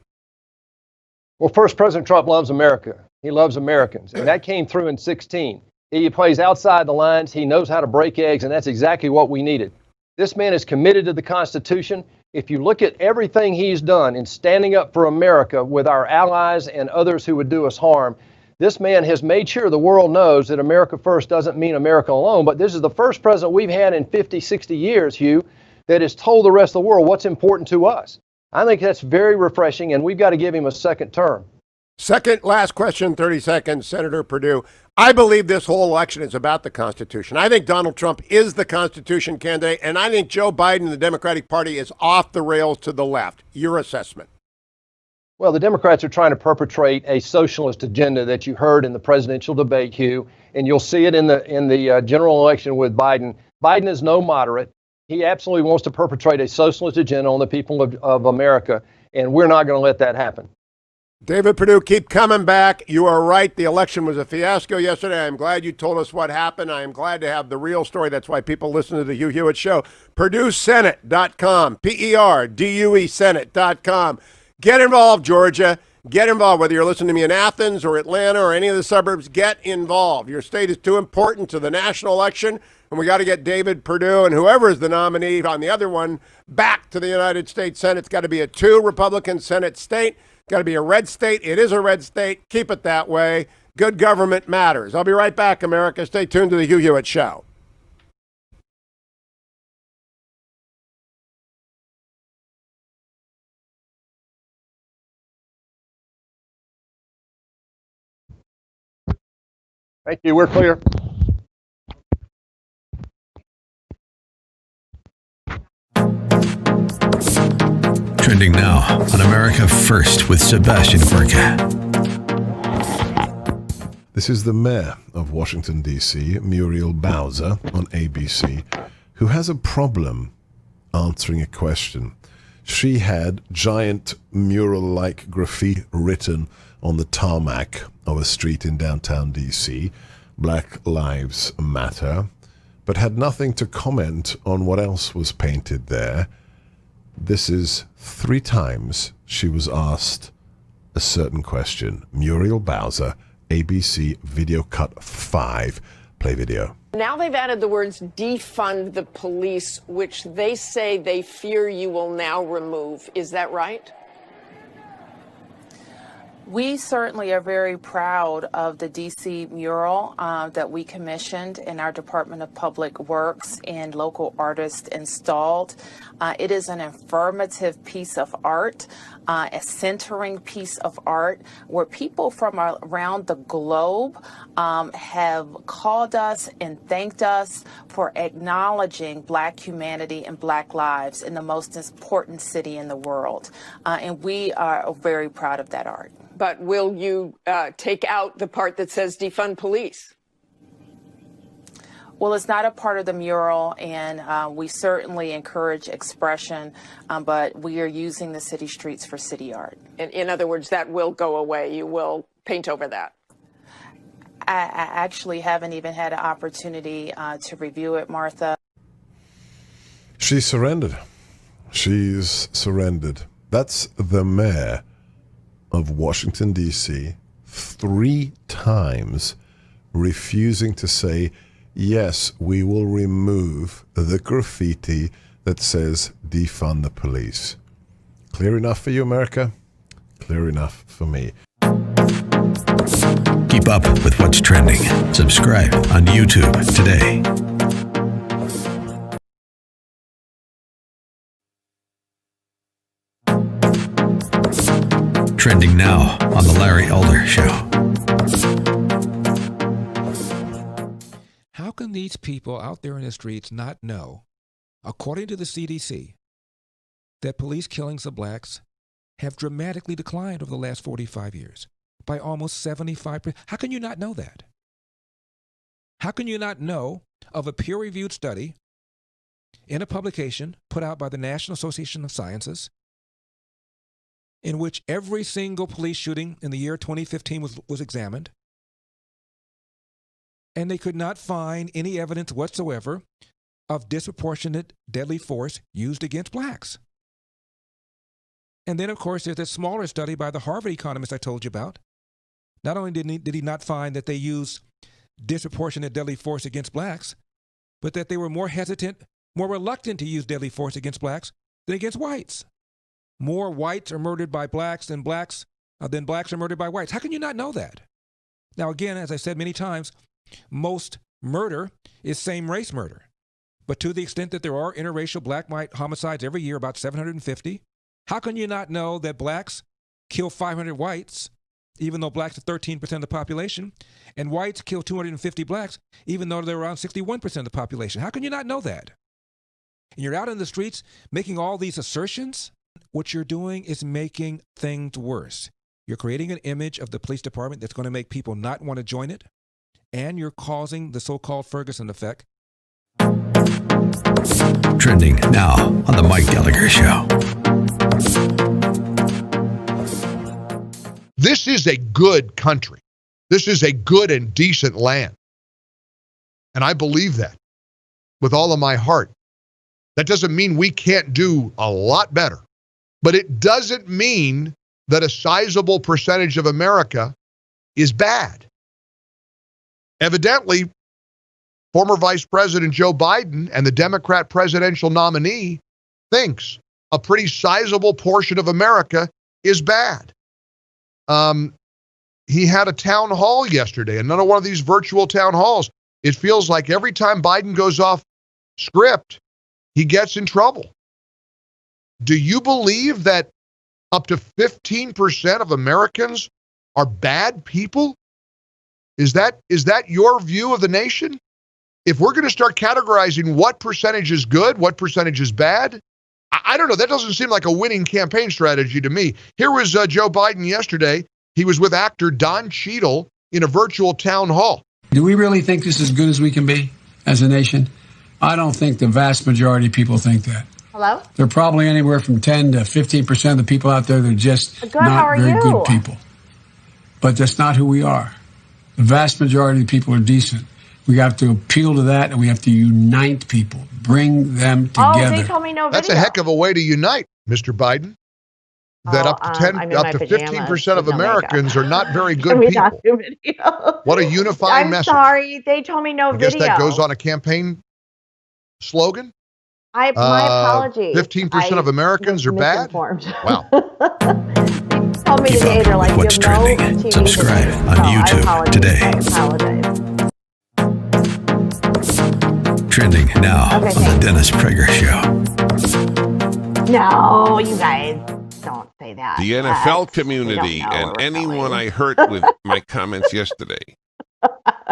Speaker 14: Well, first, President Trump loves America. He loves Americans, and that came through in 2016. He plays outside the lines. He knows how to break eggs, and that's exactly what we needed. This man is committed to the Constitution. If you look at everything he's done in standing up for America with our allies and others who would do us harm, this man has made sure the world knows that America first doesn't mean America alone, but this is the first president we've had in 50, 60 years, Hugh, that has told the rest of the world what's important to us. I think that's very refreshing, and we've got to give him a second term.
Speaker 1: Second, last question, 30 seconds, Senator Perdue. I believe this whole election is about the Constitution. I think Donald Trump is the Constitution candidate, and I think Joe Biden and the Democratic Party is off the rails to the left. Your assessment?
Speaker 14: Well, the Democrats are trying to perpetrate a socialist agenda that you heard in the presidential debate, Hugh, and you'll see it in the general election with Biden. Biden is no moderate. He absolutely wants to perpetrate a socialist agenda on the people of America, and we're not going to let that happen.
Speaker 1: David Perdue, keep coming back. You are right. The election was a fiasco yesterday. I'm glad you told us what happened. I am glad to have the real story. That's why people listen to the Hugh Hewitt Show. PerdueSenate.com, P-E-R-D-U-E Senate.com. Get involved, Georgia. Get involved. Whether you're listening to me in Athens or Atlanta or any of the suburbs, get involved. Your state is too important to the national election, and we got to get David Perdue and whoever is the nominee on the other one back to the United States Senate. It's got to be a 2-Republican Senate state. Got to be a red state. It is a red state. Keep it that way. Good government matters. I'll be right back, America. Stay tuned to the Hugh Hewitt Show.
Speaker 14: Thank you. We're clear.
Speaker 3: Trending now on America First with Sebastian Gorka.
Speaker 9: This is the mayor of Washington, D.C., Muriel Bowser, on ABC, who has a problem answering a question. She had giant mural-like graffiti written on the tarmac of a street in downtown D.C., Black Lives Matter, but had nothing to comment on what else was painted there. This is 3 times she was asked a certain question. Muriel Bowser, ABC Video Cut 5. Play video.
Speaker 11: Now they've added the words defund the police, which they say they fear you will now remove. Is that right?
Speaker 23: We certainly are very proud of the DC mural that we commissioned in our Department of Public Works and local artists installed. It is an affirmative piece of art, a centering piece of art where people from around the globe have called us and thanked us for acknowledging Black humanity and Black lives in the most important city in the world. And we are very proud of that art.
Speaker 11: But will you take out the part that says defund police?
Speaker 23: Well, it's not a part of the mural, and we certainly encourage expression, but we are using the city streets for city art.
Speaker 11: In other words, that will go away. You will paint over that.
Speaker 23: I actually haven't even had an opportunity to review it, Martha.
Speaker 9: She surrendered. She's surrendered. That's the mayor of Washington, D.C., 3 times refusing to say, yes, we will remove the graffiti that says defund the police. Clear enough for you, America? Clear enough for me.
Speaker 3: Keep up with what's trending. Subscribe on YouTube today. Trending now on The Larry Elder Show.
Speaker 8: How can these people out there in the streets not know, according to the CDC, that police killings of blacks have dramatically declined over the last 45 years by almost 75%? How can you not know that? How can you not know of a peer-reviewed study in a publication put out by the National Association of Sciences in which every single police shooting in the year 2015 was examined, and they could not find any evidence whatsoever of disproportionate deadly force used against blacks? And then, of course, there's a smaller study by the Harvard economist I told you about. Not only did he not find that they used disproportionate deadly force against blacks, but that they were more hesitant, more reluctant to use deadly force against blacks than against whites. More whites are murdered by blacks than blacks are murdered by whites. How can you not know that? Now, again, as I said many times, most murder is same-race murder. But to the extent that there are interracial black-white homicides every year, about 750, how can you not know that blacks kill 500 whites, even though blacks are 13% of the population, and whites kill 250 blacks, even though they're around 61% of the population? How can you not know that? And you're out in the streets making all these assertions. What you're doing is making things worse. You're creating an image of the police department that's going to make people not want to join it, and you're causing the so-called Ferguson effect.
Speaker 3: Trending now on The Mike Gallagher Show.
Speaker 24: This is a good country. This is a good and decent land. And I believe that with all of my heart. That doesn't mean we can't do a lot better, but it doesn't mean that a sizable percentage of America is bad. Evidently, former Vice President Joe Biden and the Democrat presidential nominee thinks a pretty sizable portion of America is bad. He had a town hall yesterday, another one of these virtual town halls. It feels like every time Biden goes off script, he gets in trouble. Do you believe that up to 15% of Americans are bad people? Is that your view of the nation? If we're going to start categorizing what percentage is good, what percentage is bad, I don't know. That doesn't seem like a winning campaign strategy to me. Here was Joe Biden yesterday. He was with actor Don Cheadle in a virtual town hall.
Speaker 5: Do we really think this is as good as we can be as a nation? I don't think the vast majority of people think that.
Speaker 15: Hello?
Speaker 5: There are probably anywhere from 10 to 15% of the people out there that are just
Speaker 15: good,
Speaker 5: not very good people. But that's not who we are. The vast majority of the people are decent. We have to appeal to that, and we have to unite people, bring them together.
Speaker 15: Oh, they told me no video.
Speaker 24: That's a heck of a way to unite, Mr. Biden. That up to 15% of Americans are not very good people. What a unifying message.
Speaker 15: I'm sorry, they told me no video.
Speaker 24: I guess that goes on a campaign slogan.
Speaker 15: My apologies.
Speaker 24: 15% of Americans are bad? Wow.
Speaker 15: Told me today they're like,
Speaker 3: What's trending? Subscribe on YouTube today.
Speaker 15: I apologize.
Speaker 3: Trending now on the Dennis Prager Show.
Speaker 15: No, you guys don't say that.
Speaker 12: The NFL community and anyone I hurt with my comments yesterday.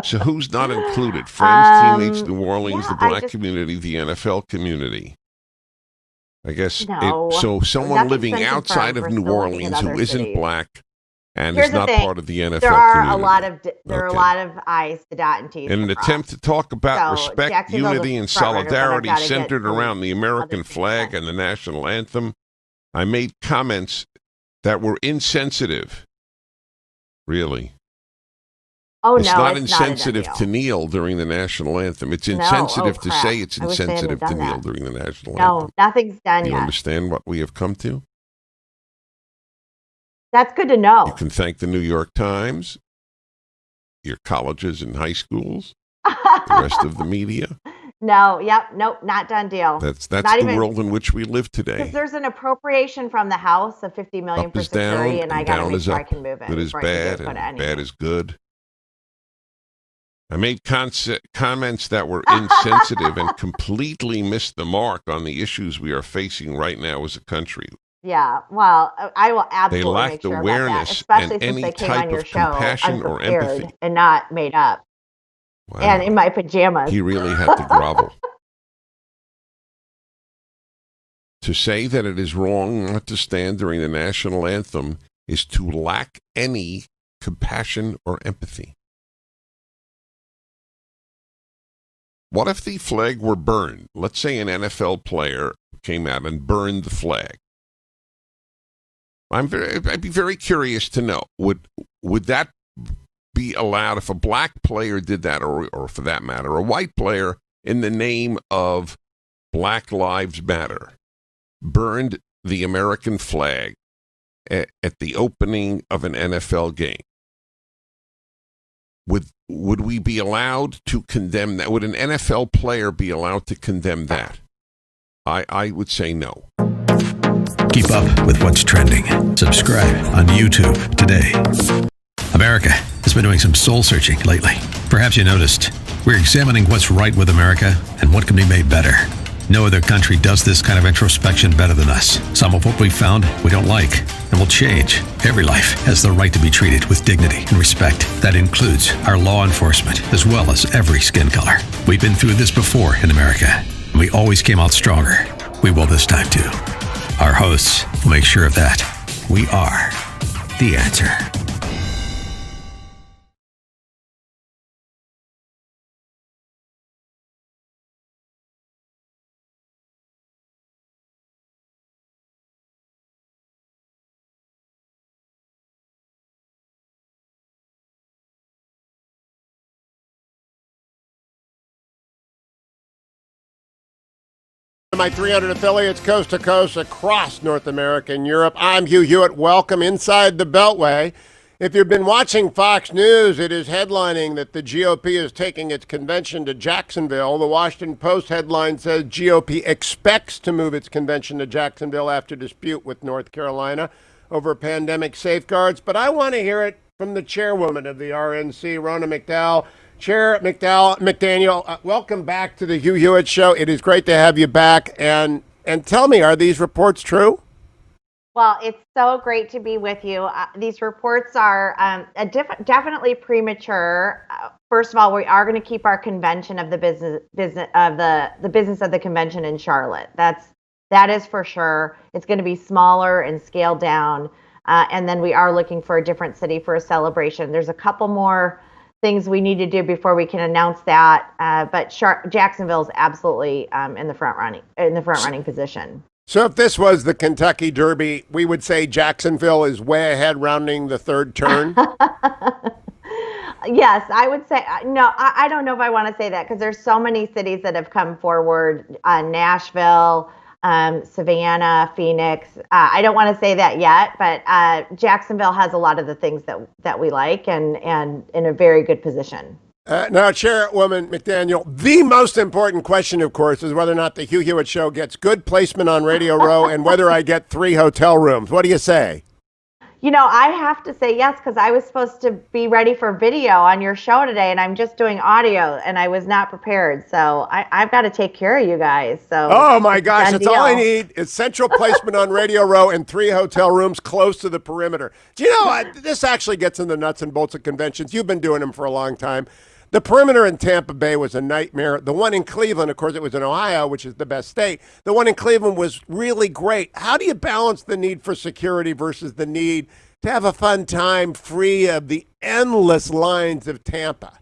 Speaker 12: So who's not included? Friends, teammates, New Orleans, the black community, the NFL community. I guess so. Someone living outside of New Orleans who isn't black and is not part of the NFL community.
Speaker 15: There are a lot of I's to dot and T's.
Speaker 12: In an attempt to talk about respect, unity, and solidarity centered around the American flag and the national anthem, I made comments that were insensitive. Really.
Speaker 15: Oh,
Speaker 12: it's not insensitive to kneel during the national anthem. It's insensitive to say it's insensitive to kneel during the national anthem.
Speaker 15: No, nothing's done yet.
Speaker 12: You understand what we have come to?
Speaker 15: That's good to know.
Speaker 12: You can thank the New York Times, your colleges and high schools, the rest of the media.
Speaker 15: Nope, not done deal.
Speaker 12: That's the world in which we live today.
Speaker 15: Because there's an appropriation from the House of $50 million
Speaker 12: up
Speaker 15: for
Speaker 12: is
Speaker 15: security,
Speaker 12: down,
Speaker 15: and I got to make sure I can move it.
Speaker 12: Good is bad, and bad is good. I made comments that were insensitive and completely missed the mark on the issues we are facing right now as a country.
Speaker 15: Yeah, well, I will absolutely
Speaker 12: they lacked
Speaker 15: make sure
Speaker 12: awareness
Speaker 15: about that, especially
Speaker 12: and
Speaker 15: since
Speaker 12: any
Speaker 15: they came
Speaker 12: type
Speaker 15: on your
Speaker 12: of
Speaker 15: show
Speaker 12: compassion or empathy.
Speaker 15: And not made up.
Speaker 12: Wow.
Speaker 15: And in my pajamas.
Speaker 12: He really had to grovel. To say that it is wrong not to stand during the national anthem is to lack any compassion or empathy. What if the flag were burned? Let's say an NFL player came out and burned the flag. I'd be very curious to know, would that be allowed if a black player did that, or for that matter, a white player in the name of Black Lives Matter burned the American flag at the opening of an NFL game? Would we be allowed to condemn that? Would an NFL player be allowed to condemn that? I would say no.
Speaker 3: Keep up with what's trending. Subscribe on YouTube today. America has been doing some soul searching lately. Perhaps you noticed. We're examining what's right with America and what can be made better. No other country does this kind of introspection better than us. Some of what we found we don't like and will change. Every life has the right to be treated with dignity and respect. That includes our law enforcement as well as every skin color. We've been through this before in America, and we always came out stronger. We will this time too. Our hosts will make sure of that. We are the answer.
Speaker 1: My 300 affiliates coast to coast across North America and Europe. I'm Hugh Hewitt. Welcome inside the Beltway. If you've been watching Fox News, it is headlining that the GOP is taking its convention to Jacksonville. The Washington Post headline says GOP expects to move its convention to Jacksonville after dispute with North Carolina over pandemic safeguards. But I want to hear it from the chairwoman of the RNC, Ronna McDowell. Chair McDaniel, welcome back to the Hugh Hewitt Show. It is great to have you back. And tell me, are these reports true?
Speaker 15: Well, it's so great to be with you. These reports are definitely premature. First of all, we are going to keep our convention of the business of the convention in Charlotte. That is for sure. It's going to be smaller and scaled down, and then we are looking for a different city for a celebration. There's a couple more things we need to do before we can announce that, but Jacksonville is absolutely in the front running position.
Speaker 1: So if this was the Kentucky Derby, we would say Jacksonville is way ahead, rounding the third turn.
Speaker 15: Yes, I would say no. I don't know if I want to say that because there's so many cities that have come forward. Nashville, Savannah, Phoenix. I don't want to say that yet, but Jacksonville has a lot of the things that we like and in a very good position.
Speaker 1: Now, Chairwoman McDaniel, the most important question, of course, is whether or not the Hugh Hewitt Show gets good placement on Radio Row and whether I get 3 hotel rooms. What do you say?
Speaker 15: You know, I have to say yes, because I was supposed to be ready for video on your show today, and I'm just doing audio, and I was not prepared. So I've got to take care of you guys. So
Speaker 1: oh, my gosh, that's all I need is central placement on Radio Row and 3 hotel rooms close to the perimeter. Do you know, this actually gets in the nuts and bolts of conventions. You've been doing them for a long time. The perimeter in Tampa Bay was a nightmare. The one in Cleveland, of course, it was in Ohio, which is the best state. The one in Cleveland was really great. How do you balance the need for security versus the need to have a fun time free of the endless lines of Tampa?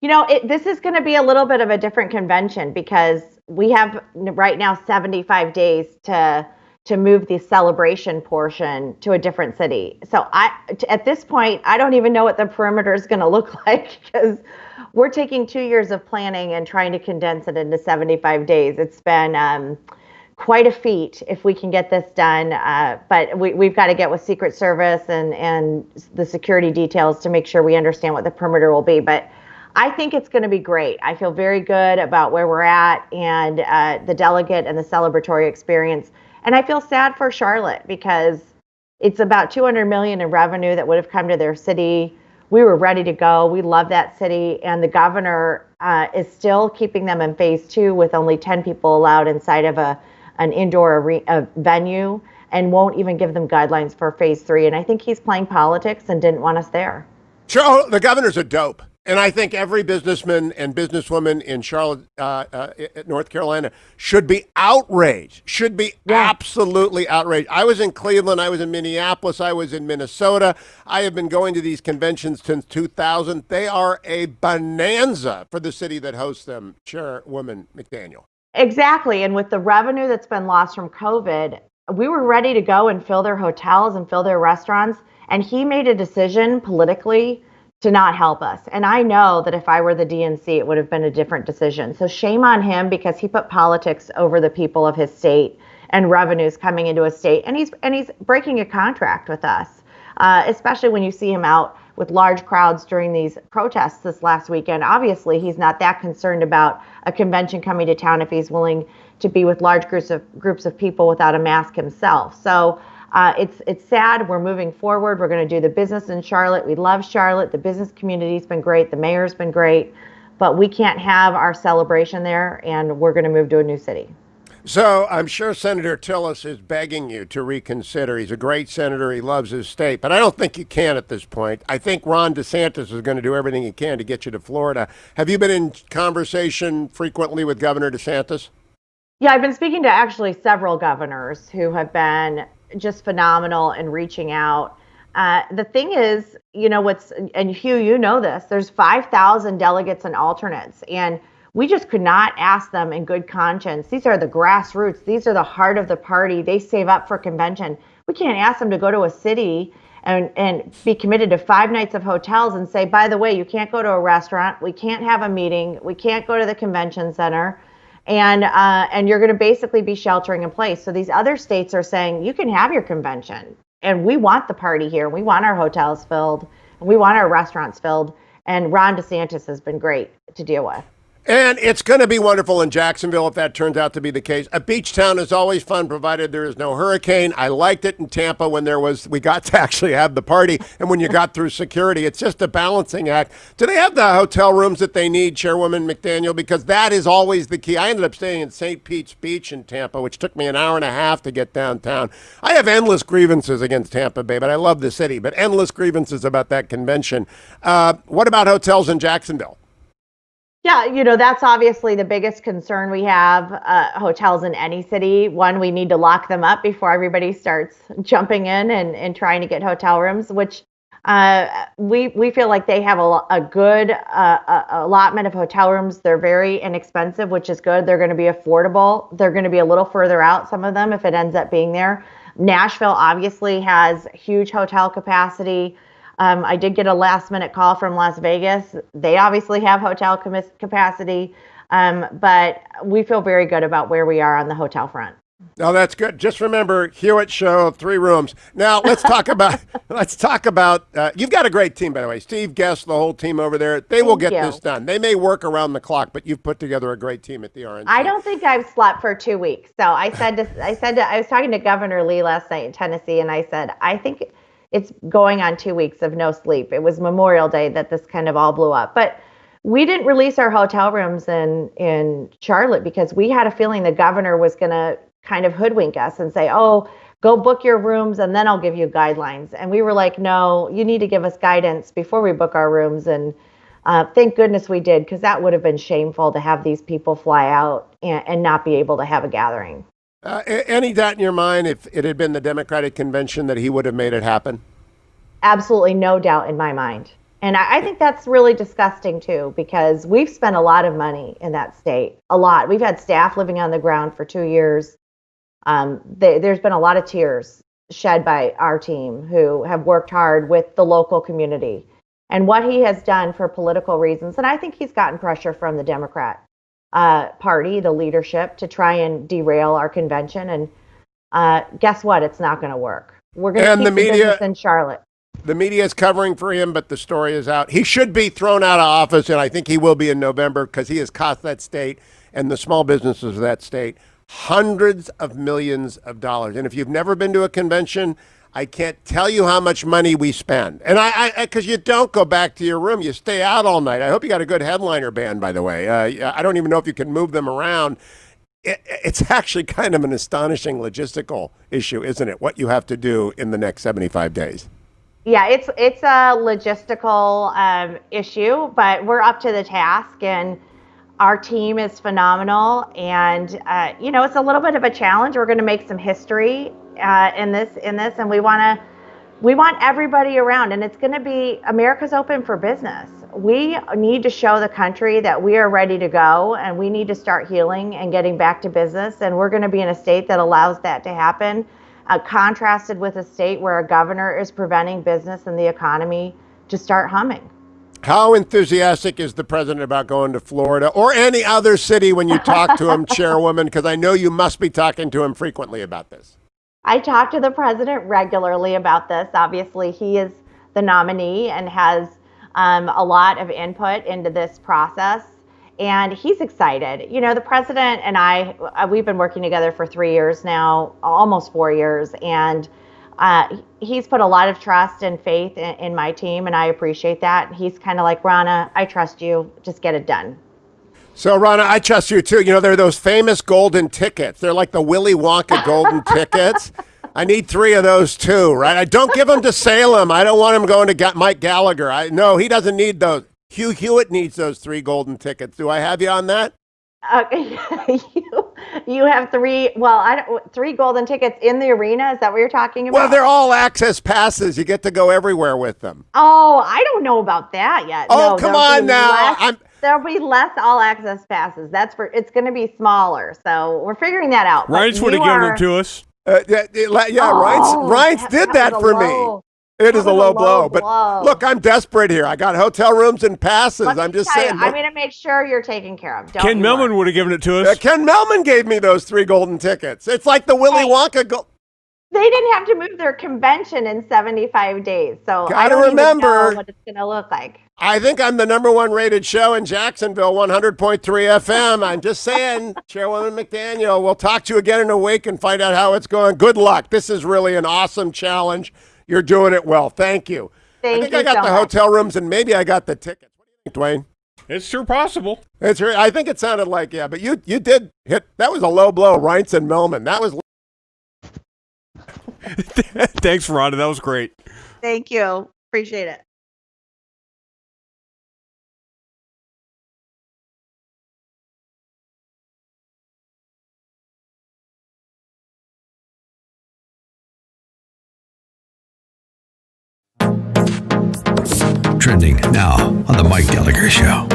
Speaker 15: You know, this is going to be a little bit of a different convention because we have right now 75 days to move the celebration portion to a different city. So at this point, I don't even know what the perimeter is going to look like because we're taking 2 years of planning and trying to condense it into 75 days. It's been quite a feat if we can get this done, but we've got to get with Secret Service and the security details to make sure we understand what the perimeter will be. But I think it's going to be great. I feel very good about where we're at and the delegate and the celebratory experience. And I feel sad for Charlotte because it's about $200 million in revenue that would have come to their city. We were ready to go. We love that city. And the governor is still keeping them in phase 2 with only 10 people allowed inside of an indoor venue and won't even give them guidelines for phase 3. And I think he's playing politics and didn't want us there.
Speaker 1: Sure, the governor's a dope. And I think every businessman and businesswoman in Charlotte, North Carolina, should be outraged, absolutely outraged. I was in Cleveland. I was in Minneapolis. I was in Minnesota. I have been going to these conventions since 2000. They are a bonanza for the city that hosts them, Chairwoman McDaniel.
Speaker 15: Exactly. And with the revenue that's been lost from COVID, we were ready to go and fill their hotels and fill their restaurants. And he made a decision politically to not help us. And I know that if I were the DNC, it would have been a different decision. So shame on him because he put politics over the people of his state and revenues coming into a state. And he's breaking a contract with us, especially when you see him out with large crowds during these protests this last weekend. Obviously, he's not that concerned about a convention coming to town if he's willing to be with large groups of people without a mask himself. So it's sad. We're moving forward. We're going to do the business in Charlotte. We love Charlotte. The business community's been great. The mayor's been great. But we can't have our celebration there, and we're going to move to a new city.
Speaker 1: So I'm sure Senator Tillis is begging you to reconsider. He's a great senator. He loves his state. But I don't think you can at this point. I think Ron DeSantis is going to do everything he can to get you to Florida. Have you been in conversation frequently with Governor DeSantis?
Speaker 15: Yeah, I've been speaking to actually several governors who have been just phenomenal in reaching out. The thing is, you know, and Hugh, you know this, there's 5,000 delegates and alternates, and we just could not ask them in good conscience. These are the grassroots. These are the heart of the party. They save up for convention. We can't ask them to go to a city and be committed to 5 nights of hotels and say, by the way, you can't go to a restaurant. We can't have a meeting. We can't go to the convention center. and you're going to basically be sheltering in place. So these other states are saying you can have your convention, and we want the party here. We want our hotels filled, and we want our restaurants filled. And Ron DeSantis has been great to deal with.
Speaker 1: And it's going to be wonderful in Jacksonville if that turns out to be the case. A beach town is always fun, provided there is no hurricane. I liked it in Tampa when we got to actually have the party, and when you got through security. It's just a balancing act. Do they have the hotel rooms that they need, Chairwoman McDaniel? Because that is always the key. I ended up staying in St. Pete's Beach in Tampa, which took me an hour and a half to get downtown. I have endless grievances against Tampa Bay, but I love the city. But endless grievances about that convention. What about hotels in Jacksonville?
Speaker 15: Yeah, that's obviously the biggest concern we have, hotels in any city. One, we need to lock them up before everybody starts jumping in and trying to get hotel rooms, which we feel like they have a good allotment of hotel rooms. They're very inexpensive, which is good. They're going to be affordable. They're going to be a little further out, some of them, if it ends up being there. Nashville obviously has huge hotel capacity. I did get a last-minute call from Las Vegas. They obviously have hotel capacity, but we feel very good about where we are on the hotel front.
Speaker 1: Oh, that's good. Just remember, Hewitt Show, 3 rooms. Now, let's talk about, you've got a great team, by the way. Steve Guest, the whole team over there, they will get this done. They may work around the clock, but you've put together a great team at the RNC.
Speaker 15: I don't think I've slept for 2 weeks. So I was talking to Governor Lee last night in Tennessee, and I said, I think it's going on 2 weeks of no sleep. It was Memorial Day that this kind of all blew up. But we didn't release our hotel rooms in Charlotte because we had a feeling the governor was going to kind of hoodwink us and say, oh, go book your rooms and then I'll give you guidelines. And we were like, no, you need to give us guidance before we book our rooms. And thank goodness we did, because that would have been shameful to have these people fly out and not be able to have a gathering.
Speaker 1: Any doubt in your mind if it had been the Democratic convention that he would have made it happen?
Speaker 15: Absolutely no doubt in my mind. And I think that's really disgusting too, because we've spent a lot of money in that state, a lot. We've had staff living on the ground for 2 years. There's been a lot of tears shed by our team who have worked hard with the local community. And what he has done for political reasons, and I think he's gotten pressure from the Democrat Party, the leadership, to try and derail our convention. And guess what? It's not going to work. We're going to keep the business in Charlotte.
Speaker 1: The media is covering for him, but the story is out. He should be thrown out of office, and I think he will be in November, because he has cost that state and the small businesses of that state hundreds of millions of dollars. And if you've never been to a convention, I can't tell you how much money we spend. And because you don't go back to your room, you stay out all night. I hope you got a good headliner band, by the way. I don't even know if you can move them around. It's actually kind of an astonishing logistical issue, isn't it, what you have to do in the next 75 days?
Speaker 15: Yeah, it's a logistical issue, but we're up to the task, and our team is phenomenal. And it's a little bit of a challenge. We're going to make some history in this, and we want everybody around. And it's going to be, America's open for business. We need to show the country that we are ready to go, and we need to start healing and getting back to business. And we're going to be in a state that allows that to happen. Contrasted with a state where a governor is preventing business and the economy to start humming.
Speaker 1: How enthusiastic is the president about going to Florida or any other city when you talk to him, Chairwoman? Because I know you must be talking to him frequently about this.
Speaker 15: I talk to the president regularly about this. Obviously, he is the nominee and has a lot of input into this process. And he's excited. The president and I, we've been working together for 3 years now, almost 4 years. And he's put a lot of trust and faith in my team, and I appreciate that. He's kind of like, Ronna, I trust you. Just get it done.
Speaker 1: So, Ronna, I trust you, too. There are those famous golden tickets. They're like the Willy Wonka golden tickets. I need 3 of those, too, right? I don't give them to Salem. I don't want him going to Mike Gallagher. No, he doesn't need those. Hugh Hewitt needs those 3 golden tickets. Do I have you on that?
Speaker 15: You have 3. Well, 3 golden tickets in the arena. Is that what you're talking about?
Speaker 1: Well, they're all access passes. You get to go everywhere with them.
Speaker 15: Oh, I don't know about that yet.
Speaker 1: Oh,
Speaker 15: no,
Speaker 1: come on now.
Speaker 15: There'll be less all access passes. It's going to be smaller. So we're figuring that out.
Speaker 2: Ryan's would have given them to us.
Speaker 1: Ryan's did that for me. It is a low blow. But look, I'm desperate here. I got hotel rooms and passes. I'm just saying.
Speaker 15: I'm going to make sure you're taken care of.
Speaker 2: Ken Millman would have given it to us.
Speaker 1: Ken Millman gave me those 3 golden tickets. It's like the Willy Wonka.
Speaker 15: They didn't have to move their convention in 75 days. So I
Speaker 1: Gotta
Speaker 15: don't
Speaker 1: remember
Speaker 15: even know what it's going to look like.
Speaker 1: I think I'm the #1 rated show in Jacksonville, 100.3 FM. I'm just saying, Chairwoman McDaniel, we'll talk to you again in a week and find out how it's going. Good luck. This is really an awesome challenge. You're doing it well. Thank you. I think I got the hotel rooms and maybe I got the tickets. What do you think, Dwayne?
Speaker 2: It's sure possible.
Speaker 1: I think it sounded like, yeah, but you did hit, that was a low blow, Reince and Millman. That was.
Speaker 2: Thanks, Ronna. That was great.
Speaker 15: Thank you. Appreciate it.
Speaker 3: Trending now on the Mike Gallagher Show.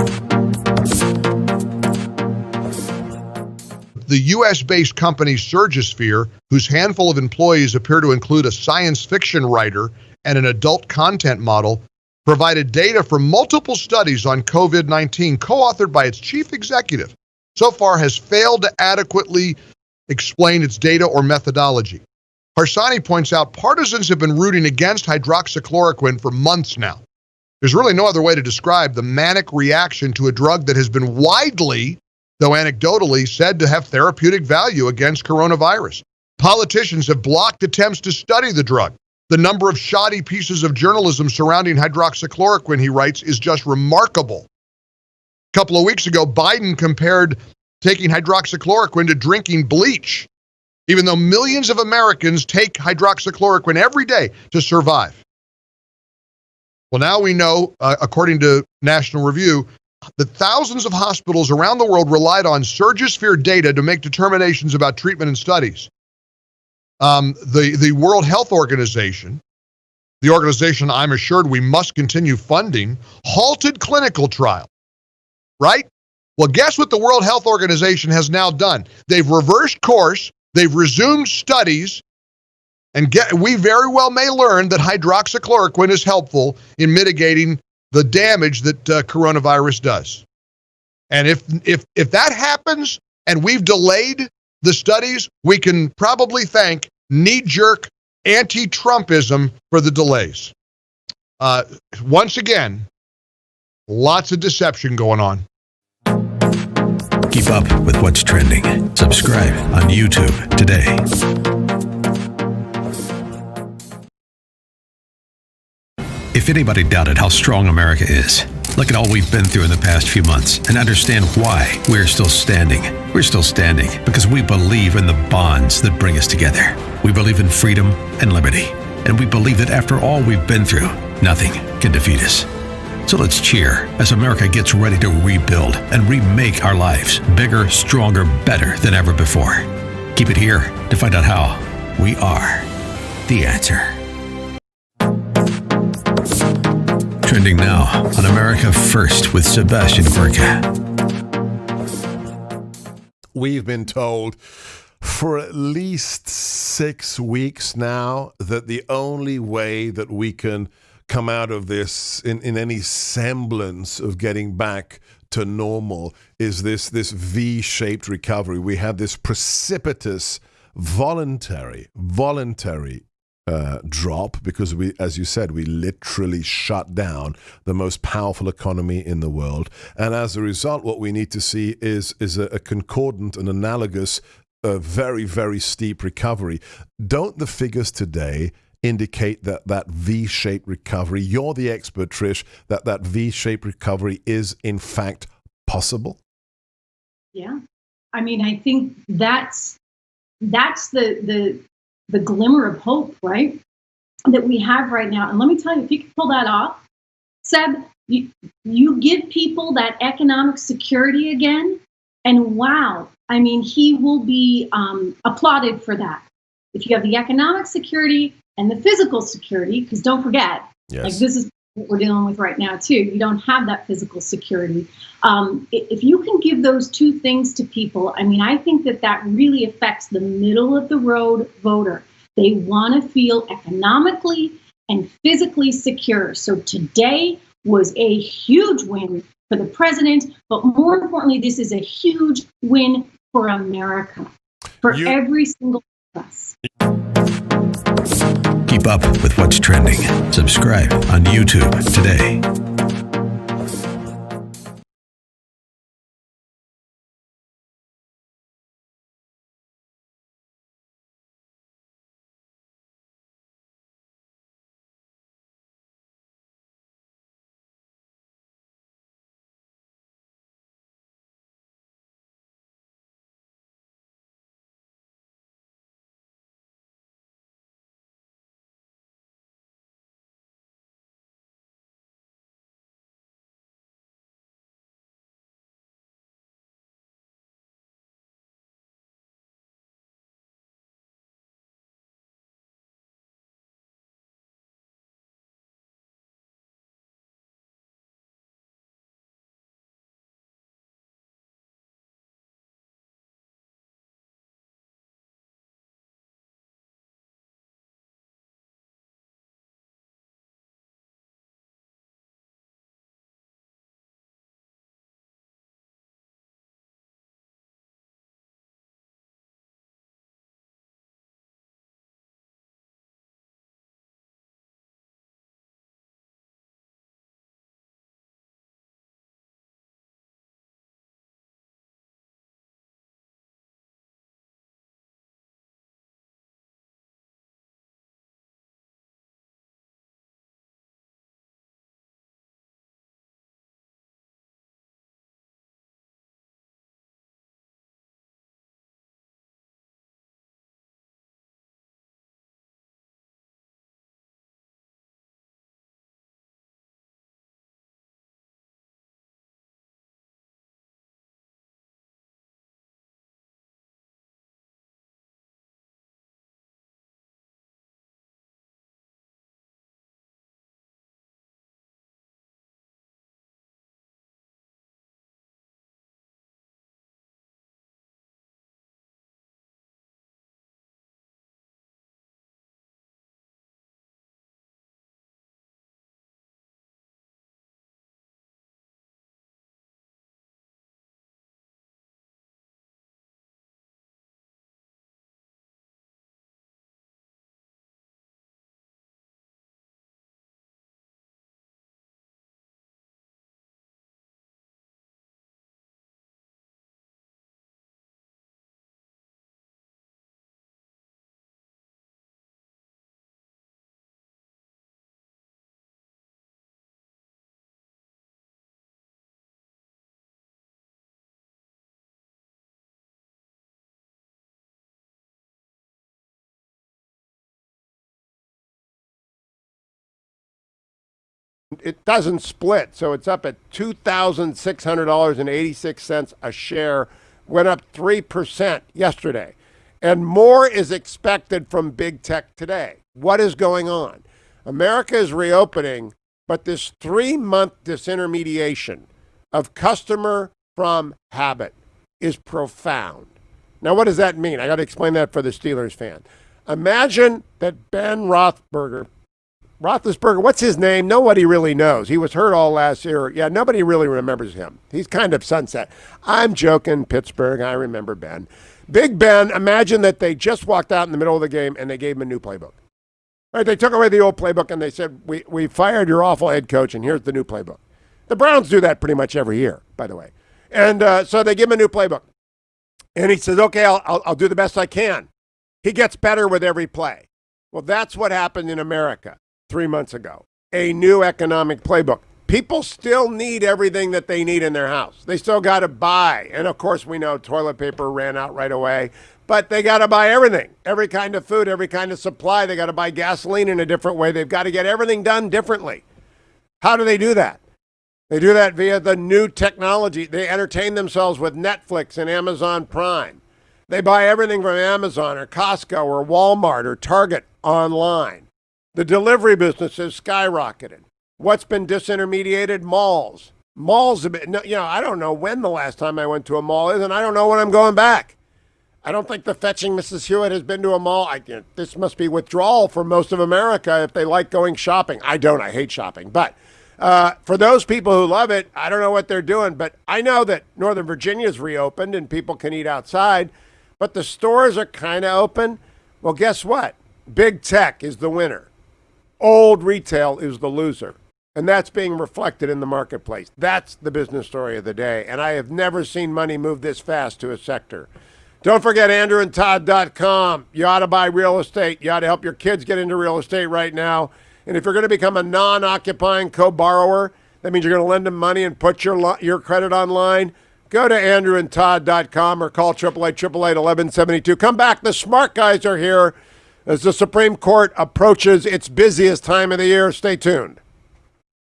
Speaker 24: The U.S.-based company Surgisphere, whose handful of employees appear to include a science fiction writer and an adult content model, provided data from multiple studies on COVID-19 co-authored by its chief executive, so far has failed to adequately explain its data or methodology. Harsanyi points out partisans have been rooting against hydroxychloroquine for months now. There's really no other way to describe the manic reaction to a drug that has been widely, though anecdotally, said to have therapeutic value against coronavirus. Politicians have blocked attempts to study the drug. The number of shoddy pieces of journalism surrounding hydroxychloroquine, he writes, is just remarkable. A couple of weeks ago, Biden compared taking hydroxychloroquine to drinking bleach, even though millions of Americans take hydroxychloroquine every day to survive. Well, now we know, according to National Review, that thousands of hospitals around the world relied on Surgisphere data to make determinations about treatment and studies. The World Health Organization, the organization I'm assured we must continue funding, halted clinical trial, right? Well, guess what the World Health Organization has now done? They've reversed course, they've resumed studies, and we very well may learn that hydroxychloroquine is helpful in mitigating the damage that coronavirus does. And if that happens and we've delayed the studies, we can probably thank knee-jerk anti-Trumpism for the delays. Once again, lots of deception going on.
Speaker 3: Keep up with what's trending. Subscribe on YouTube today. If anybody doubted how strong America is, look at all we've been through in the past few months and understand why we're still standing. We're still standing because we believe in the bonds that bring us together. We believe in freedom and liberty. And we believe that after all we've been through, nothing can defeat us. So let's cheer as America gets ready to rebuild and remake our lives bigger, stronger, better than ever before. Keep it here to find out how. We are the answer. Trending now on America First with Sebastian Gorka.
Speaker 9: We've been told for at least 6 weeks now that the only way that we can come out of this in any semblance of getting back to normal is this V-shaped recovery. We had this precipitous voluntary drop because we, as you said, we literally shut down the most powerful economy in the world. And as a result, what we need to see is a concordant and analogous, very, very steep recovery. Don't the figures today indicate that V-shaped recovery, you're the expert, Trish, that V-shaped recovery is in fact possible?
Speaker 21: Yeah. I mean, I think that's the glimmer of hope, right, that we have right now. And let me tell you, if you can pull that off, Seb, you give people that economic security again, and wow, I mean, he will be applauded for that. If you have the economic security and the physical security, because don't forget, like this is what we're dealing with right now too. You don't have that physical security. If you can give those two things to people, I mean, I think that really affects the middle of the road voter. They want to feel economically and physically secure. So today was a huge win for the president, but more importantly, this is a huge win for America, for every single one of us.
Speaker 3: Keep up with what's trending. Subscribe on YouTube today.
Speaker 1: It doesn't split, so it's up at $2,600.86 a share, went up 3% yesterday. And more is expected from big tech today. What is going on? America is reopening, but this 3-month disintermediation of customer from habit is profound. Now, what does that mean? I got to explain that for the Steelers fan. Imagine that Ben Roethlisberger, what's his name? Nobody really knows. He was hurt all last year. Yeah, nobody really remembers him. He's kind of sunset. I'm joking, Pittsburgh. I remember Ben. Big Ben, imagine that they just walked out in the middle of the game and they gave him a new playbook. Right? They took away the old playbook and they said, we fired your awful head coach and here's the new playbook. The Browns do that pretty much every year, by the way. And so they give him a new playbook. And he says, okay, I'll do the best I can. He gets better with every play. Well, that's what happened in America 3 months ago. A new economic playbook. People still need everything that they need in their house. They still got to buy. And of course, we know toilet paper ran out right away. But they got to buy everything. Every kind of food, every kind of supply. They got to buy gasoline in a different way. They've got to get everything done differently. How do they do that? They do that via the new technology. They entertain themselves with Netflix and Amazon Prime. They buy everything from Amazon or Costco or Walmart or Target online. The delivery business has skyrocketed. What's been disintermediated? Malls. Malls have been, I don't know when the last time I went to a mall is, and I don't know when I'm going back. I don't think the fetching Mrs. Hewitt has been to a mall. This must be withdrawal for most of America if they like going shopping. I don't. I hate shopping. But for those people who love it, I don't know what they're doing. But I know that Northern Virginia's reopened and people can eat outside. But the stores are kind of open. Well, guess what? Big tech is the winner. Old retail is the loser. And that's being reflected in the marketplace. That's the business story of the day. And I have never seen money move this fast to a sector. Don't forget AndrewandTodd.com. You ought to buy real estate. You ought to help your kids get into real estate right now. And if you're going to become a non-occupying co-borrower, that means you're going to lend them money and put your credit online. Go to AndrewandTodd.com or call 888-888-1172. Come back. The smart guys are here as the Supreme Court approaches its busiest time of the year. Stay tuned.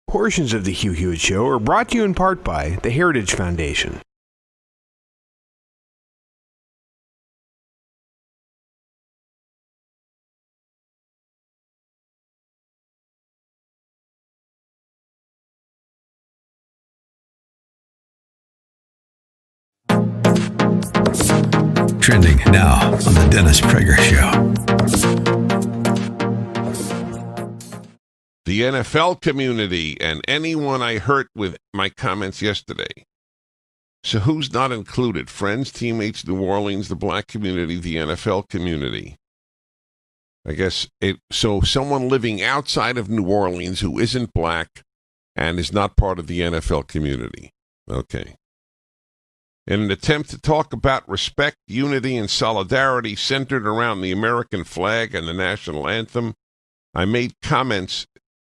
Speaker 2: Portions of the Hugh Hewitt Show are brought to you in part by the Heritage Foundation.
Speaker 3: Trending now on the Dennis Prager Show.
Speaker 12: The NFL community and anyone I hurt with my comments yesterday. So who's not included? Friends, teammates, New Orleans, the black community, the NFL community. I guess so someone living outside of New Orleans who isn't black and is not part of the NFL community. Okay. In an attempt to talk about respect, unity, and solidarity centered around the American flag and the national anthem, I made comments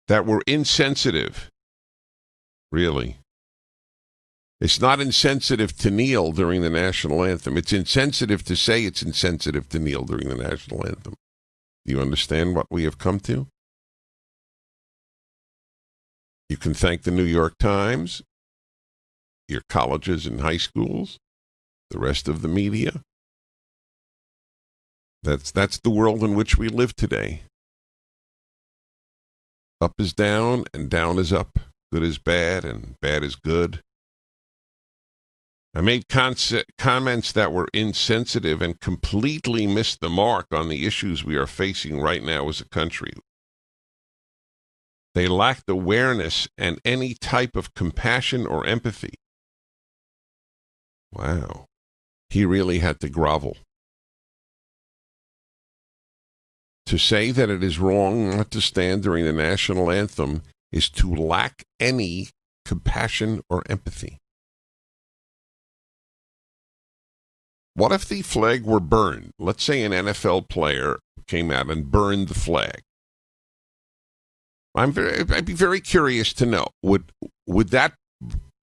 Speaker 12: that were insensitive. Really. It's not insensitive to kneel during the national anthem. It's insensitive to say it's insensitive to kneel during the national anthem. Do you understand what we have come to? You can thank the New York Times, your colleges and high schools, the rest of the media. That's the world in which we live today. Up is down and down is up. Good is bad and bad is good. I made comments that were insensitive and completely missed the mark on the issues we are facing right now as a country. They lacked awareness and any type of compassion or empathy. Wow. He really had to grovel. To say that it is wrong not to stand during the national anthem is to lack any compassion or empathy. What if the flag were burned? Let's say an NFL player came out and burned the flag. I'd be very curious to know, would that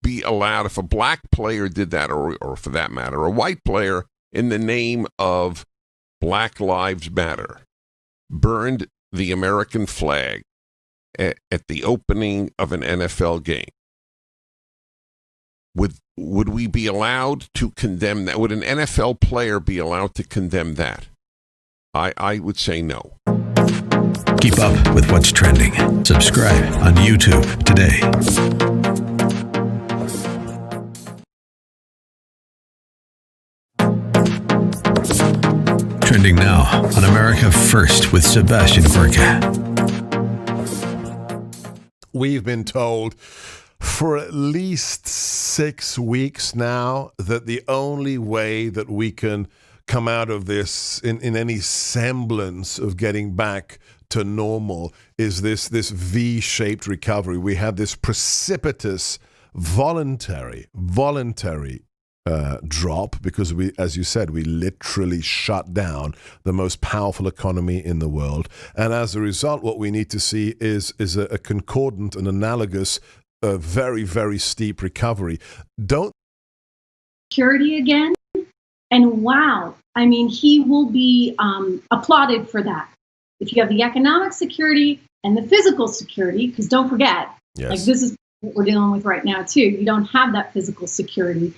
Speaker 12: be allowed if a black player did that, or for that matter, a white player in the name of Black Lives Matter burned the American flag at the opening of an NFL game? Would we be allowed to condemn that? Would an NFL player be allowed to condemn that? I would say no.
Speaker 3: Keep up with what's trending. Subscribe on YouTube today. Trending now on America First with Sebastian Gorka.
Speaker 9: We've been told for at least 6 weeks now that the only way that we can come out of this in any semblance of getting back to normal is this V-shaped recovery. We had this precipitous voluntary drop because we, as you said, we literally shut down the most powerful economy in the world. And as a result, what we need to see is a concordant and analogous, very, very steep recovery.
Speaker 21: Security again. And wow, I mean, he will be applauded for that. If you have the economic security and the physical security, because don't forget, like this is what we're dealing with right now too. You don't have that physical security.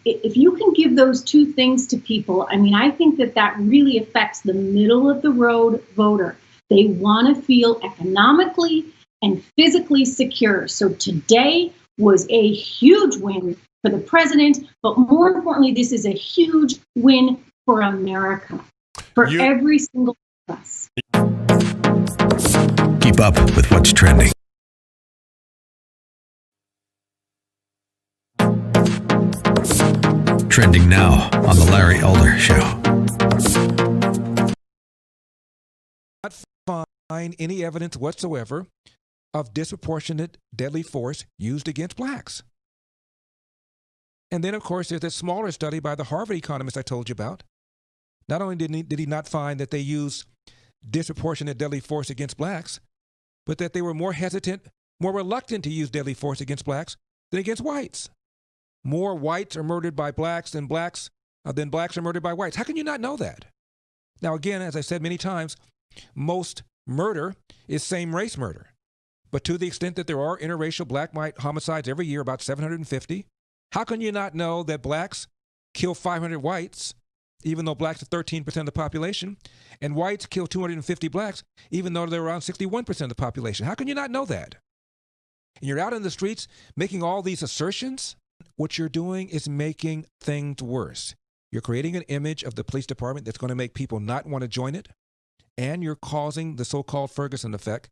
Speaker 21: If you can give those two things to people, I mean, I think that really affects the middle of the road voter. They want to feel economically and physically secure. So today was a huge win for the president, but more importantly, this is a huge win for America, for every single one of us.
Speaker 3: Keep up with what's trending. Trending now on The Larry Elder Show.
Speaker 8: Not find any evidence whatsoever of disproportionate deadly force used against blacks. And then, of course, there's this smaller study by the Harvard economist I told you about. Not only did he not find that they used disproportionate deadly force against blacks, but that they were more hesitant, more reluctant to use deadly force against blacks than against whites. More whites are murdered by blacks than blacks are murdered by whites. How can you not know that? Now, again, as I said many times, most murder is same-race murder. But to the extent that there are interracial black-white homicides every year, about 750, how can you not know that blacks kill 500 whites, even though blacks are 13% of the population, and whites kill 250 blacks, even though they're around 61% of the population? How can you not know that? And you're out in the streets making all these assertions. What you're doing is making things worse. You're creating an image of the police department that's going to make people not want to join it, and you're causing the so-called Ferguson effect.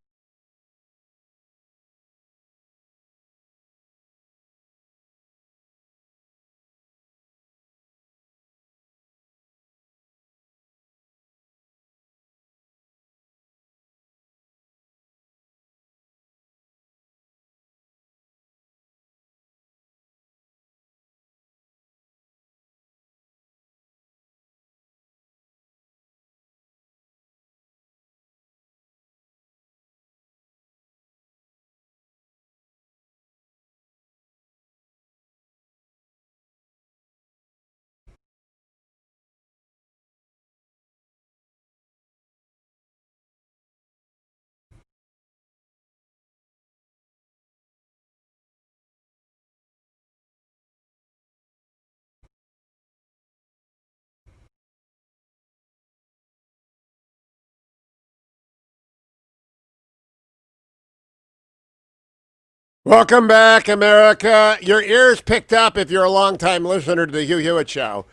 Speaker 1: Welcome back, America. Your ears picked up if you're a longtime listener to the Hugh Hewitt Show.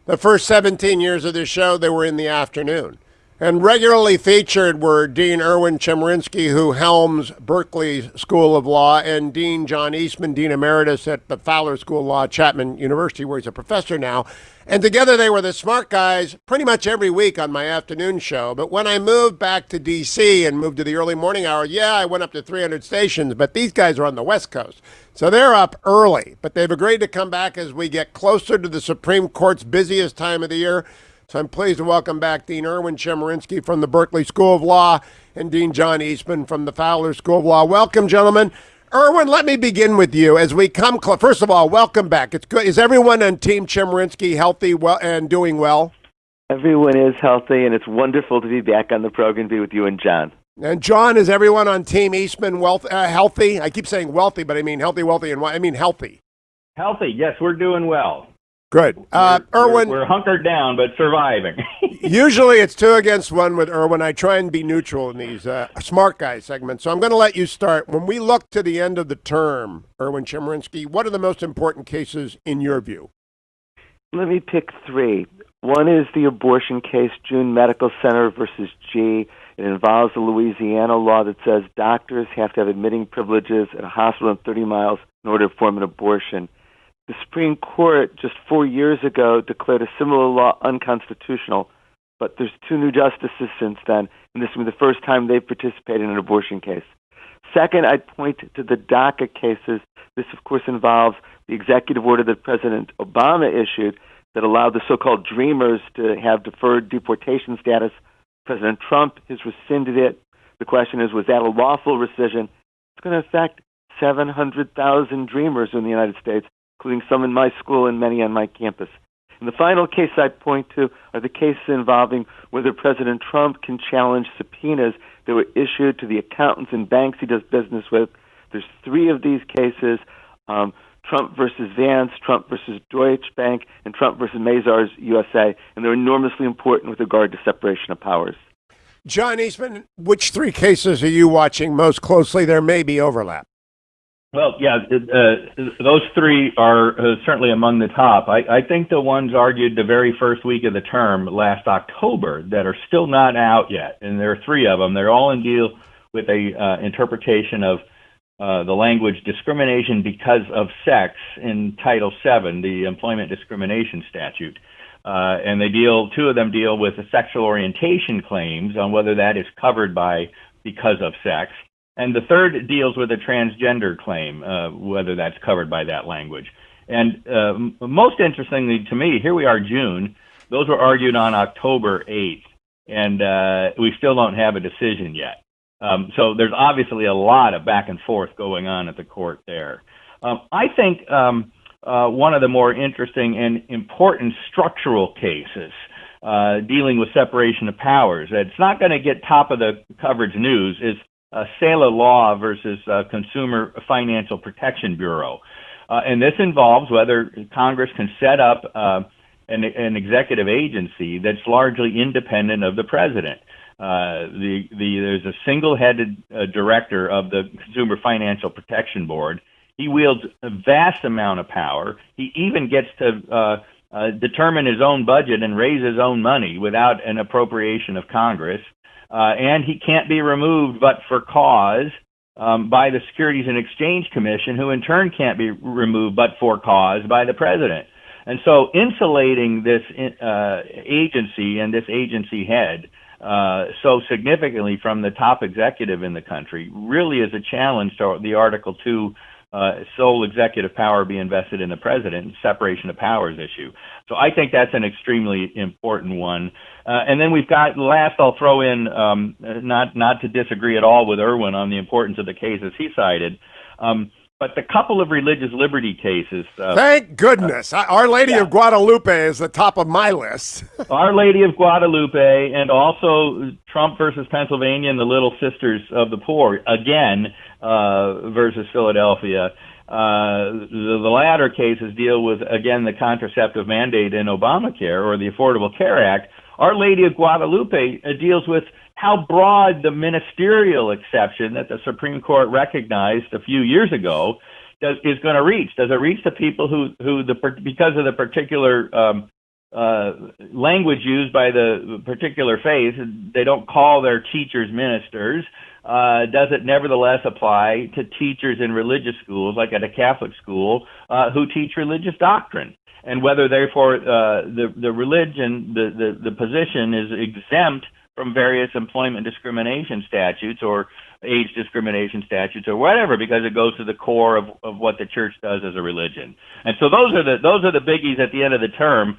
Speaker 1: The first 17 years of this show, they were in the afternoon. And regularly featured were Dean Erwin Chemerinsky, who helms Berkeley School of Law, and Dean John Eastman, Dean Emeritus at the Fowler School of Law at Chapman University, where he's a professor now. And together they were the smart guys pretty much every week on my afternoon show. But when I moved back to D.C. and moved to the early morning hour, I went up to 300 stations, but these guys are on the West Coast. So they're up early, but they've agreed to come back as we get closer to the Supreme Court's busiest time of the year. So I'm pleased to welcome back Dean Erwin Chemerinsky from the Berkeley School of Law and Dean John Eastman from the Fowler School of Law. Welcome, gentlemen. Erwin, let me begin with you as we come close. First of all, welcome back. It's good. Is everyone on Team Chemerinsky healthy and doing well?
Speaker 16: Everyone is healthy, and it's wonderful to be back on the program and be with you and John.
Speaker 1: And John, is everyone on Team Eastman healthy? I keep saying wealthy, but I mean healthy, wealthy, and I mean healthy.
Speaker 17: Healthy, yes, we're doing well.
Speaker 1: Good. Erwin,
Speaker 17: we're hunkered down, but surviving.
Speaker 1: Usually it's 2 against 1 with Erwin. I try and be neutral in these smart guy segments. So I'm going to let you start. When we look to the end of the term, Erwin Chemerinsky, what are the most important cases in your view?
Speaker 16: Let me pick 3. One is the abortion case, June Medical Center versus G. It involves the Louisiana law that says doctors have to have admitting privileges at a hospital in 30 miles in order to perform an abortion. The Supreme Court just 4 years ago declared a similar law unconstitutional, but there's 2 new justices since then, and this will be the first time they've participated in an abortion case. Second, I'd point to the DACA cases. This, of course, involves the executive order that President Obama issued that allowed the so-called Dreamers to have deferred deportation status. President Trump has rescinded it. The question is, was that a lawful rescission? It's going to affect 700,000 Dreamers in the United States, including some in my school and many on my campus. And the final case I'd point to are the cases involving whether President Trump can challenge subpoenas that were issued to the accountants and banks he does business with. There's 3 of these cases, Trump versus Vance, Trump versus Deutsche Bank, and Trump versus Mazars USA, and they're enormously important with regard to separation of powers.
Speaker 1: John Eastman, which 3 cases are you watching most closely? There may be overlap.
Speaker 17: Well, yeah, those three are certainly among the top. I think the ones argued the very first week of the term last October that are still not out yet, and there are three of them. They're all in deal with a interpretation of the language discrimination because of sex in Title VII, the employment discrimination statute. And two of them deal with the sexual orientation claims on whether that is covered by because of sex. And the third deals with a transgender claim, whether that's covered by that language. And most interestingly to me, here we are June, those were argued on October 8th, and we still don't have a decision yet. So there's obviously a lot of back and forth going on at the court there. I think one of the more interesting and important structural cases dealing with separation of powers, it's not going to get top of the coverage news, is SALA Law versus Consumer Financial Protection Bureau. And this involves whether Congress can set up an executive agency that's largely independent of the president. There's a single-headed director of the Consumer Financial Protection Board. He wields a vast amount of power. He even gets to determine his own budget and raise his own money without an appropriation of Congress. And he can't be removed but for cause by the Securities and Exchange Commission, who in turn can't be removed but for cause by the president. And so insulating this agency and this agency head so significantly from the top executive in the country really is a challenge to the Article 2 sole executive power be invested in the president, separation of powers issue. So I think that's an extremely important one. And then we've got, last I'll throw in, not to disagree at all with Erwin on the importance of the cases he cited, but the couple of religious liberty cases.
Speaker 1: Thank goodness. Our Lady of Guadalupe is the top of my list.
Speaker 17: Our Lady of Guadalupe, and also Trump versus Pennsylvania and the Little Sisters of the Poor, again, versus Philadelphia. The latter cases deal with, again, the contraceptive mandate in Obamacare or the Affordable Care Act. Our Lady of Guadalupe deals with how broad the ministerial exception that the Supreme Court recognized a few years ago is going to reach. Does it reach the people who because of the particular language used by the particular faith, they don't call their teachers ministers? Does it nevertheless apply to teachers in religious schools, like at a Catholic school, who teach religious doctrine? And whether, therefore, the religion, the position is exempt from various employment discrimination statutes or age discrimination statutes or whatever, because it goes to the core of what the church does as a religion. And so those are the biggies at the end of the term.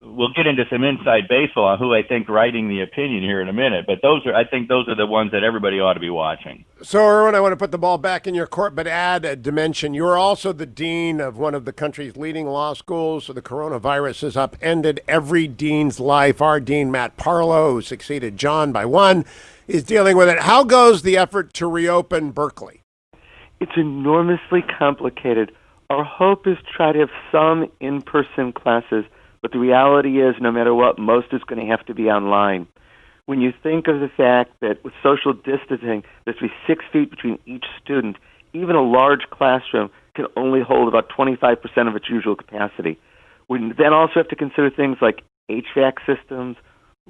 Speaker 17: We'll get into some inside baseball on who I think writing the opinion here in a minute, but I think those are the ones that everybody ought to be watching.
Speaker 1: So, Erwin, I want to put the ball back in your court, but add a dimension. You're also the dean of one of the country's leading law schools. So the coronavirus has upended every dean's life. Our dean, Matt Parlow, who succeeded John by one, is dealing with it. How goes the effort to reopen Berkeley?
Speaker 16: It's enormously complicated. Our hope is to try to have some in-person classes, but the reality is, no matter what, most is going to have to be online. When you think of the fact that with social distancing, there's to be 6 feet between each student, even a large classroom can only hold about 25% of its usual capacity. We then also have to consider things like HVAC systems,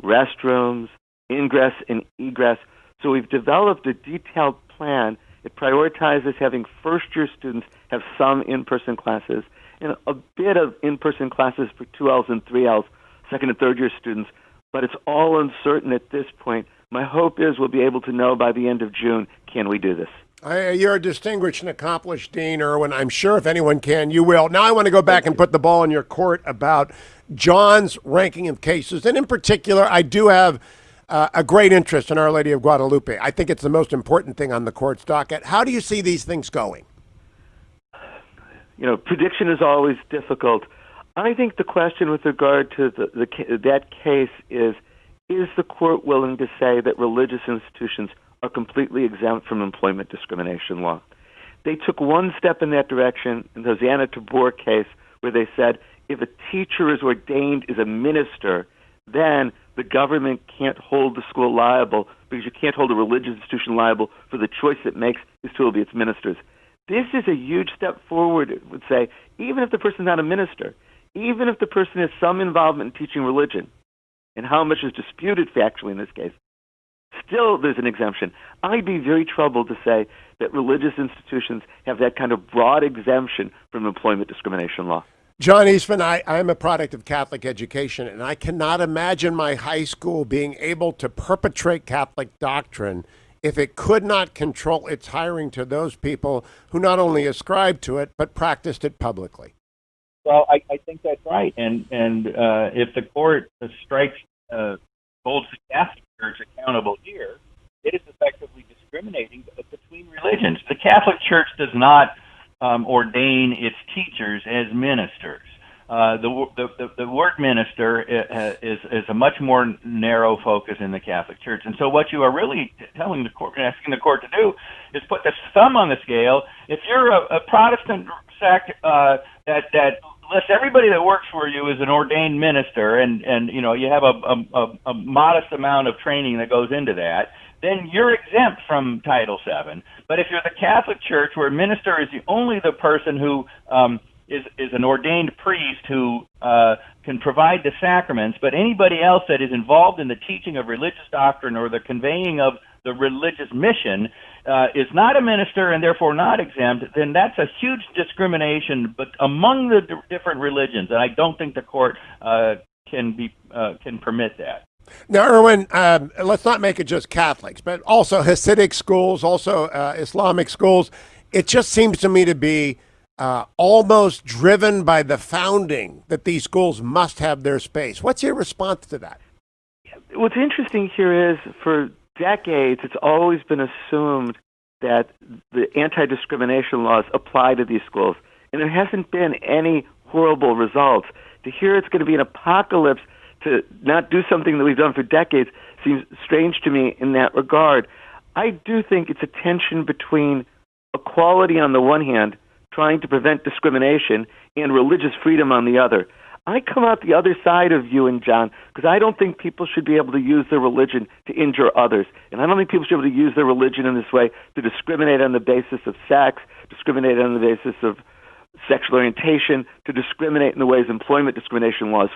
Speaker 16: restrooms, ingress and egress. So we've developed a detailed plan. It prioritizes having first-year students have some in-person classes and a bit of in-person classes for 2Ls and 3Ls, second and third-year students, but it's all uncertain at this point. My hope is we'll be able to know by the end of June, can we do this?
Speaker 1: You're a distinguished and accomplished dean, Erwin. I'm sure if anyone can, you will. Now I want to go back and put the ball in your court about John's ranking of cases, and in particular, I do have a great interest in Our Lady of Guadalupe. I think it's the most important thing on the court's docket. How do you see these things going?
Speaker 16: Prediction is always difficult. I think the question with regard to that case is the court willing to say that religious institutions are completely exempt from employment discrimination law? They took one step in that direction in the Hosanna Tabor case, where they said if a teacher is ordained as a minister, then the government can't hold the school liable because you can't hold a religious institution liable for the choice it makes is to obey its ministers. This is a huge step forward, it would say, even if the person's not a minister, even if the person has some involvement in teaching religion, and how much is disputed factually in this case, still there's an exemption. I'd be very troubled to say that religious institutions have that kind of broad exemption from employment discrimination law.
Speaker 1: John Eastman, I'm a product of Catholic education, and I cannot imagine my high school being able to perpetrate Catholic doctrine if it could not control its hiring to those people who not only ascribed to it, but practiced it publicly.
Speaker 17: Well, I think that's right. And if the court holds the Catholic Church accountable here, it is effectively discriminating between religions. The Catholic Church does not ordain its teachers as ministers. The word minister is a much more narrow focus in the Catholic Church. And so what you are really telling the court, asking the court to do, is put the thumb on the scale. If you're a Protestant sect that lists everybody that works for you as an ordained minister, and you know you have a modest amount of training that goes into that, then you're exempt from Title VII. But if you're the Catholic Church, where a minister is only the person who is an ordained priest who can provide the sacraments, but anybody else that is involved in the teaching of religious doctrine or the conveying of the religious mission is not a minister and therefore not exempt, then that's a huge discrimination but among the different religions, and I don't think the court can permit that.
Speaker 1: Now, Erwin, let's not make it just Catholics, but also Hasidic schools, also Islamic schools. It just seems to me to be almost driven by the founding that these schools must have their space. What's your response to that?
Speaker 16: What's interesting here is for decades, it's always been assumed that the anti-discrimination laws apply to these schools, and there hasn't been any horrible results. To hear it's going to be an apocalypse to not do something that we've done for decades seems strange to me in that regard. I do think it's a tension between equality on the one hand, trying to prevent discrimination, and religious freedom on the other. I come out the other side of you and John, because I don't think people should be able to use their religion to injure others. And I don't think people should be able to use their religion in this way to discriminate on the basis of sex, discriminate on the basis of sexual orientation, to discriminate in the ways employment discrimination laws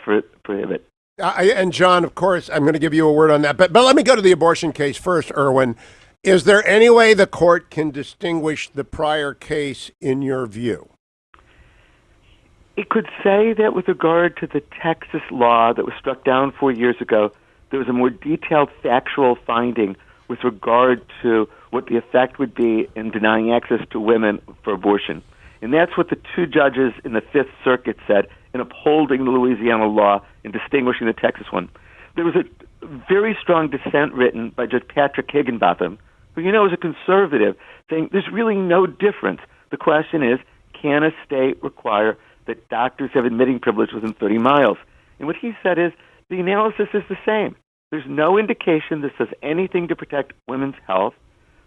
Speaker 16: prohibit.
Speaker 1: And John, of course, I'm going to give you a word on that. But let me go to the abortion case first, Erwin. Is there any way the court can distinguish the prior case in your view?
Speaker 16: It could say that with regard to the Texas law that was struck down 4 years ago, there was a more detailed factual finding with regard to what the effect would be in denying access to women for abortion. And that's what the two judges in the Fifth Circuit said in upholding the Louisiana law and distinguishing the Texas one. There was a very strong dissent written by Judge Patrick Higginbotham, who you know is a conservative, saying there's really no difference. The question is, can a state require that doctors have admitting privilege within 30 miles? And what he said is the analysis is the same. There's no indication this does anything to protect women's health.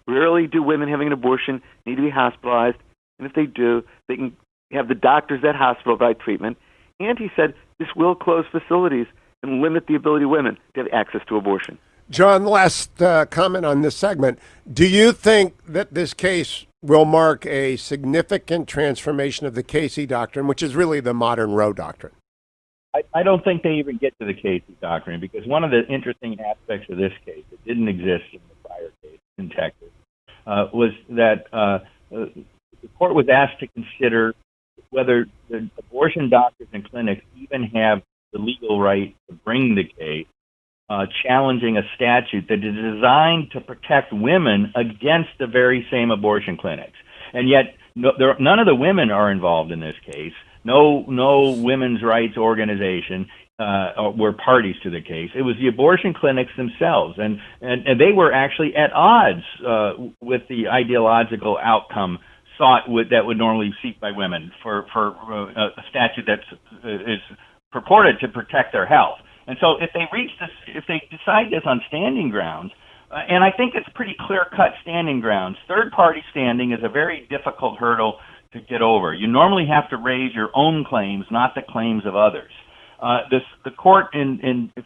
Speaker 16: Rarely do women having an abortion need to be hospitalized. And if they do, they can have the doctors at hospital provide treatment. And he said this will close facilities and limit the ability of women to have access to abortion.
Speaker 1: John, last comment on this segment. Do you think that this case will mark a significant transformation of the Casey doctrine, which is really the modern Roe doctrine?
Speaker 17: I don't think they even get to the Casey doctrine, because one of the interesting aspects of this case that didn't exist in the prior case in Texas was that the court was asked to consider whether the abortion doctors and clinics even have the legal right to bring the case, challenging a statute that is designed to protect women against the very same abortion clinics. And yet none of the women are involved in this case. No women's rights organization were parties to the case. It was the abortion clinics themselves, and they were actually at odds with the ideological outcome sought that would normally seek by women for a statute that is purported to protect their health. And so if they decide this on standing grounds, and I think it's pretty clear-cut standing grounds, third-party standing is a very difficult hurdle to get over. You normally have to raise your own claims, not the claims of others. The court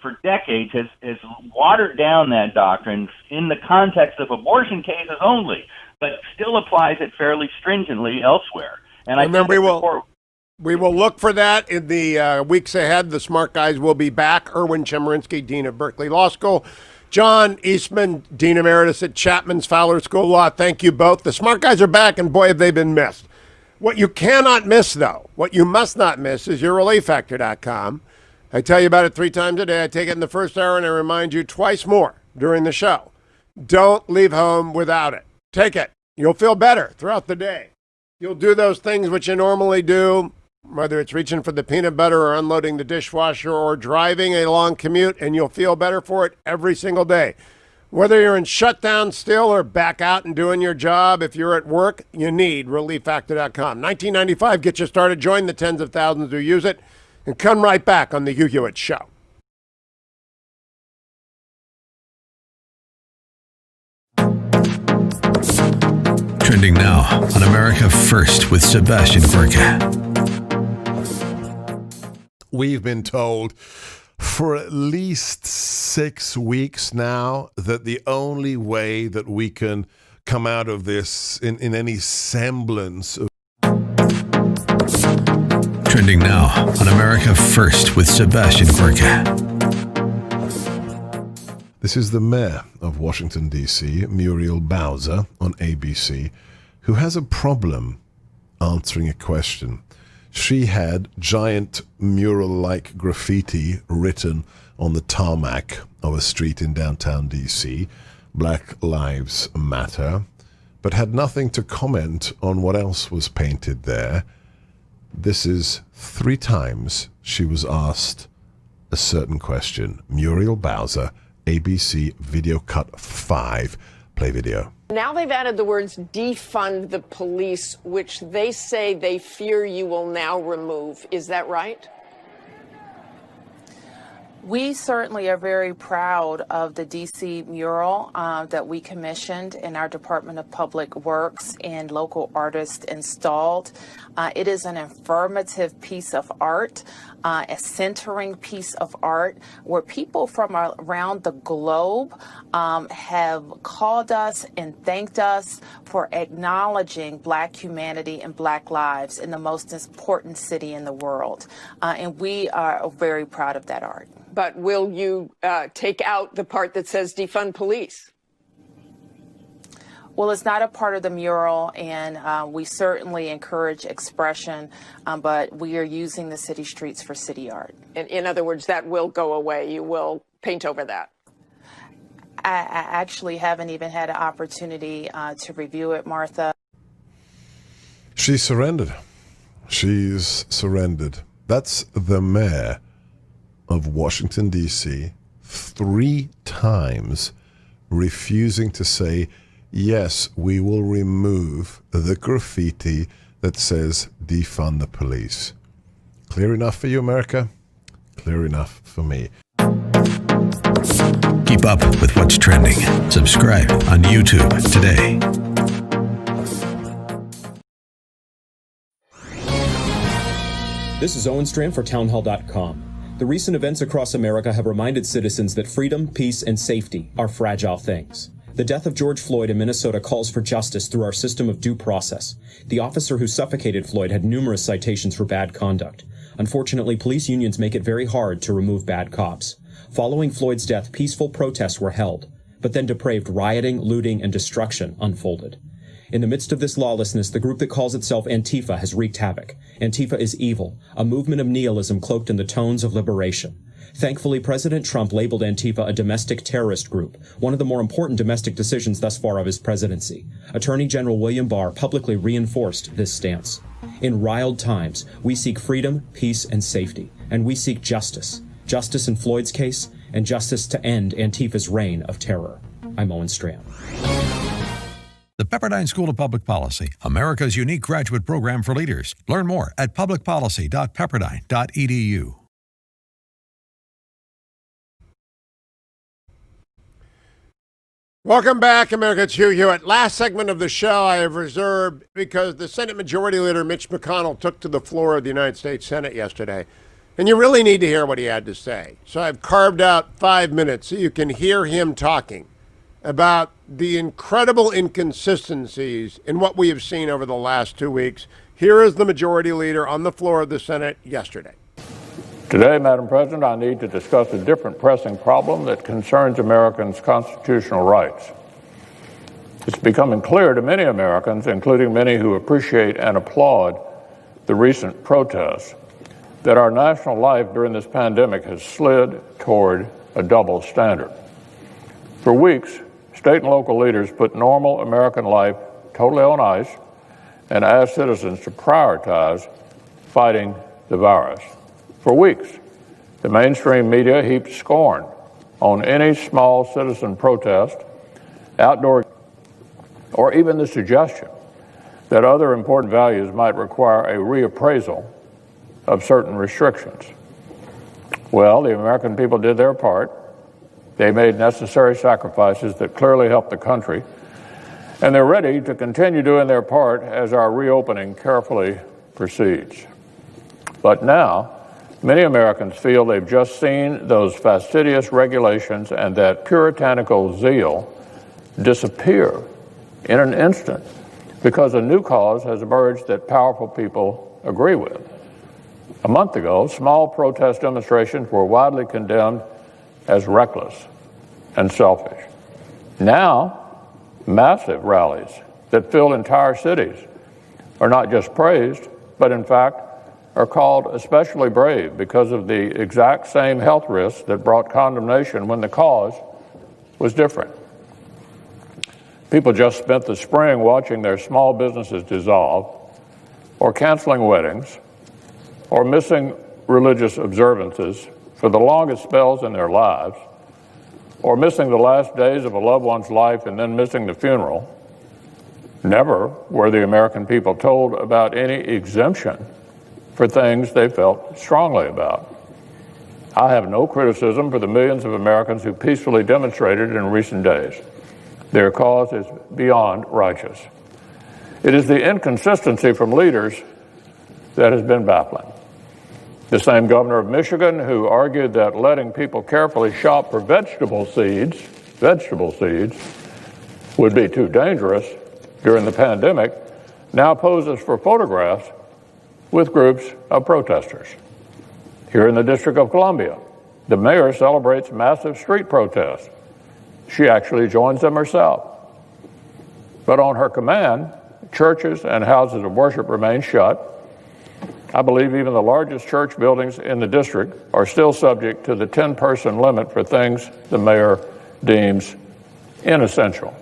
Speaker 17: for decades has watered down that doctrine in the context of abortion cases only, but still applies it fairly stringently elsewhere. And
Speaker 1: then we will look for that in the weeks ahead. The smart guys will be back. Erwin Chemerinsky, Dean of Berkeley Law School. John Eastman, Dean Emeritus at Chapman's Fowler School of Law. Thank you both. The smart guys are back, and boy, have they been missed. What you cannot miss, though, what you must not miss is your ReliefFactor.com. I tell you about it 3 times a day. I take it in the first hour, and I remind you twice more during the show. Don't leave home without it. Take it. You'll feel better throughout the day. You'll do those things which you normally do, whether it's reaching for the peanut butter or unloading the dishwasher or driving a long commute, and you'll feel better for it every single day. Whether you're in shutdown still or back out and doing your job, if you're at work, you need ReliefFactor.com. $19.95 gets you started. Join the tens of thousands who use it, and come right back on the Hugh Hewitt Show.
Speaker 3: Trending now on America First with Sebastian Gorka.
Speaker 9: We've been told for at least 6 weeks now that the only way that we can come out of this in any semblance of...
Speaker 3: Trending now on America First with Sebastian Gorka.
Speaker 9: This is the mayor of Washington, D.C., Muriel Bowser, on ABC, who has a problem answering a question. She had giant mural-like graffiti written on the tarmac of a street in downtown D.C., Black Lives Matter, but had nothing to comment on what else was painted there. This is 3 times she was asked a certain question. Muriel Bowser, ABC Video Cut 5. Play video.
Speaker 11: Now they've added the words defund the police, which they say they fear you will now remove. Is that right?
Speaker 23: We certainly are very proud of the DC mural that we commissioned in our Department of Public Works and local artists installed. It is an affirmative piece of art, a centering piece of art where people from around the globe have called us and thanked us for acknowledging Black humanity and Black lives in the most important city in the world. And we are very proud of that art.
Speaker 11: But will you take out the part that says defund police?
Speaker 23: Well, it's not a part of the mural, and we certainly encourage expression, but we are using the city streets for city art.
Speaker 11: In other words, that will go away. You will paint over that.
Speaker 23: I actually haven't even had an opportunity to review it, Martha.
Speaker 9: She surrendered. She's surrendered. That's the mayor of Washington, D.C., 3 times refusing to say, yes, we will remove the graffiti that says defund the police. Clear enough for you, America? Clear enough for me.
Speaker 3: Keep up with what's trending. Subscribe on YouTube today.
Speaker 4: This is Owen Strand for townhall.com. The recent events across America have reminded citizens that freedom, peace, and safety are fragile things. The death of George Floyd in Minnesota calls for justice through our system of due process. The officer who suffocated Floyd had numerous citations for bad conduct. Unfortunately, police unions make it very hard to remove bad cops. Following Floyd's death, peaceful protests were held, but then depraved rioting, looting, and destruction unfolded. In the midst of this lawlessness, the group that calls itself Antifa has wreaked havoc. Antifa is evil, a movement of nihilism cloaked in the tones of liberation. Thankfully, President Trump labeled Antifa a domestic terrorist group, one of the more important domestic decisions thus far of his presidency. Attorney General William Barr publicly reinforced this stance. In riled times, we seek freedom, peace, and safety, and we seek justice. Justice in Floyd's case, and justice to end Antifa's reign of terror. I'm Owen Strand.
Speaker 3: The Pepperdine School of Public Policy, America's unique graduate program for leaders. Learn more at publicpolicy.pepperdine.edu.
Speaker 1: Welcome back, America. It's Hugh Hewitt. Last segment of the show I have reserved because the Senate Majority Leader Mitch McConnell took to the floor of the United States Senate yesterday And you really need to hear what he had to say. So I've carved out 5 minutes so you can hear him talking about the incredible inconsistencies in what we have seen over the last 2 weeks. Here is the majority leader on the floor of the Senate yesterday.
Speaker 18: Today, Madam President, I need to discuss a different pressing problem that concerns Americans' constitutional rights. It's becoming clear to many Americans, including many who appreciate and applaud the recent protests, that our national life during this pandemic has slid toward a double standard. For weeks, state and local leaders put normal American life totally on ice and asked citizens to prioritize fighting the virus. For weeks, the mainstream media heaped scorn on any small citizen protest, outdoor, or even the suggestion that other important values might require a reappraisal of certain restrictions. Well, the American people did their part. They made necessary sacrifices that clearly helped the country, and they're ready to continue doing their part as our reopening carefully proceeds. But now, many Americans feel they've just seen those fastidious regulations and that puritanical zeal disappear in an instant because a new cause has emerged that powerful people agree with. A month ago, small protest demonstrations were widely condemned as reckless and selfish. Now, massive rallies that fill entire cities are not just praised, but in fact are called especially brave because of the exact same health risks that brought condemnation when the cause was different. People just spent the spring watching their small businesses dissolve, or canceling weddings, or missing religious observances for the longest spells in their lives, or missing the last days of a loved one's life and then missing the funeral. Never were the American people told about any exemption for things they felt strongly about. I have no criticism for the millions of Americans who peacefully demonstrated in recent days. Their cause is beyond righteous. It is the inconsistency from leaders that has been baffling. The same governor of Michigan who argued that letting people carefully shop for vegetable seeds would be too dangerous during the pandemic, now poses for photographs with groups of protesters. Here in the District of Columbia, the mayor celebrates massive street protests. She actually joins them herself. But on her command, churches and houses of worship remain shut. I believe even the largest church buildings in the district are still subject to the 10-person limit for things the mayor deems inessential.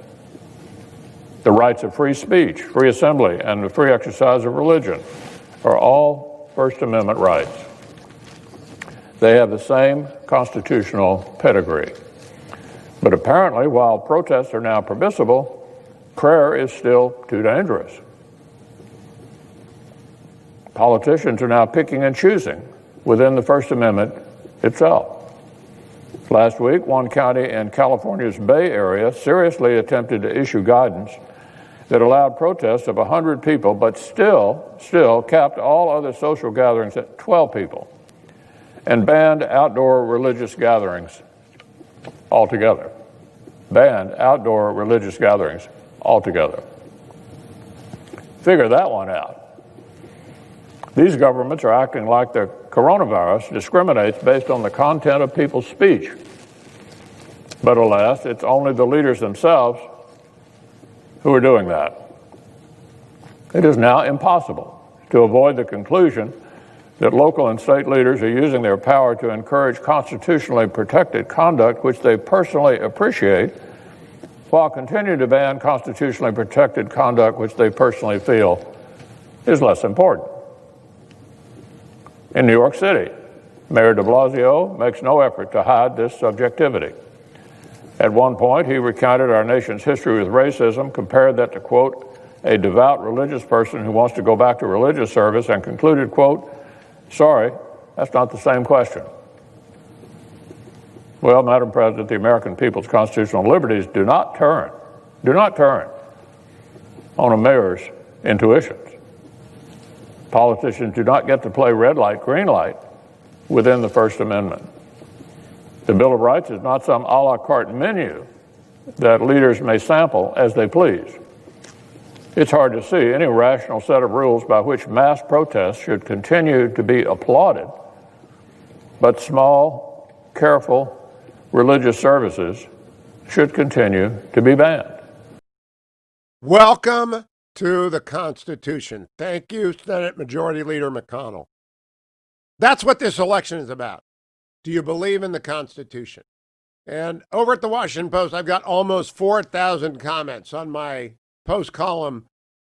Speaker 18: The rights of free speech, free assembly, and the free exercise of religion are all First Amendment rights. They have the same constitutional pedigree. But apparently, while protests are now permissible, prayer is still too dangerous. Politicians are now picking and choosing within the First Amendment itself. Last week, one county in California's Bay Area seriously attempted to issue guidance that allowed protests of 100 people, but still capped all other social gatherings at 12 people and banned outdoor religious gatherings altogether. Banned outdoor religious gatherings altogether. Figure that one out. These governments are acting like the coronavirus discriminates based on the content of people's speech. But alas, it's only the leaders themselves who are doing that. It is now impossible to avoid the conclusion that local and state leaders are using their power to encourage constitutionally protected conduct which they personally appreciate, while continuing to ban constitutionally protected conduct which they personally feel is less important. In New York City, Mayor de Blasio makes no effort to hide this subjectivity. At one point, he recounted our nation's history with racism, compared that to, quote, a devout religious person who wants to go back to religious service, and concluded, quote, sorry, that's not the same question. Well, Madam President, the American people's constitutional liberties do not turn on a mayor's intuitions. Politicians do not get to play red light, green light within the First Amendment. The Bill of Rights is not some a la carte menu that leaders may sample as they please. It's hard to see any rational set of rules by which mass protests should continue to be applauded, but small, careful religious services should continue to be banned.
Speaker 1: Welcome to the Constitution. Thank you, Senate Majority Leader McConnell. That's what this election is about. Do you believe in the Constitution? And over at the Washington Post, I've got almost 4,000 comments on my post column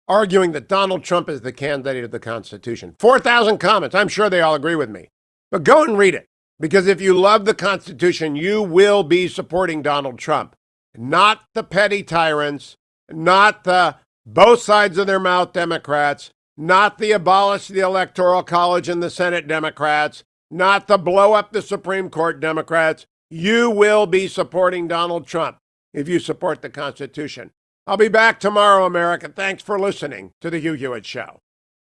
Speaker 1: arguing that Donald Trump is the candidate of the Constitution. 4,000 comments. I'm sure they all agree with me. But go and read it, because if you love the Constitution, you will be supporting Donald Trump, not the petty tyrants, not the both sides of their mouth Democrats, not the abolish the Electoral College and the Senate Democrats, not the blow up the Supreme Court Democrats. You will be supporting Donald Trump if you support the Constitution. I'll be back tomorrow, America. Thanks for listening to The Hugh Hewitt Show.